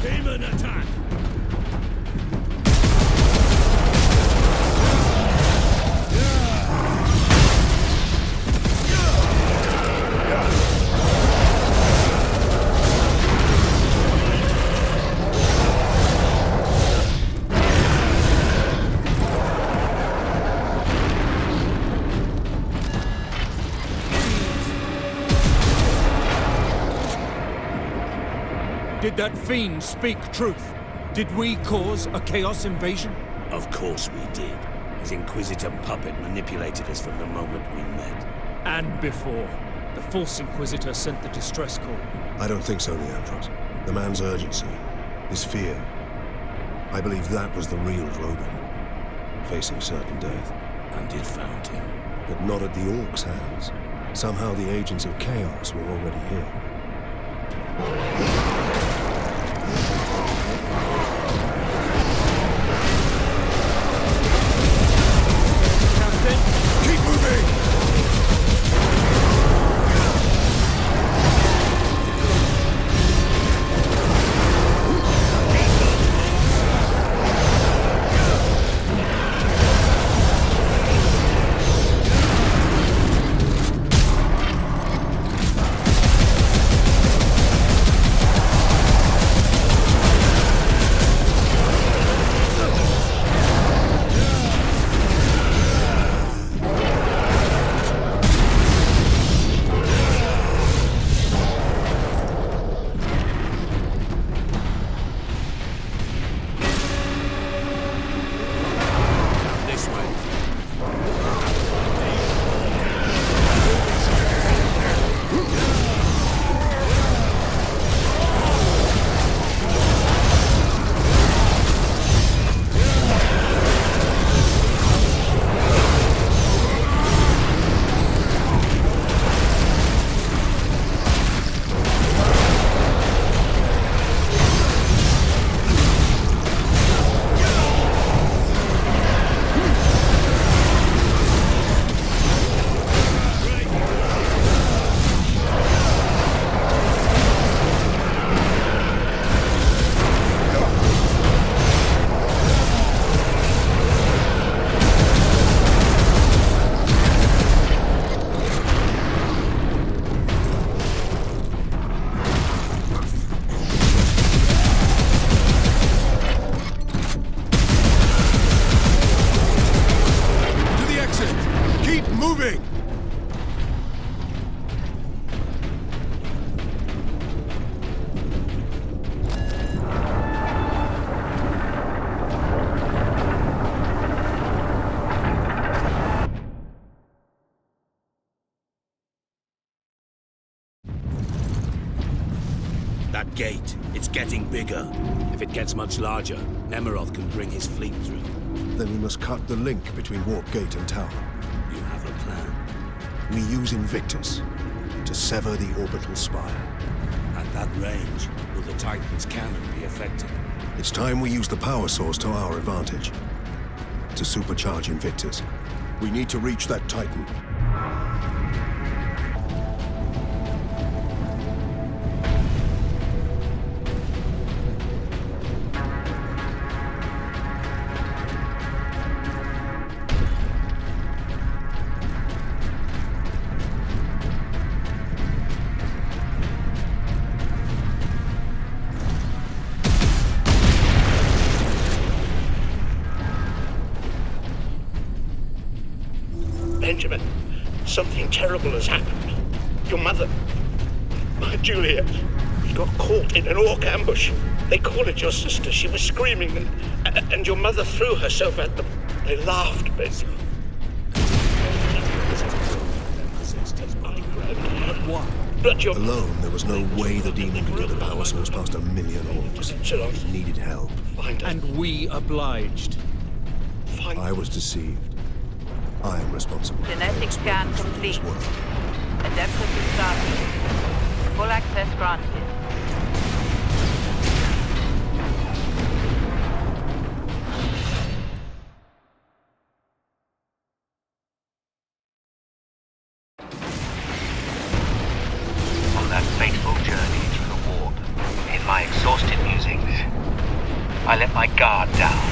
Demon attack! Did that fiend speak truth? Did we cause a Chaos invasion? Of course we did. His Inquisitor puppet manipulated us from the moment we met. And before. The false Inquisitor sent the distress call. I don't think so, Leandros. The man's urgency, his fear. I believe that was the real Drogon, facing certain death. And it found him. But not at the Orcs' hands. Somehow the agents of Chaos were already here. Keep moving! That gate, it's getting bigger. If it gets much larger, Nemeroth can bring his fleet through. Then we must cut the link between Warp Gate and Tower. You have a plan. We use Invictus to sever the orbital spire. At that range, will the Titan's cannon be effective? It's time we use the power source to our advantage. To supercharge Invictus, we need to reach that Titan. Benjamin, something terrible has happened. Your mother, my Juliet, she got caught in an orc ambush. They called it your sister. She was screaming, and your mother threw herself at them. They laughed, Benjamin. But why? But you're... Alone, there was no way the demon could get the power source past 1 million orcs. It needed help. And we obliged. I was deceived. I am responsible. Genetic scan complete. Adeptus is starting. Full access granted. On that fateful journey through the warp, in my exhausted musings, I let my guard down.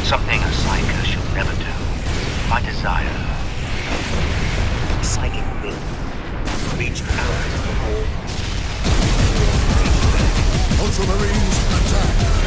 Something a psyker should never do. My desire. Psychic will reached out to the warp. Ultramarines, attack!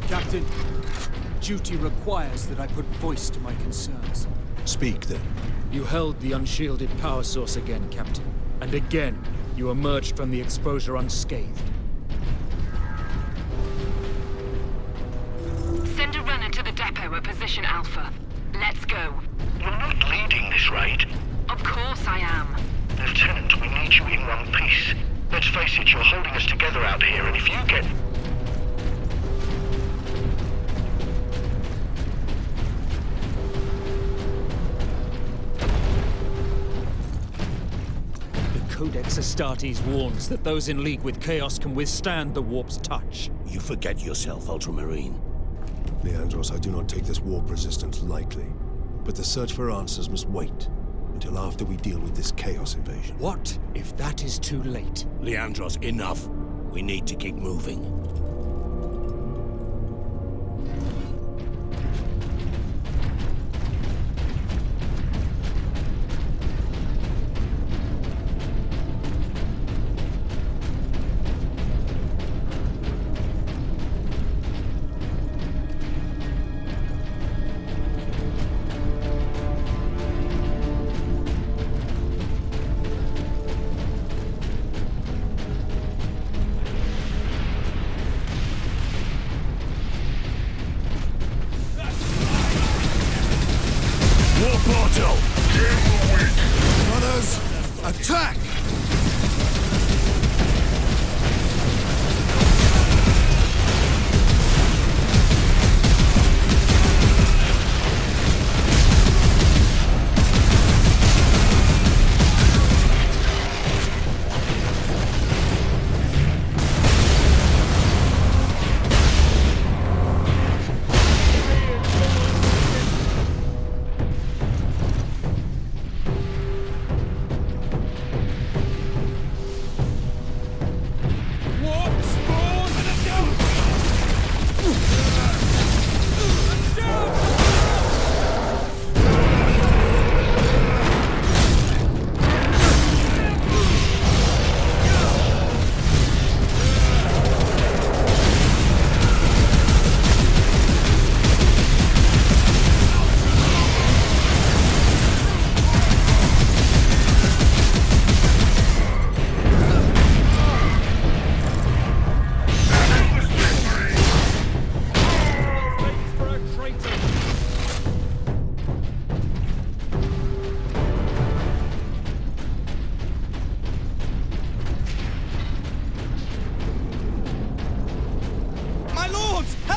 Captain, duty requires that I put voice to my concerns. Speak, then. You held the unshielded power source again, Captain. And again, you emerged from the exposure unscathed. Send a runner to the depot at position Alpha. Let's go. You're not leading this raid. Of course I am. Lieutenant, we need you in one piece. Let's face it, you're holding us together out here, and if you get... Codex Astartes warns that those in league with Chaos can withstand the warp's touch. You forget yourself, Ultramarine. Leandros, I do not take this warp resistance lightly. But the search for answers must wait until after we deal with this Chaos invasion. What if that is too late? Leandros, enough. We need to keep moving.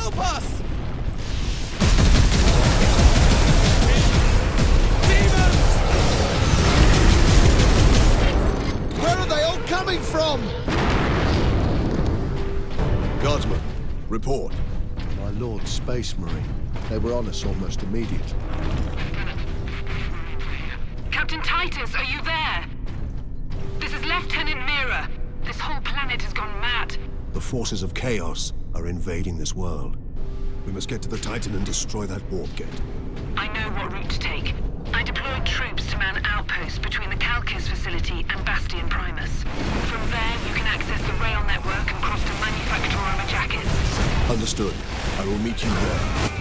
Help us! Where are they all coming from? Guardsman, report. My Lord Space Marine. They were on us almost immediately. Captain Titus, are you there? This is Lieutenant Mira. This whole planet has gone mad. The forces of chaos are invading this world. We must get to the Titan and destroy that warp gate. I know what route to take. I deployed troops to man outposts between the Calcus facility and Bastion Primus. From there, you can access the rail network and cross to Manufactorum Jackets. Understood. I will meet you there.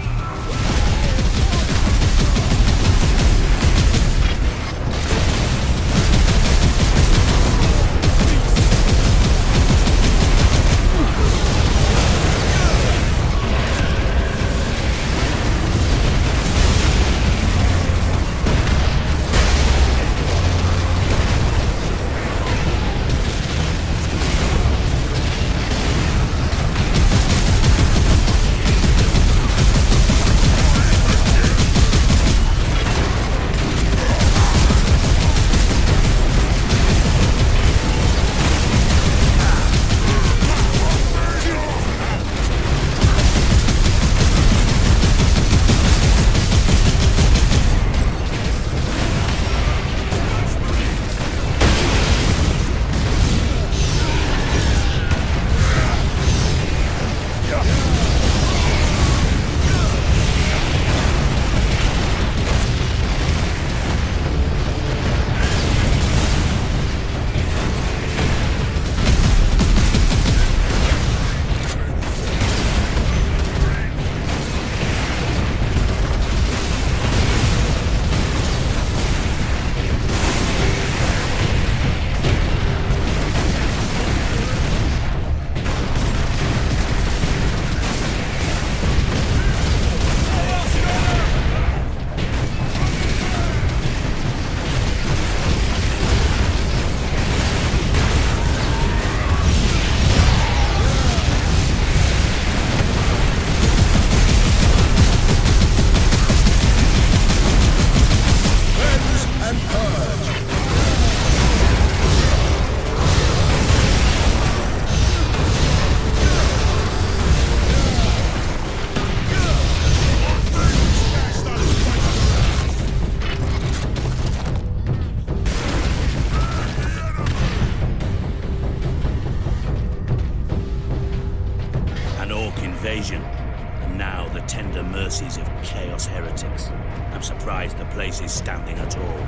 Invasion, and now the tender mercies of Chaos heretics. I'm surprised the place is standing at all.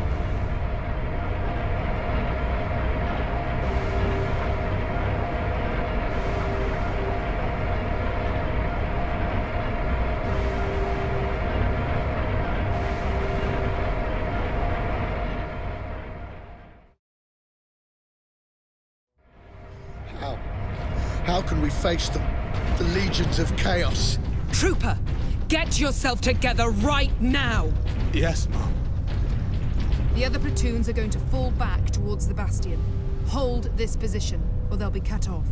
How can we face them? The legions of chaos. Trooper, get yourself together right now! Yes, Mom. The other platoons are going to fall back towards the Bastion. Hold this position, or they'll be cut off.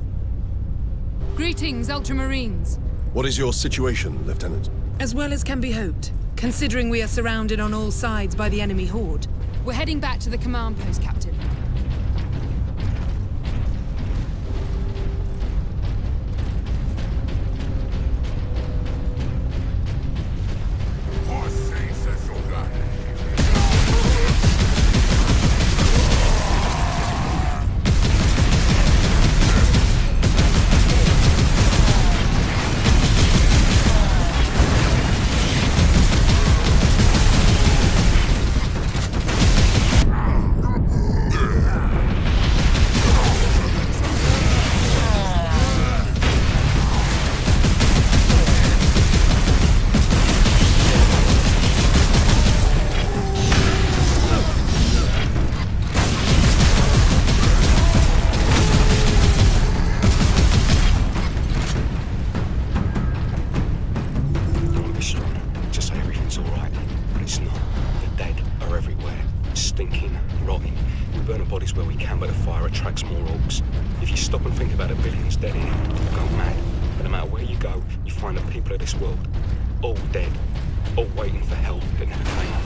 Greetings, Ultramarines. What is your situation, Lieutenant? As well as can be hoped, considering we are surrounded on all sides by the enemy horde. We're heading back to the command post, Captain. bodies where we can, but the fire attracts more orcs. If you stop and think about it, billions dead here, you'll go mad. But no matter where you go, you find the people of this world all dead, all waiting for help that never came up.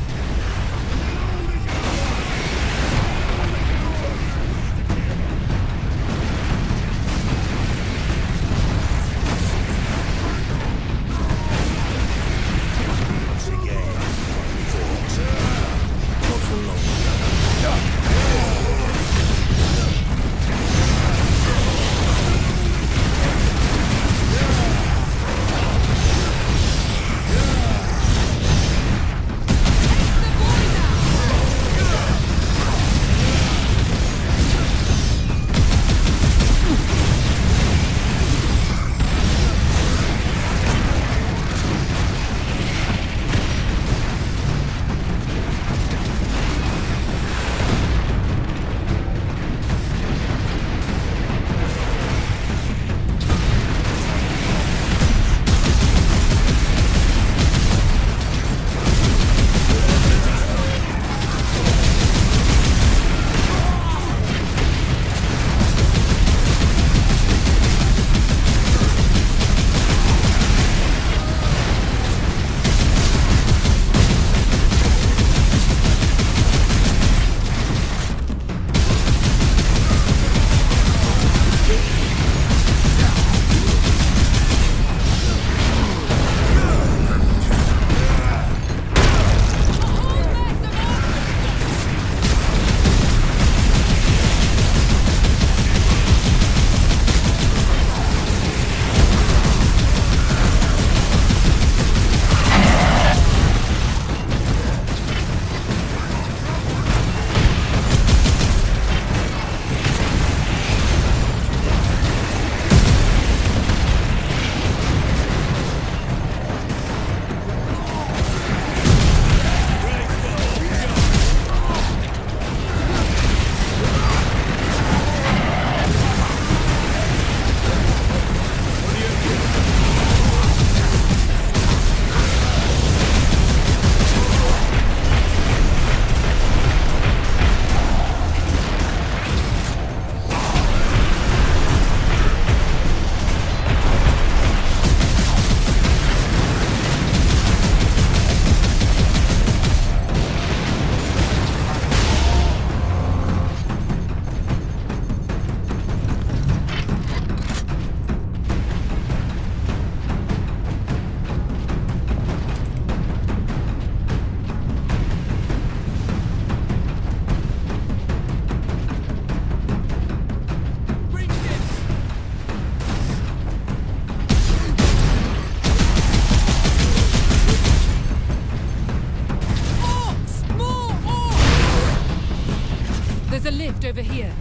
There's a lift over here.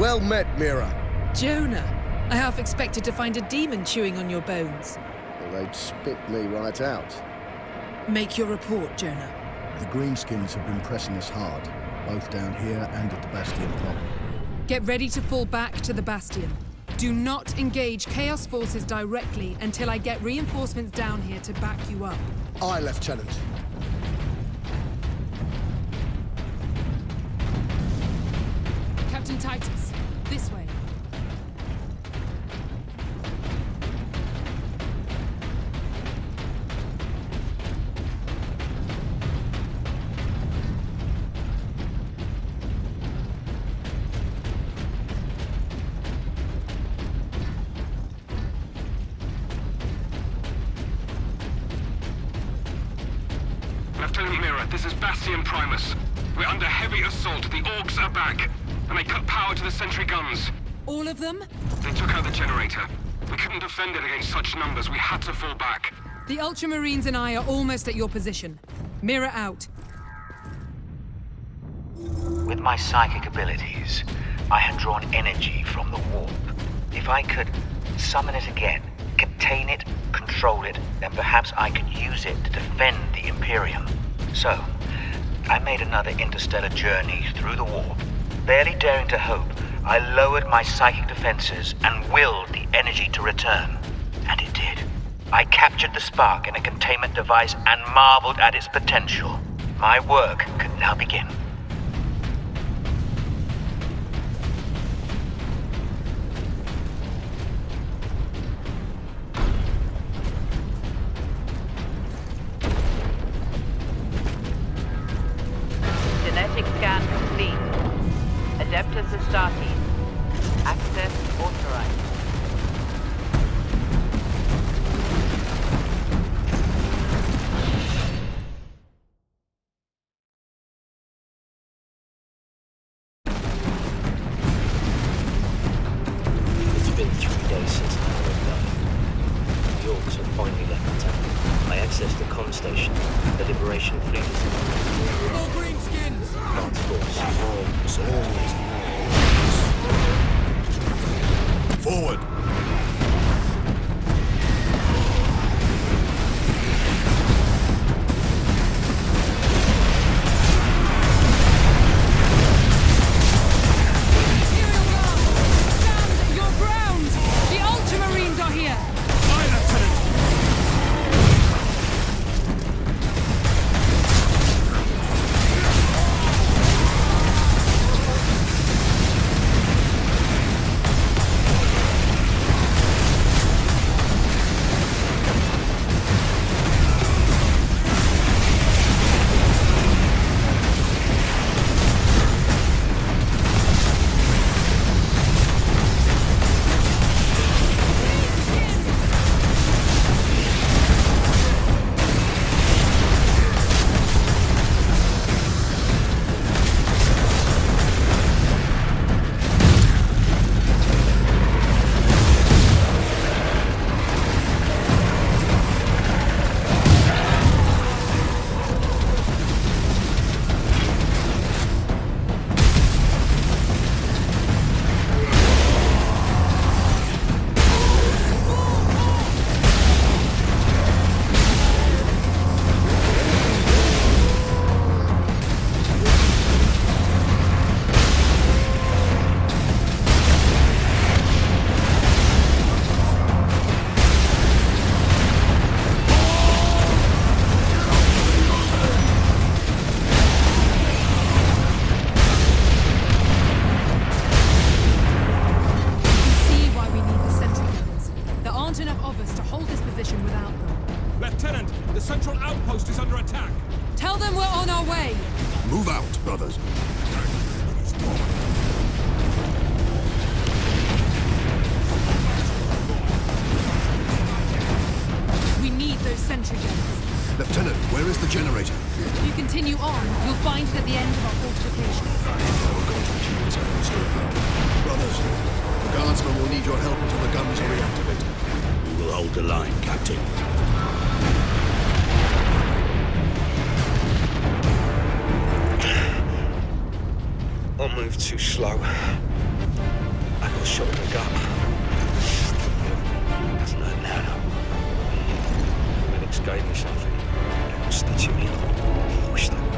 Well met, Mira. Jonah, I half expected to find a demon chewing on your bones. Well, they'd spit me right out. Make your report, Jonah. The Greenskins have been pressing us hard, both down here and at the Bastion proper. Get ready to fall back to the Bastion. Do not engage Chaos forces directly until I get reinforcements down here to back you up. Aye, Lieutenant. Captain Titus, this way. Lieutenant Mira, this is Bastion Primus. We're under heavy assault. The Orcs are back, and they cut power to the sentry guns. All of them? They took out the generator. We couldn't defend it against such numbers. We had to fall back. The Ultramarines and I are almost at your position. Mira out. With my psychic abilities, I had drawn energy from the warp. If I could summon it again, contain it, control it, then perhaps I could use it to defend the Imperium. So, I made another interstellar journey through the warp. Barely daring to hope, I lowered my psychic defenses and willed the energy to return. And it did. I captured the spark in a containment device and marveled at its potential. My work could now begin. Genetic scan complete. Adeptus Astartes. Access authorized. It's been 3 days since Alaric died. The Orcs have finally left the town. I accessed the comm station. The Liberation Fleet is No greenskins! God's force. Forward! Stand your ground! The Ultramarines are here! Aye, Lieutenant! Lieutenant, the central outpost is under attack. Tell them we're on our way. Move out, brothers. We need those sentry guns. Lieutenant, where is the generator? If you continue on, you'll find it at the end of our fortifications. We'll go to the generator and restore power. Brothers, the guardsmen will need your help until the guns are reactivated. We will hold the line, Captain. I moved too slow. I got shot in the gut. It's not now. Medics gave me something. It was stitching me up. I wish they would.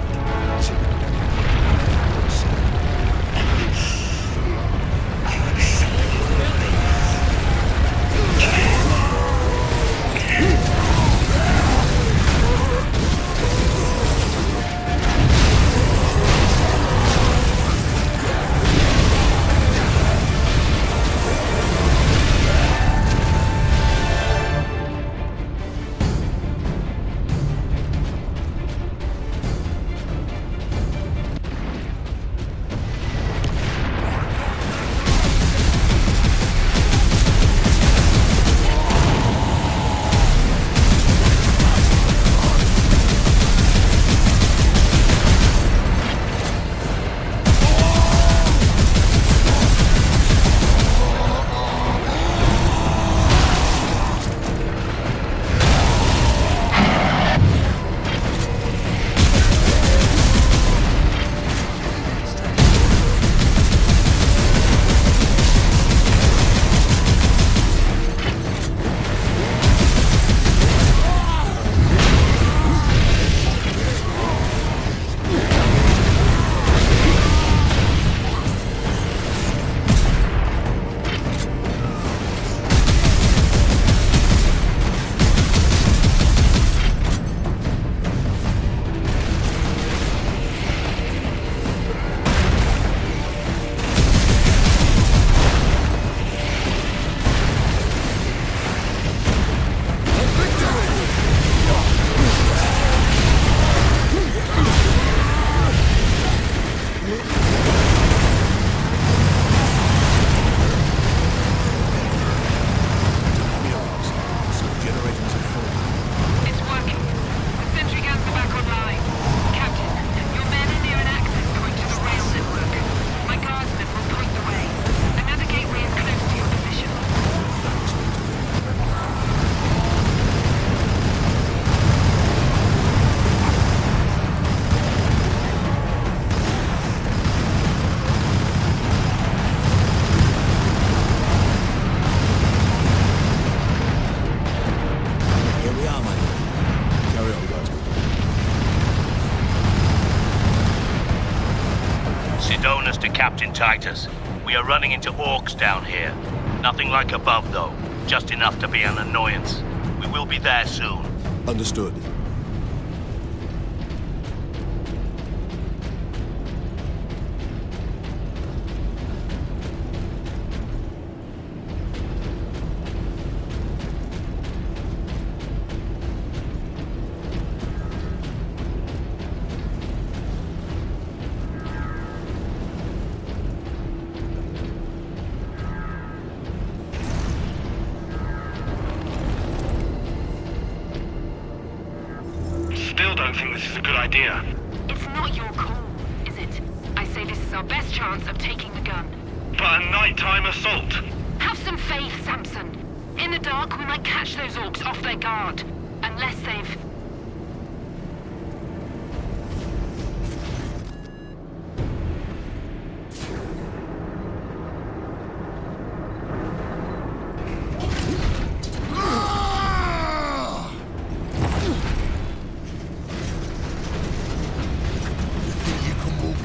to Captain Titus. We are running into orcs down here. Nothing like above, though. Just enough to be an annoyance. We will be there soon. Understood. Still don't think this is a good idea. It's not your call, is it? I say this is our best chance of taking the gun. But a nighttime assault. Have some faith, Samson. In the dark, we might catch those orcs off their guard. Unless they've...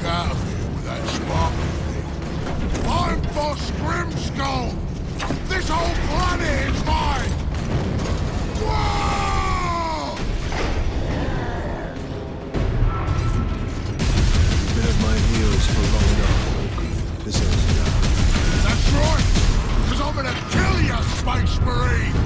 Out of here with that sparkle thing. I'm Boss Grimskull! This whole planet is mine! Whoa! You've been at my heels for long enough, Orc. This ends now. That's right! Because I'm gonna kill you, Space Marine!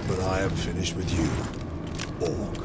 But I am finished with you, Orc.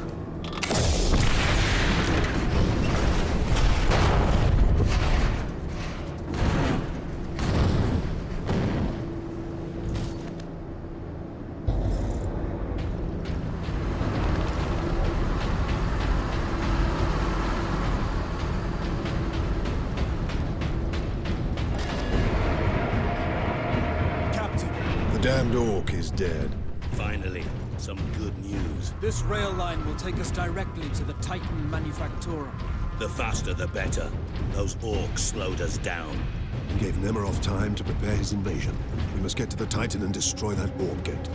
The damned Orc is dead. Finally, some good news. This rail line will take us directly to the Titan Manufactorum. The faster the better. Those orcs slowed us down. And gave Nemeroff time to prepare his invasion. We must get to the Titan and destroy that warp gate.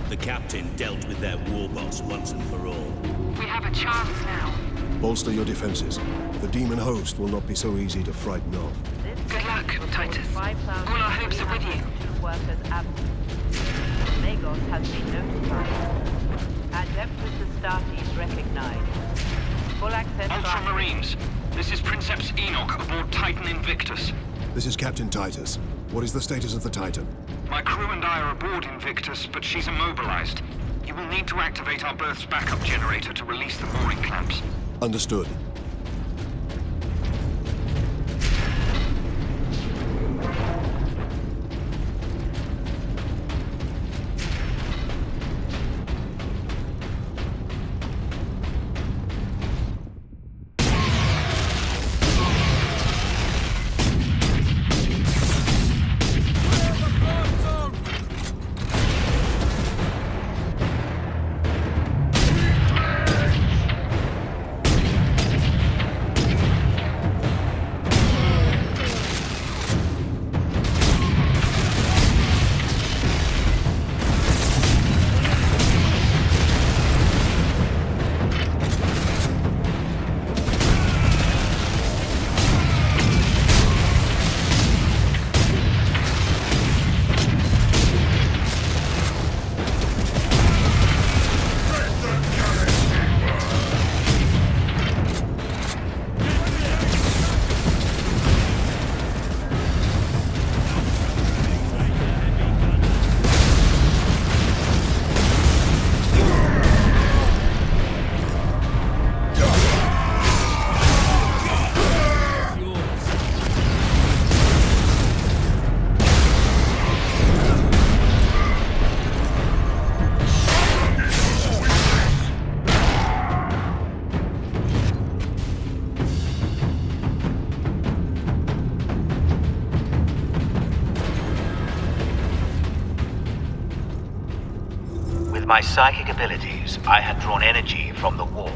The captain dealt with their war boss once and for all. We have a chance now. Bolster your defenses. The demon host will not be so easy to frighten off. Good luck, Titus. All our hopes are with you. Workers absent. Lagos has been notified. Adeptus Astartes recognized. Full access. Ultramarines, this is Princeps Enoch aboard Titan Invictus. This is Captain Titus. What is the status of the Titan? My crew and I are aboard Invictus, but she's immobilized. You will need to activate our berth's backup generator to release the mooring clamps. Understood. My psychic abilities, I had drawn energy from the warp.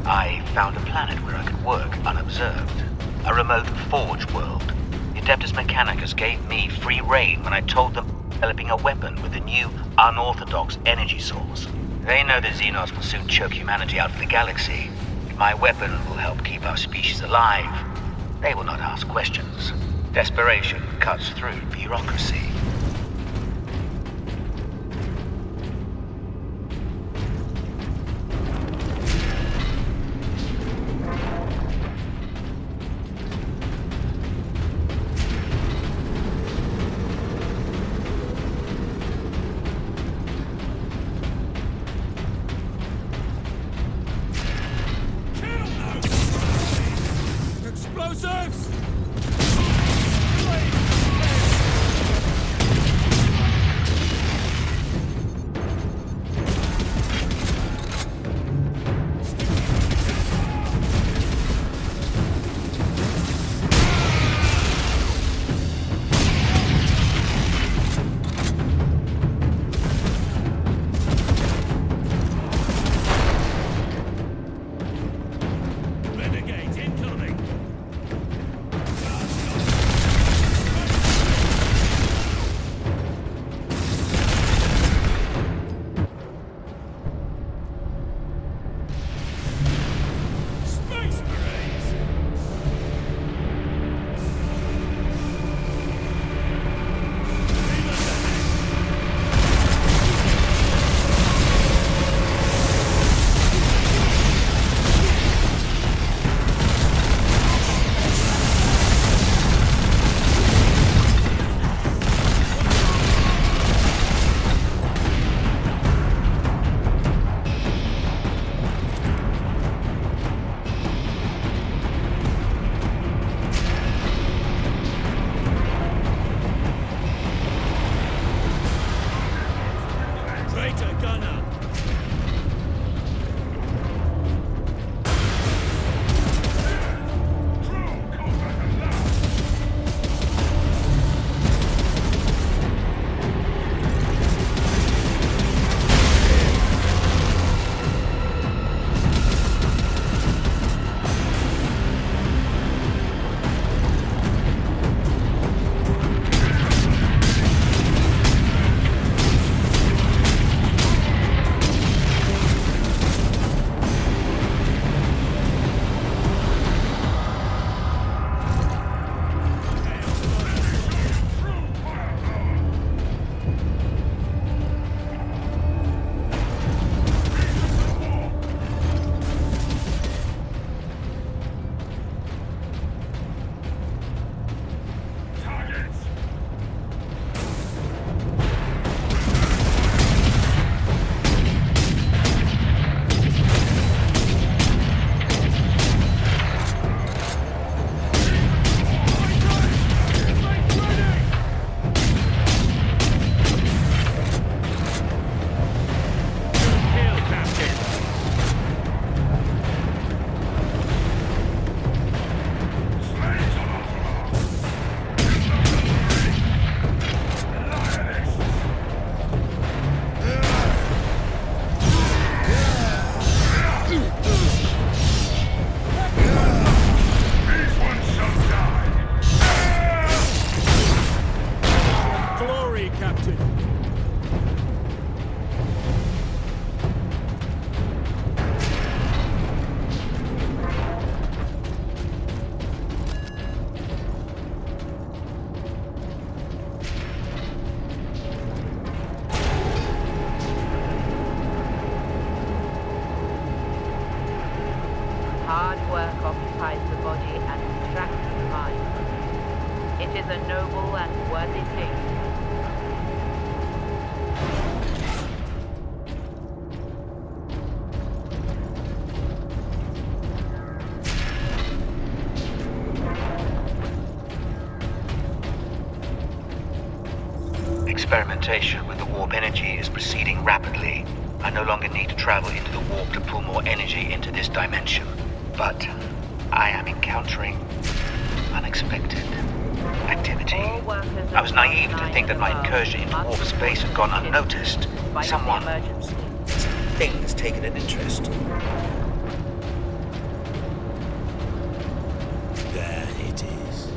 I found a planet where I could work unobserved. A remote forge world. The Adeptus Mechanicus gave me free rein when I told them developing a weapon with a new, unorthodox energy source. They know the Xenos will soon choke humanity out of the galaxy. My weapon will help keep our species alive. They will not ask questions. Desperation cuts through bureaucracy. is a noble and worthy taste. Experimentation with the warp energy is proceeding rapidly. I no longer need to travel into the warp to pull more energy into this dimension. But I am encountering unexpected activity. I was naive to think that my incursion into warp space had gone unnoticed. Something has taken an interest. There it is.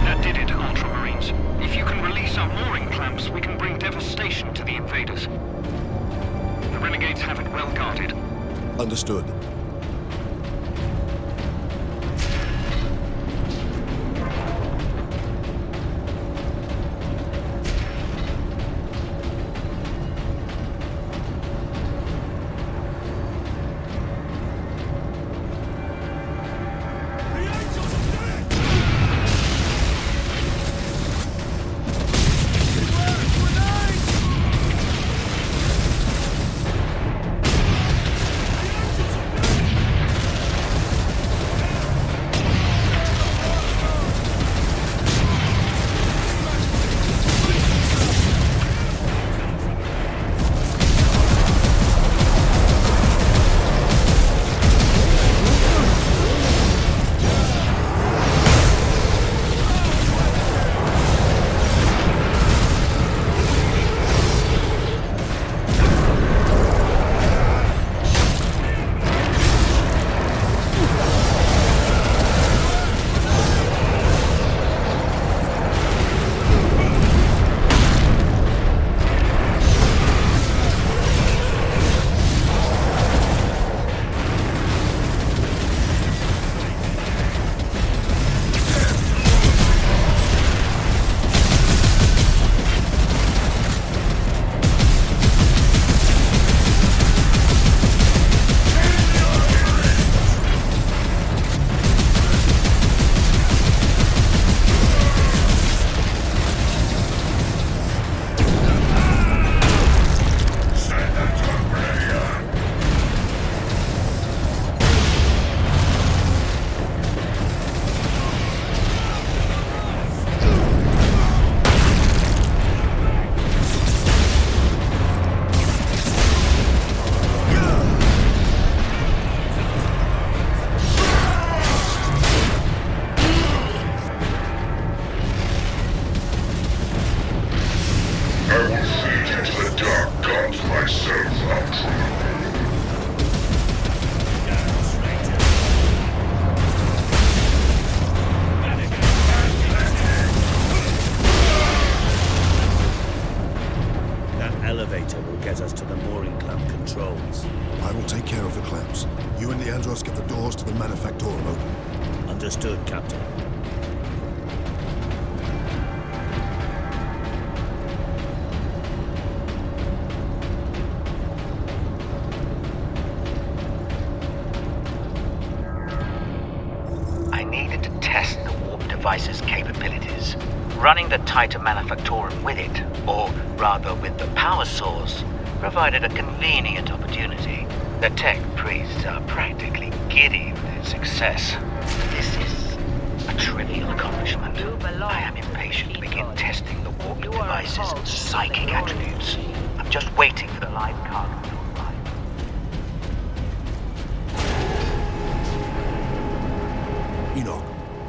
That did it, Ultramarines. If you can release our mooring clamps, we can bring devastation to the invaders. The renegades have it well guarded. Understood. elevator will get us to the mooring clamp controls. I will take care of the clamps. You and the Andros get the doors to the Manufactorum open. Understood, Captain. I needed to test the warp device's capabilities. Running the Titan Manufactorum with it, or rather with the power source, provided a convenient opportunity. The tech priests are practically giddy with its success. This is a trivial accomplishment. I am impatient to begin testing the warp device's psychic attributes. I'm just waiting for the live cargo to arrive. Enoch,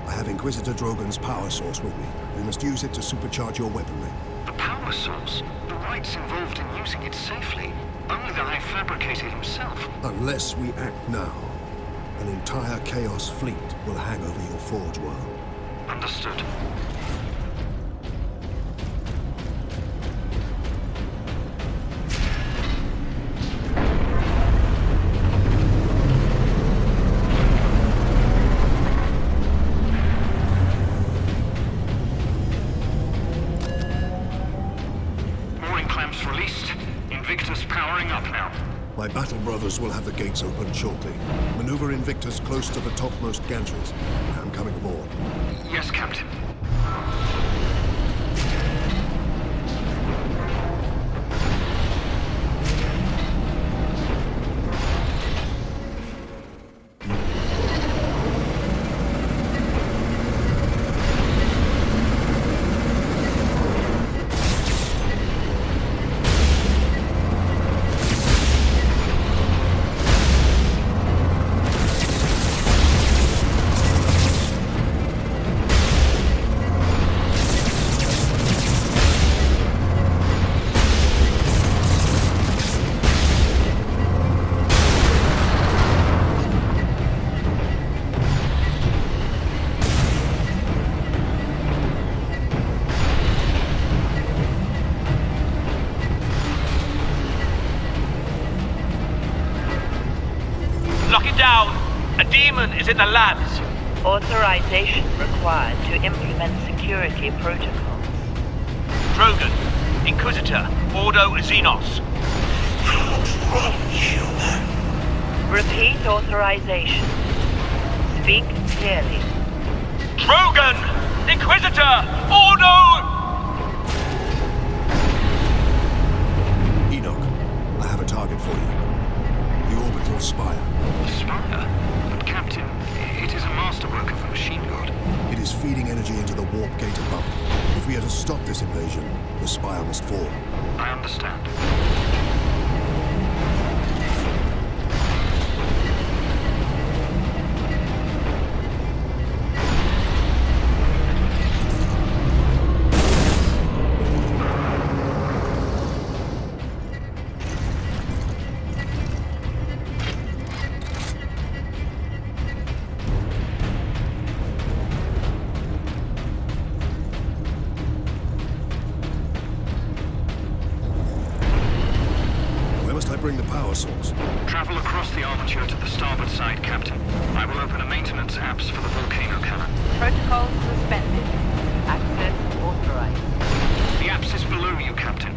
I have Inquisitor Drogon's power source with me. We must use it to supercharge your weaponry. The power source? The rights involved in using it safely. Only the High Fabricator himself. Unless we act now, an entire Chaos fleet will hang over your forge world. Understood. Mooring clamps released. Invictus powering up now. My battle brothers will have the gates open shortly. Maneuver Invictus close to the topmost gantries. I'm coming aboard. Yes, Captain. Lock it down! A demon is in the labs! Authorization required to implement security protocols. Drogon, Inquisitor, Ordo Xenos. Repeat authorization. Speak clearly. Drogon! Inquisitor! Ordo! Enoch, I have a target for you. The orbital spire. Spire? But Captain, it is a masterwork of the machine god. It is feeding energy into the warp gate above. If we are to stop this invasion, the spire must fall. I understand. Bring the power source. Travel across the armature to the starboard side, Captain. I will open a maintenance apps for the volcano cannon. Protocol suspended. Access authorized. The apps is below you, Captain.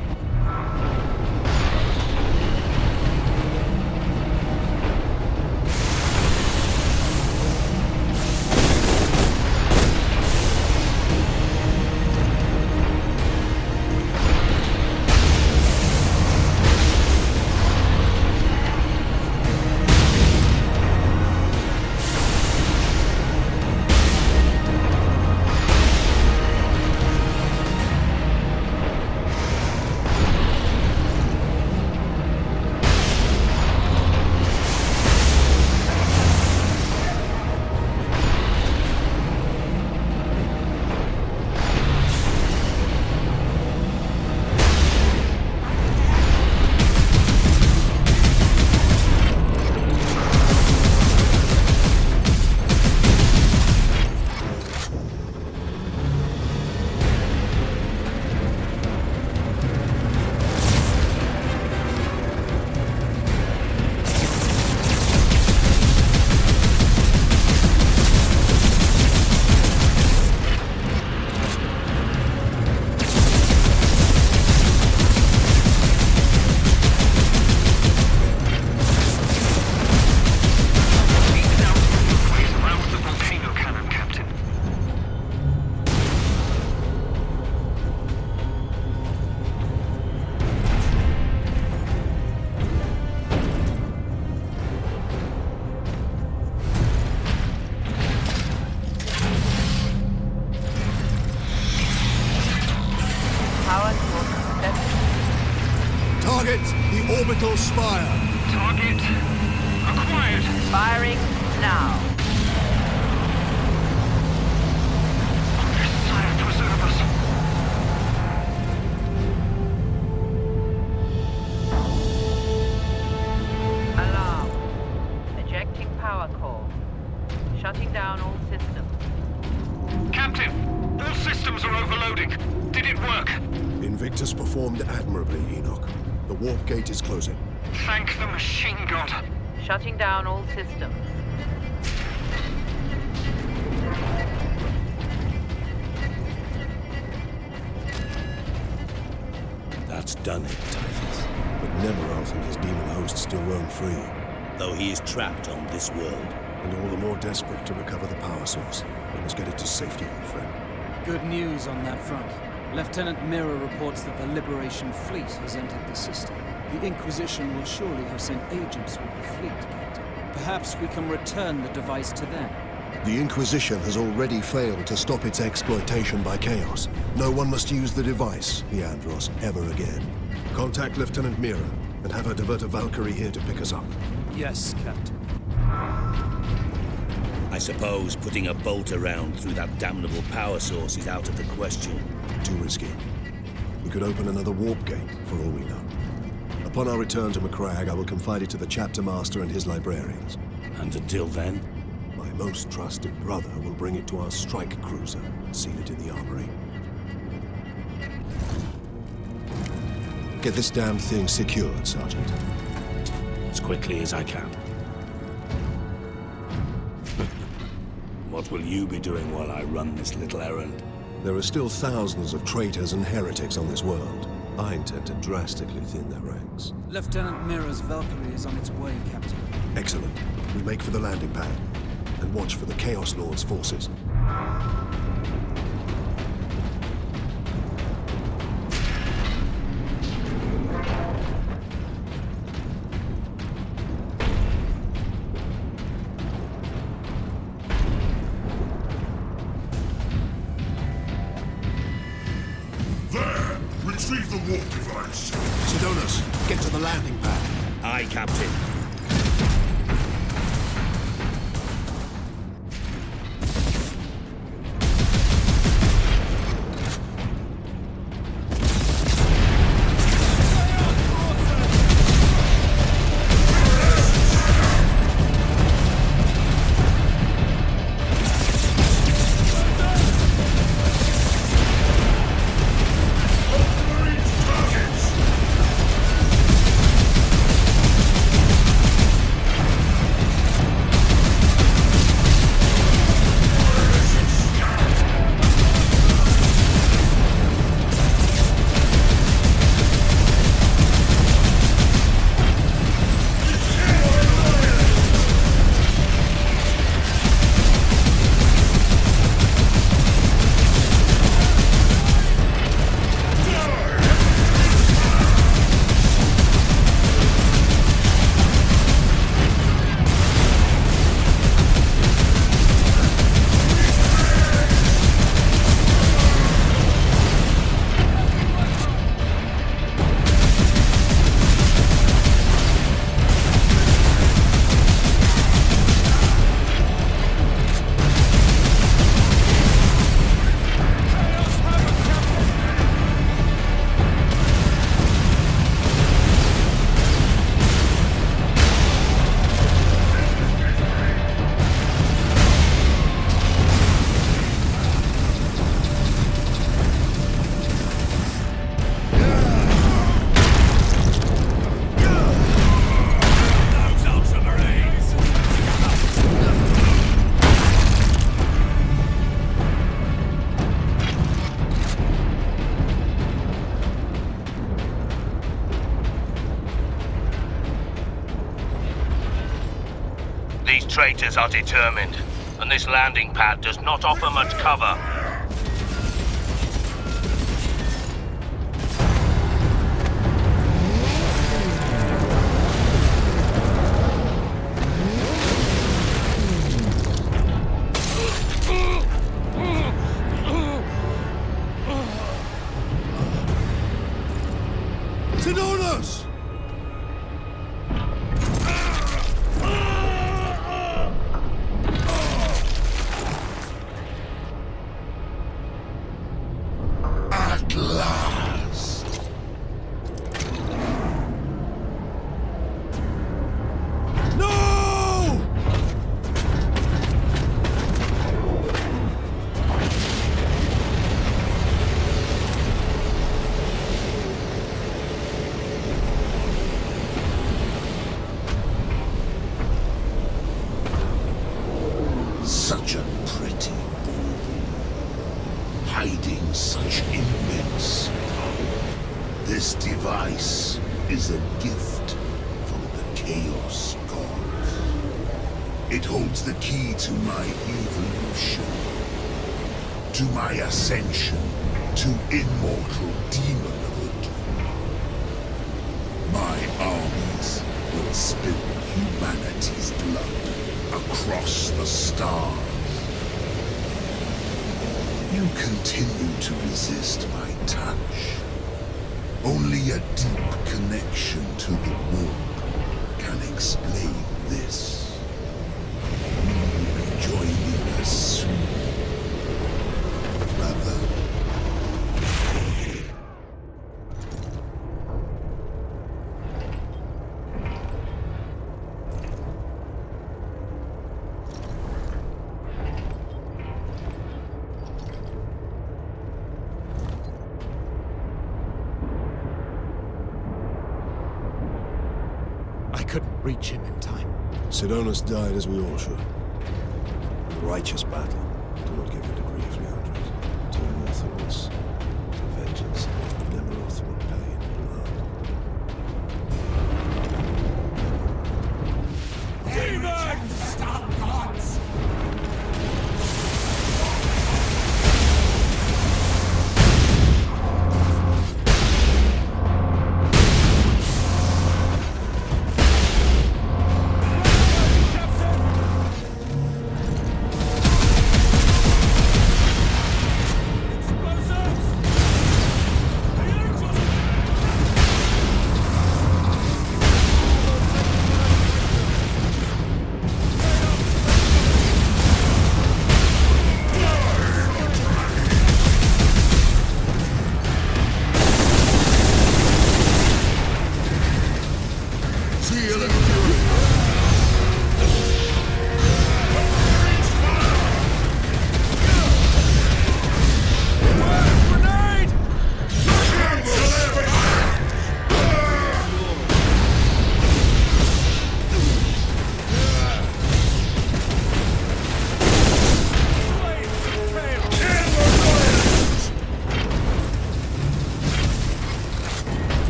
Target the orbital spire. Target acquired. Firing now. Sire, preserve us. Alarm. Ejecting power core. Shutting down all systems. Captain, all systems are overloading. Did it work? Invictus performed admirably, Enoch. The warp gate is closing. Thank the machine god. Shutting down all systems. That's done it, Titus. But Nemeroth and his demon host still roam free. Though he is trapped on this world. And all the more desperate to recover the power source. We must get it to safety, old friend. Good news on that front. Lieutenant Mirror reports that the Liberation Fleet has entered the system. The Inquisition will surely have sent agents with the fleet, Captain. Perhaps we can return the device to them. The Inquisition has already failed to stop its exploitation by Chaos. No one must use the device, Leandros, ever again. Contact Lieutenant Mira and have her divert a Valkyrie here to pick us up. Yes, Captain. I suppose putting a bolt around through that damnable power source is out of the question. Too risky. We could open another warp gate, for all we know. Upon our return to Macragge, I will confide it to the chapter master and his librarians. And until then? My most trusted brother will bring it to our strike cruiser and seal it in the armory. Get this damn thing secured, Sergeant. As quickly as I can. What will you be doing while I run this little errand? There are still thousands of traitors and heretics on this world. I intend to drastically thin their ranks. Lieutenant Mirror's Valkyrie is on its way, Captain. Excellent. We make for the landing pad. And watch for the Chaos Lord's forces. There! Retrieve the warp device. Sidonus, get to the landing pad. Aye, Captain. These traitors are determined, and this landing pad does not offer much cover. Sidonus! At last. No! Such a pretty bauble, hiding such immense power. This device is a gift from the Chaos Gods. It holds the key to my evolution, to my ascension, to immortal demonhood. My armies will spill humanity's blood across the stars. You continue to resist my touch. Only a deep connection to the warp can explain this. Will you be joining us soon, brother? I couldn't reach him in time. Sidonus died as we all should. A righteous battle. Do not give in to grief, Leandros. Turn your thoughts to vengeance. Nemeroth will pay in blood. Demons! Stop, gods!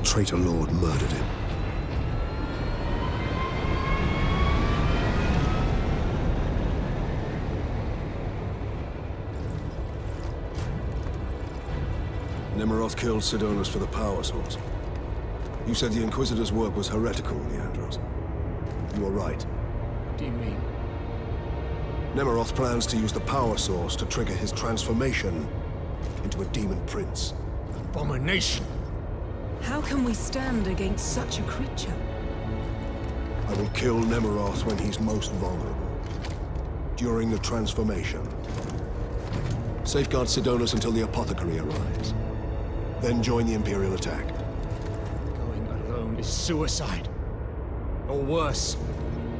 Traitor Lord murdered him. Nemeroth killed Sidonus for the power source. You said the Inquisitor's work was heretical, Leandros. You were right. What do you mean? Nemeroth plans to use the power source to trigger his transformation into a demon prince. Abomination! How can we stand against such a creature? I will kill Nemeroth when he's most vulnerable. During the transformation. Safeguard Sidonus until the apothecary arrives. Then join the Imperial attack. Going alone is suicide. Or worse,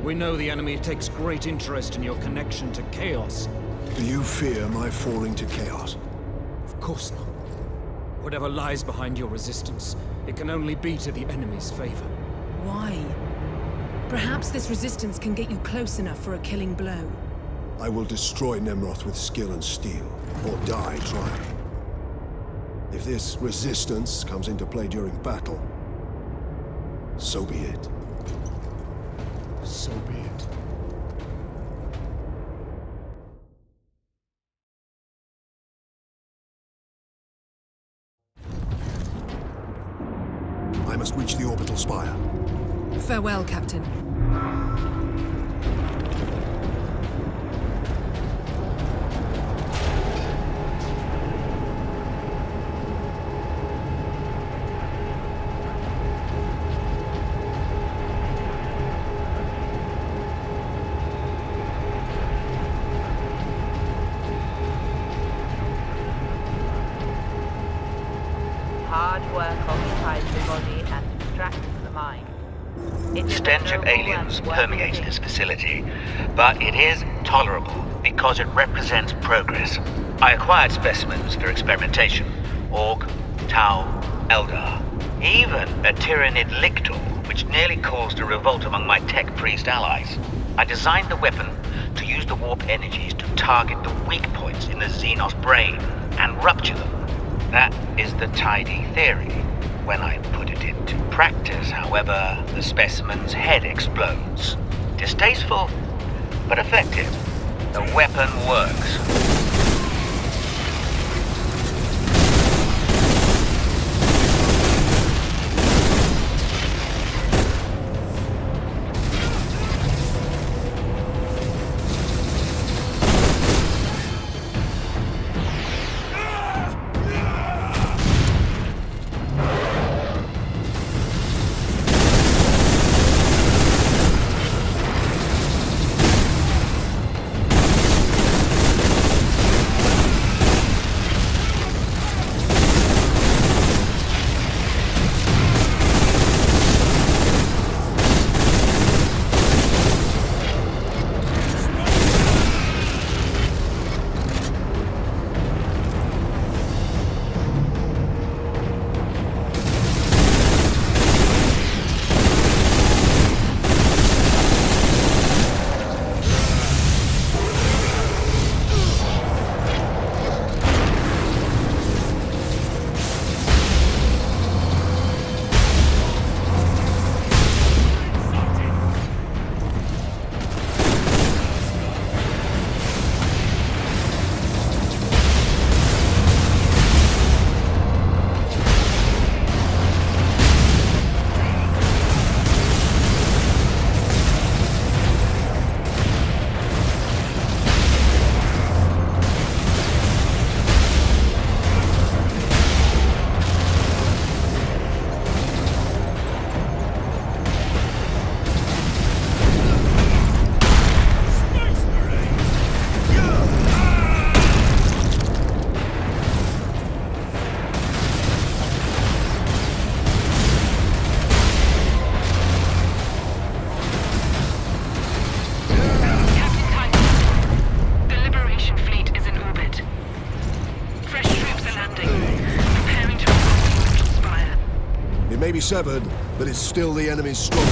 we know the enemy takes great interest in your connection to Chaos. Do you fear my falling to Chaos? Of course not. Whatever lies behind your resistance, it can only be to the enemy's favor. Why? Perhaps this resistance can get you close enough for a killing blow. I will destroy Nemeroth with skill and steel, or die trying. If this resistance comes into play during battle, so be it. So be it. I must reach the orbital spire. Farewell, Captain. extracted from the mine. It is a Stench of noble aliens and worthy permeates thing. this facility, but it is tolerable because it represents progress. I acquired specimens for experimentation. Orc, Tau, Eldar, even a Tyranid Lictor, which nearly caused a revolt among my tech priest allies. I designed the weapon to use the warp energies to target the weak points in the Xenos brain and rupture them. That is the tidy theory. When I put it into practice, however, the specimen's head explodes. Distasteful, but effective. The weapon works. May be severed, but it's still the enemy's stronghold.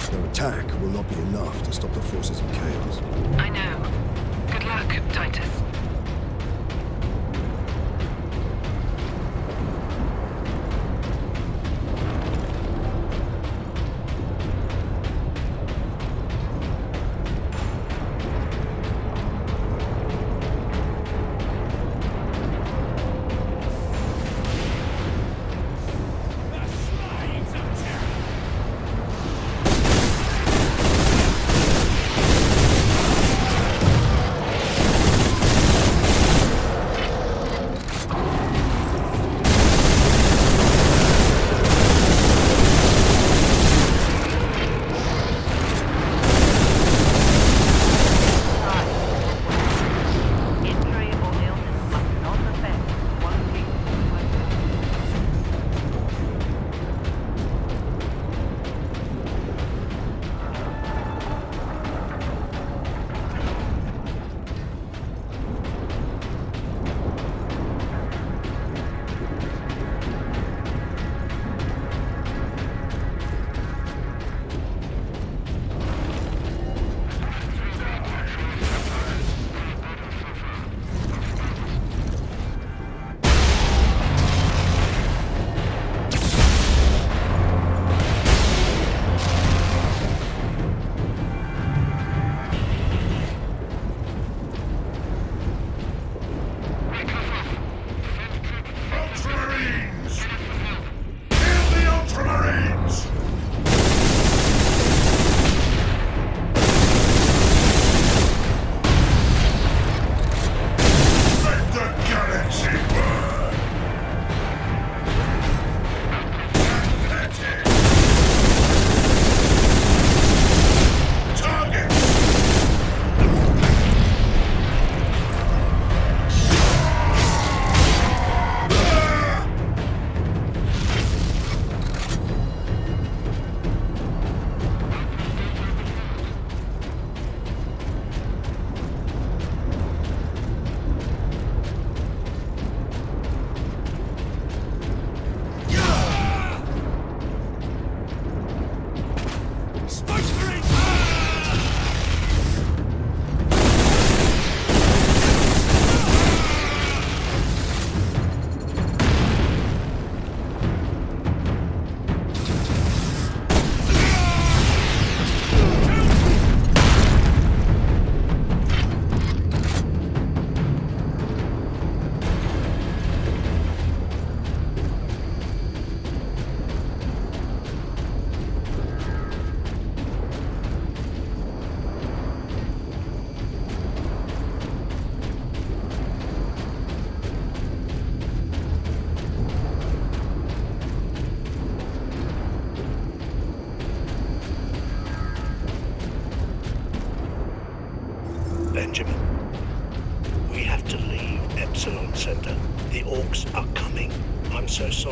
Their attack will not be enough to stop the forces of chaos. I know. Good luck, Titus.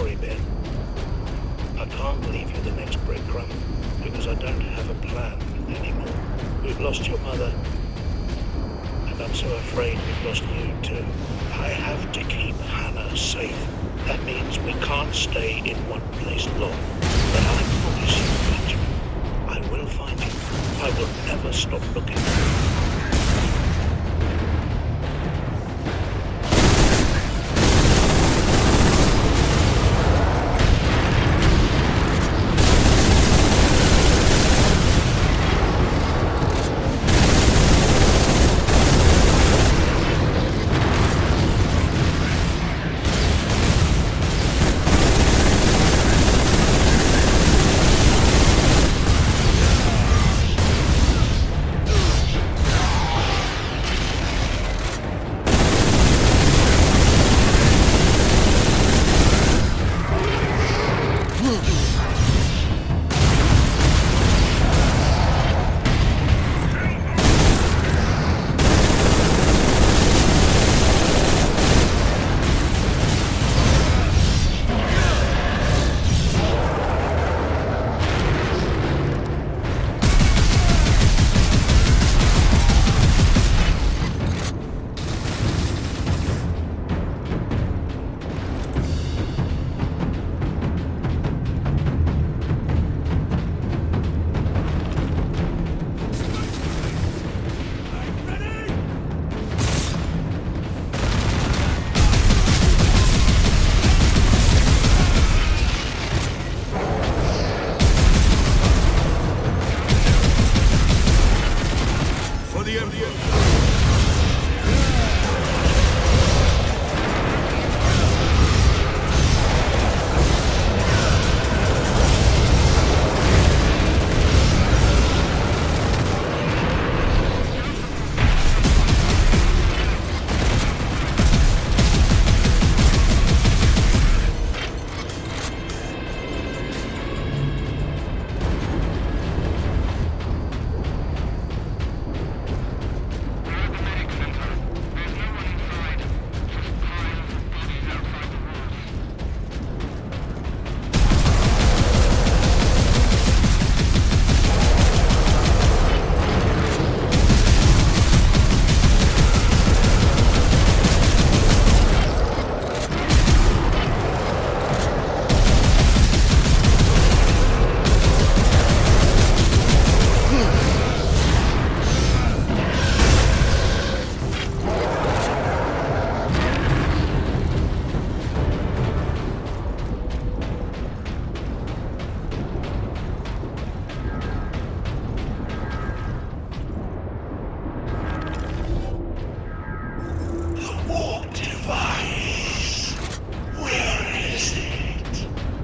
sorry, Ben. I can't leave you the next breadcrumb, because I don't have a plan anymore. We've lost your mother, and I'm so afraid we've lost you too. I have to keep Hannah safe. That means we can't stay in one place long. But I promise you, Benjamin, I will find you. I will never stop looking.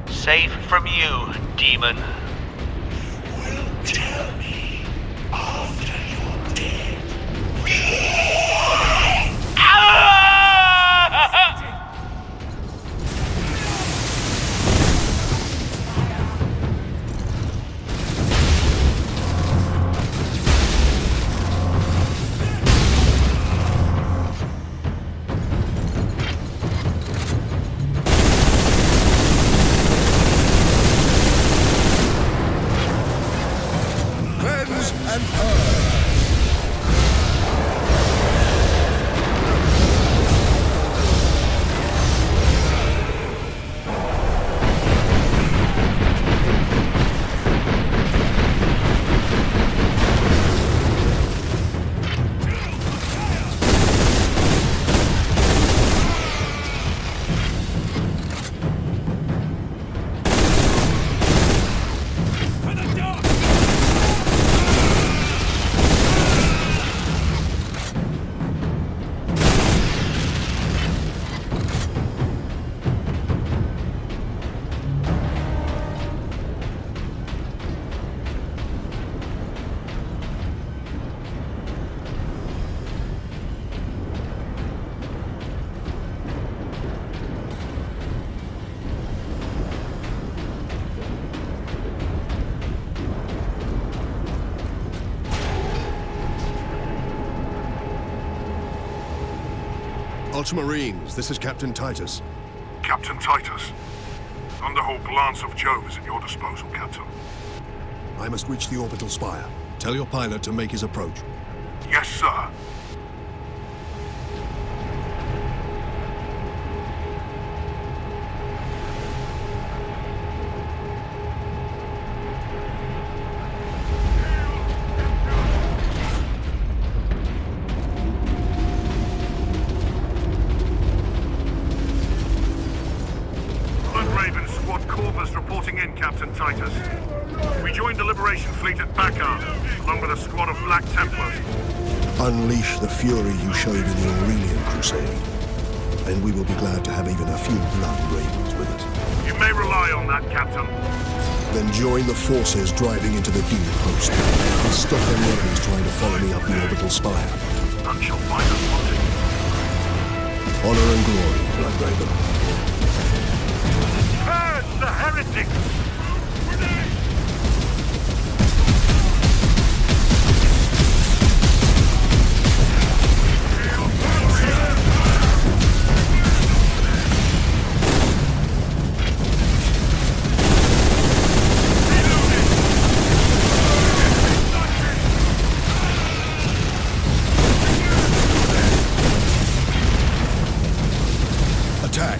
Safe from you, demon. Will tell me after you're dead. Ultramarines, this is Captain Titus. Captain Titus, Thunderhawk Lance of Jove is at your disposal, Captain. I must reach the orbital spire. Tell your pilot to make his approach. Yes, sir. Reporting in, Captain Titus. We joined the Liberation Fleet at Bakar, along with a squad of Black Templars. Unleash the fury you showed in the Aurelian Crusade, and we will be glad to have even a few blood ravens with us. You may rely on that, Captain. Then join the forces driving into the Dune Post, and stop any enemies trying to follow me up the orbital spire. None shall find us wanting. Honor and glory, Bloodraven. The heretics! Attack!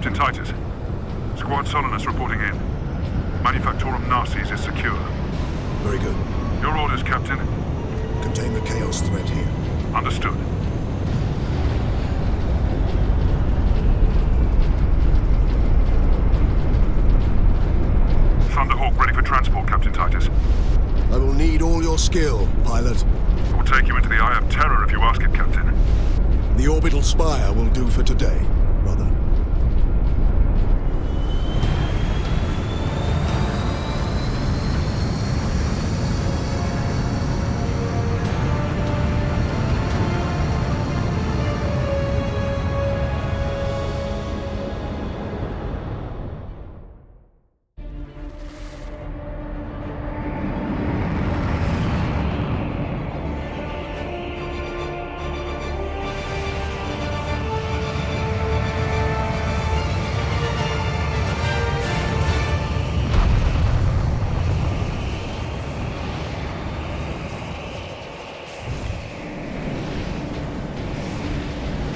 Captain Titus. Squad Solinus reporting in. Manufactorum Narses is secure. Very good. Your orders, Captain. Contain the Chaos threat here. Understood. Thunderhawk ready for transport, Captain Titus. I will need all your skill, pilot. I will take you into the Eye of Terror if you ask it, Captain. The orbital spire will do for today, brother.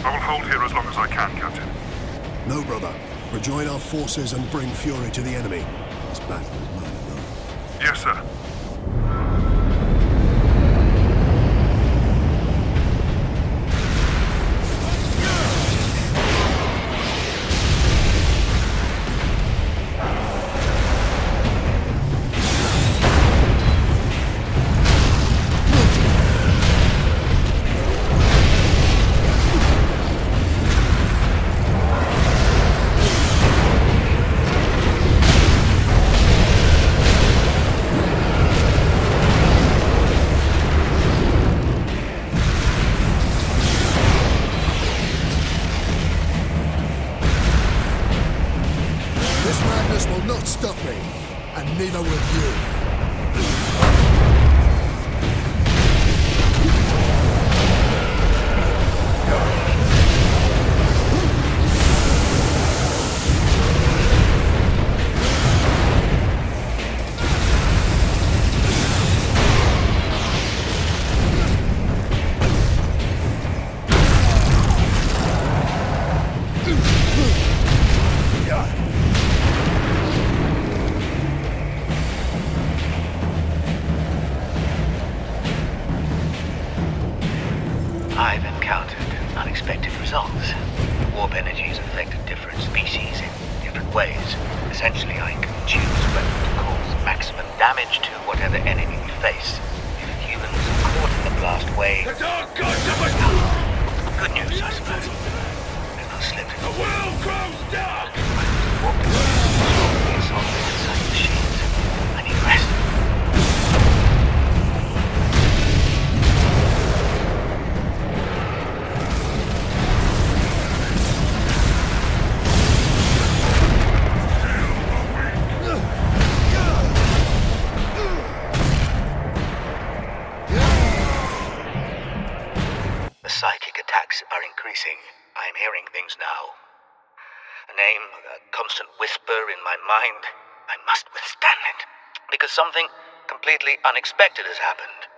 I will hold here as long as I can, Captain. No, brother. Rejoin our forces and bring fury to the enemy. This battle is mine alone. Yes, sir. This madness will not stop me, and neither will you. I've encountered unexpected results. Warp energies affect different species in different ways. Essentially, I can choose whether to cause maximum damage to whatever enemy we face. If humans are caught in the blast wave... Good news, I suppose. If I slip... The world grows dark! Warp energies inside machines. I need rest. The psychic attacks are increasing. I'm hearing things now. A name, a constant whisper in my mind. I must withstand it. Because something completely unexpected has happened.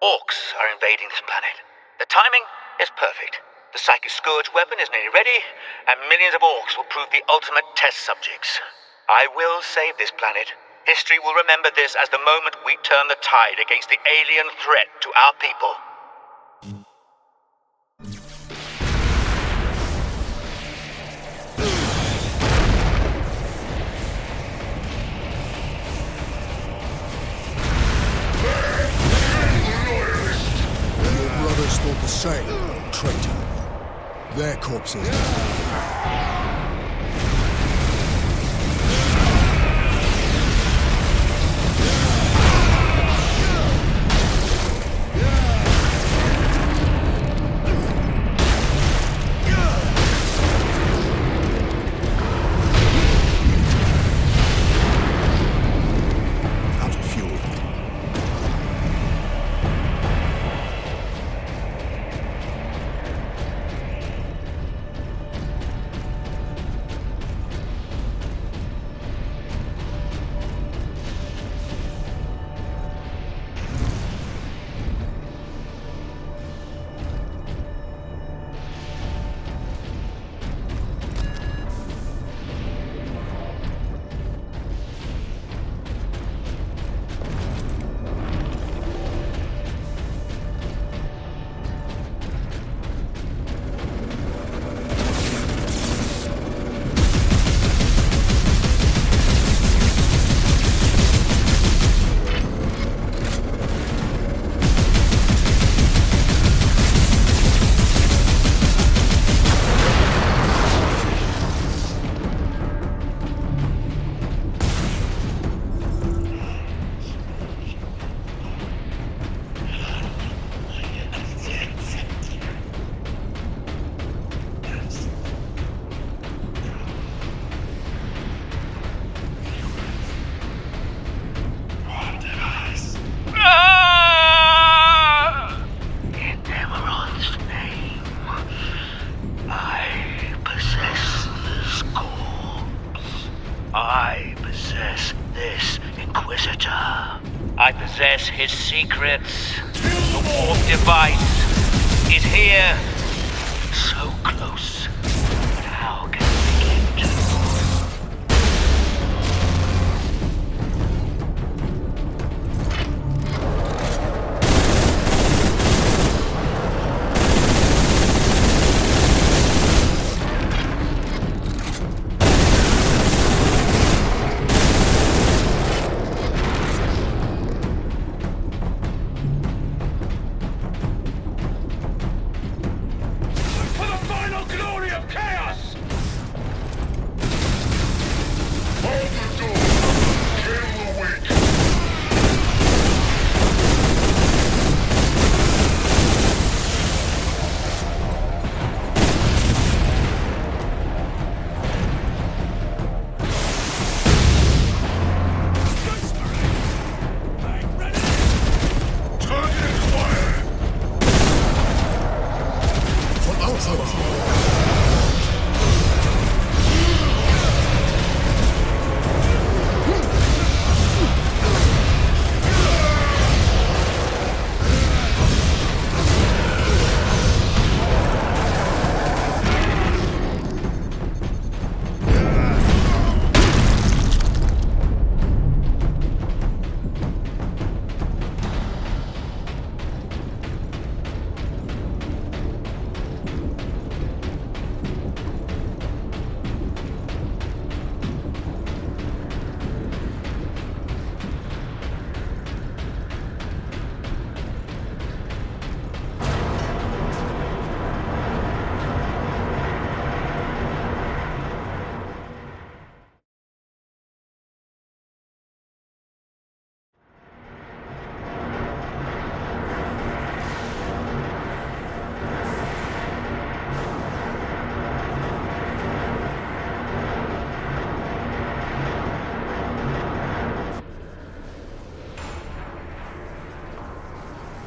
Orcs are invading this planet. The timing is perfect. The psychic scourge weapon is nearly ready, and millions of orcs will prove the ultimate test subjects. I will save this planet. History will remember this as the moment we turn the tide against the alien threat to our people. Your brothers thought the same, traitor. Their corpses. Out of fuel. possess his secrets. The warp device is here. So close. But how can we get to?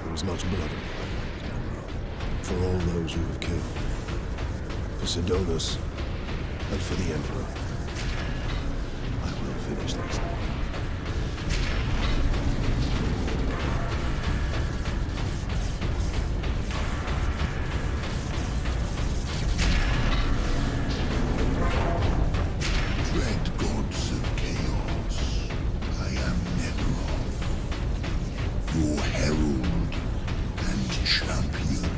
There is much blood on your hands, for all those you have killed, for Sidonus, and for the Emperor. I will finish this. Dread gods of chaos, I am Nemeroth, your herald and champion.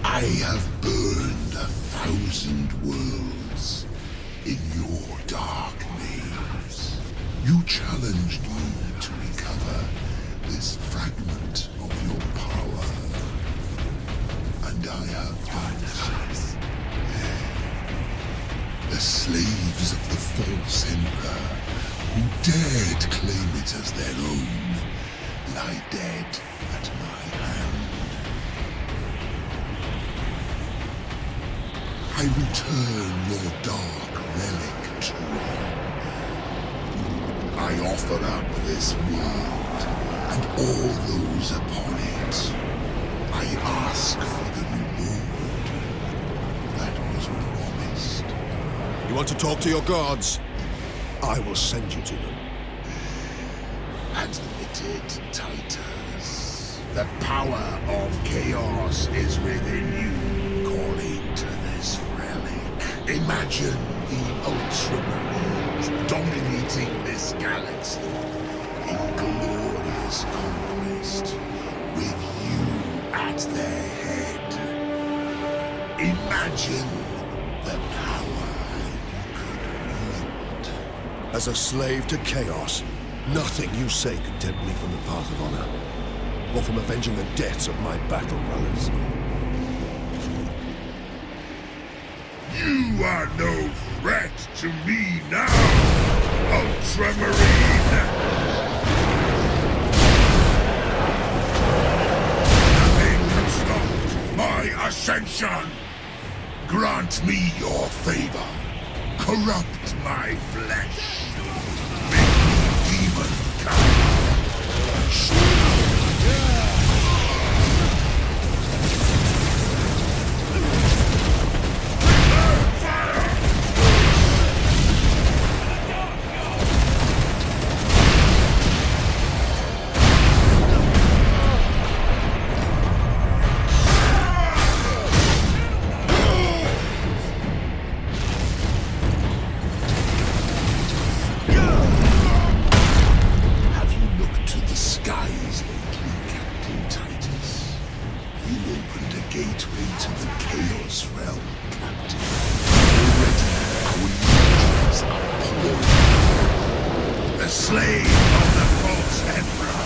I have burned 1,000 worlds in your dark names. You challenged me to recover this fragment of your power, and I have done so. The slaves of the false emperor who dared claim it as their own lie dead at my hand. I return your dark relic to you. I offer up this world and all those upon it. I ask for the reward that was promised. You want to talk to your gods? I will send you to them. Admitted, Titus. The power of chaos is within you, calling to this relic. Imagine the Ultramarines dominating this galaxy in glorious conquest, with you at their head. Imagine the power you could wield. As a slave to chaos, nothing you say could tempt me from the path of honor, or from avenging the deaths of my battle brothers. You are no threat to me now, Ultramarine! Nothing can stop my ascension! Grant me your favor. Corrupt my flesh. Make me demon kind. Chaos Realm, Captain. Already our legions are pouring. The slave of the false emperor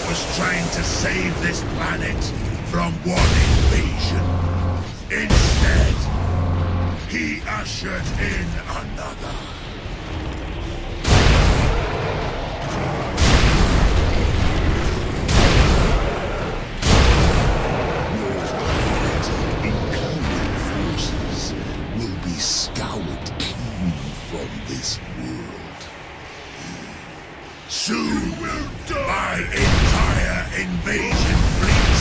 was trying to save this planet from one invasion. Instead, he ushered in another. Scoured clean from this world. Soon, my entire invasion fleet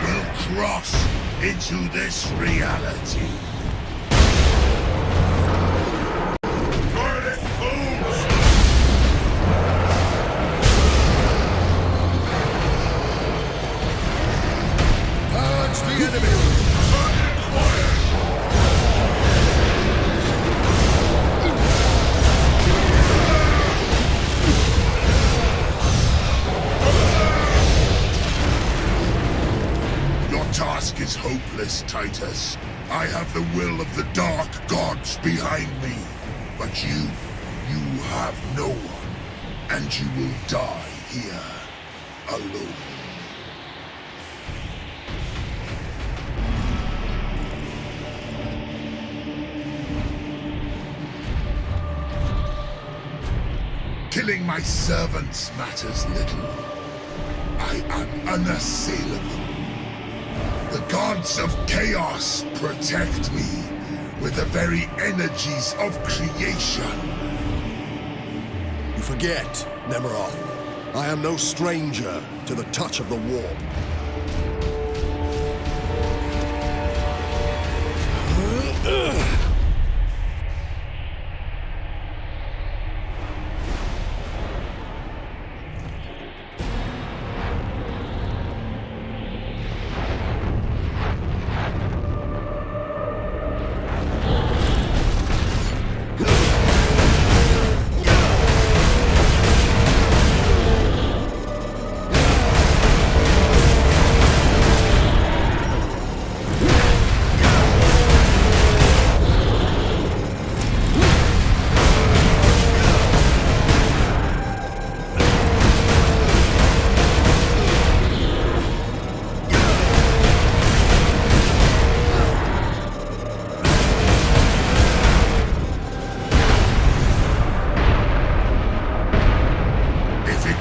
will cross into this reality. Burn it, fools! Purge the enemy! Task is hopeless, Titus. I have the will of the Dark Gods behind me. But you have no one, and you will die here, alone. Killing my servants matters little. I am unassailable. The gods of chaos protect me with the very energies of creation. You forget, Nemeroth. I am no stranger to the touch of the warp.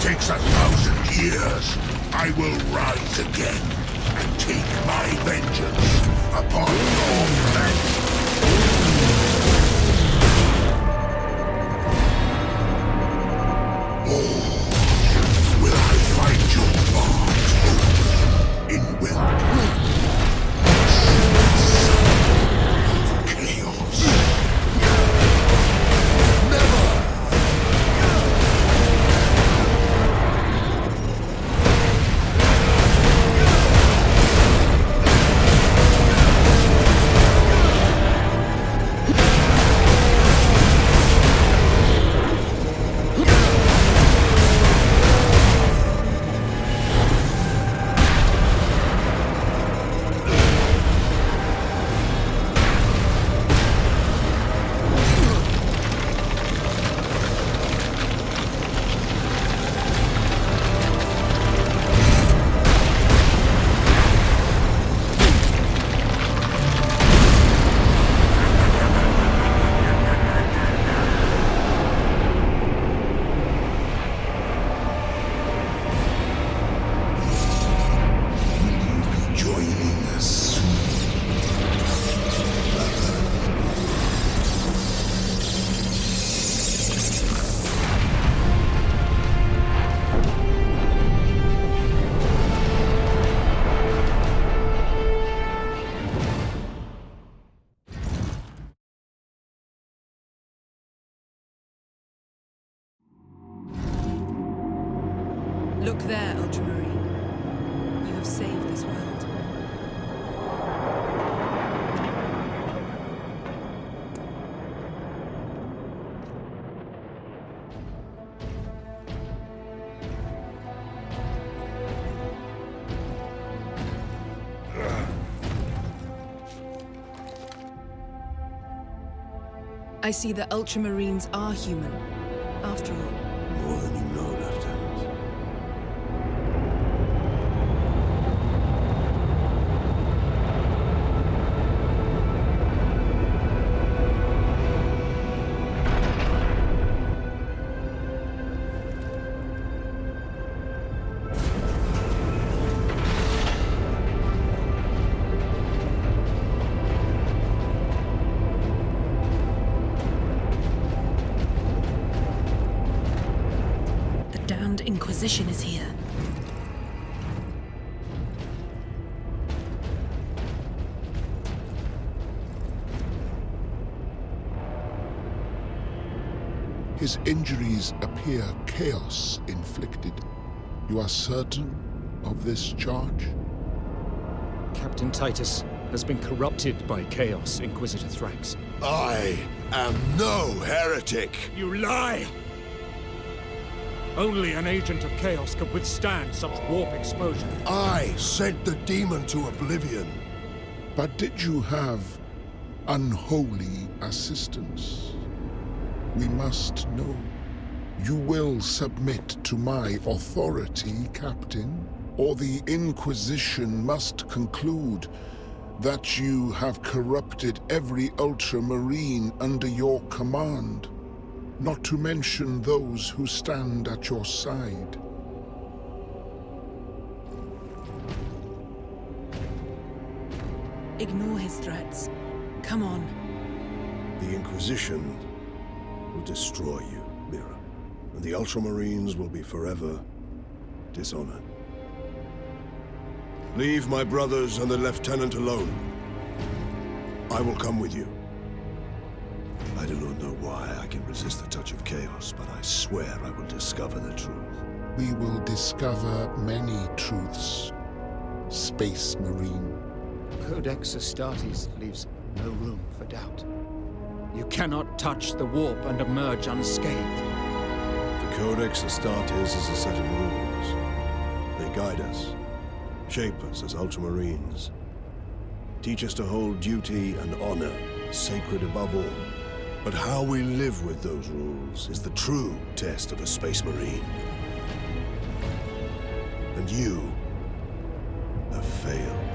takes 1,000 years, I will rise again and take my vengeance upon all men. Oh, will I find your heart in will? Look there, Ultramarine. You have saved this world. I see the Ultramarines are human, after all. More than you know, Lieutenant. Inquisition is here. His injuries appear chaos inflicted. You are certain of this charge? Captain Titus has been corrupted by chaos, Inquisitor Thrax. I am no heretic! You lie! Only an agent of chaos could withstand such warp exposure. I sent the demon to oblivion. But did you have unholy assistance? We must know. You will submit to my authority, Captain, or the Inquisition must conclude that you have corrupted every Ultramarine under your command. Not to mention those who stand at your side. Ignore his threats. Come on. The Inquisition will destroy you, Mira, and the Ultramarines will be forever dishonored. Leave my brothers and the Lieutenant alone. I will come with you. I do not know why I can resist the touch of chaos, but I swear I will discover the truth. We will discover many truths, Space Marine. Codex Astartes leaves no room for doubt. You cannot touch the warp and emerge unscathed. The Codex Astartes is a set of rules. They guide us, shape us as Ultramarines, teach us to hold duty and honor sacred above all. But how we live with those rules is the true test of a Space Marine. And you have failed.